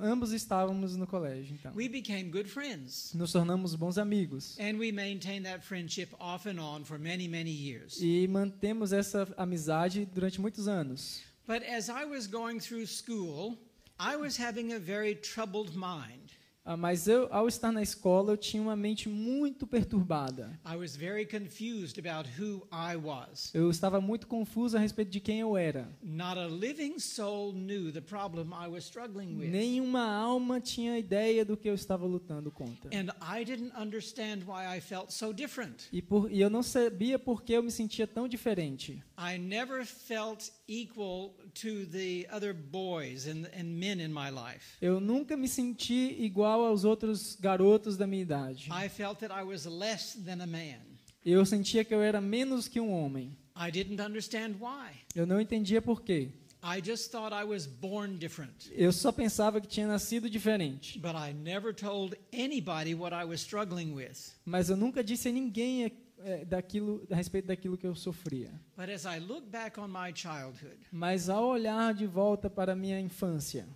Ambos estávamos no colégio, então. We became good friends. Nos tornamos bons amigos. And we maintained that friendship off and on for many, many years. E mantemos essa amizade durante muitos anos. But as I was going through school, I was having a very troubled mind. Mas ao estar na escola, eu tinha uma mente muito perturbada. I was very confused about who I was. Eu estava muito confuso a respeito de quem eu era. Not a living soul knew the problem I was struggling with. Nenhuma alma tinha ideia do que eu estava lutando contra. And I didn't understand why I felt so different. E eu não sabia por que eu me sentia tão diferente. I never felt equal to the other boys and men in my life. Eu nunca me senti igual aos outros garotos da minha idade. I felt that I was less than a man. Eu sentia que eu era menos que um homem. I didn't understand why. Eu não entendia por quê. I just thought I was born different. Eu só pensava que tinha nascido diferente. But I never told anybody what I was struggling with. Mas eu nunca disse a ninguém a respeito daquilo que eu sofria. But as I look back on my childhood, Mas ao olhar de volta para a minha infância,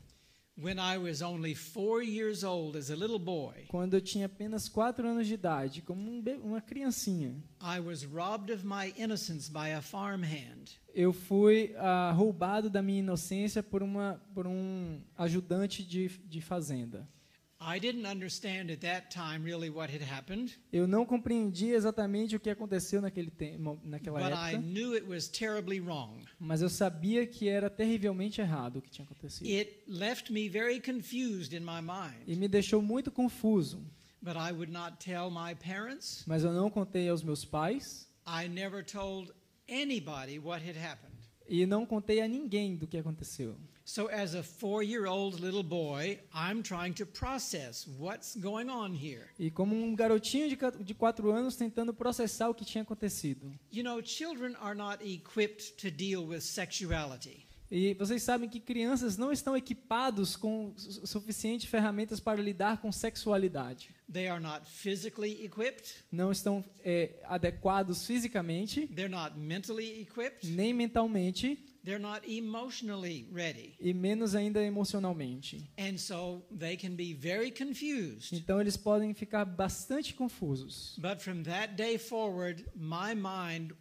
when I was only 4 years old as a little boy, quando eu tinha apenas 4 anos de idade, como uma criancinha, I was robbed of my innocence by a farmhand. eu fui roubado da minha inocência por um ajudante de fazenda. I didn't understand at that time really what had happened, Eu não compreendi exatamente o que aconteceu naquela but I época, knew it was terribly wrong. mas eu sabia que era terrivelmente errado o que tinha acontecido. It left me very confused in my E mind, me deixou muito confuso, but I would not tell my parents. mas eu não contei aos meus pais I never told anybody what had happened. e não contei a ninguém do que aconteceu. So as a 4-year-old little boy, I'm trying to process what's going on here. E como um garotinho de 4 anos tentando processar o que tinha acontecido. You know, children are not equipped to deal with sexuality. E vocês sabem que crianças não estão equipados com suficientes ferramentas para lidar com sexualidade. They are not physically equipped. Não estão adequados fisicamente, They're not mentally equipped. nem mentalmente, They're not emotionally ready. e menos ainda emocionalmente. And so they can be very confused. Então eles podem ficar bastante confusos. But from that day forward, my mind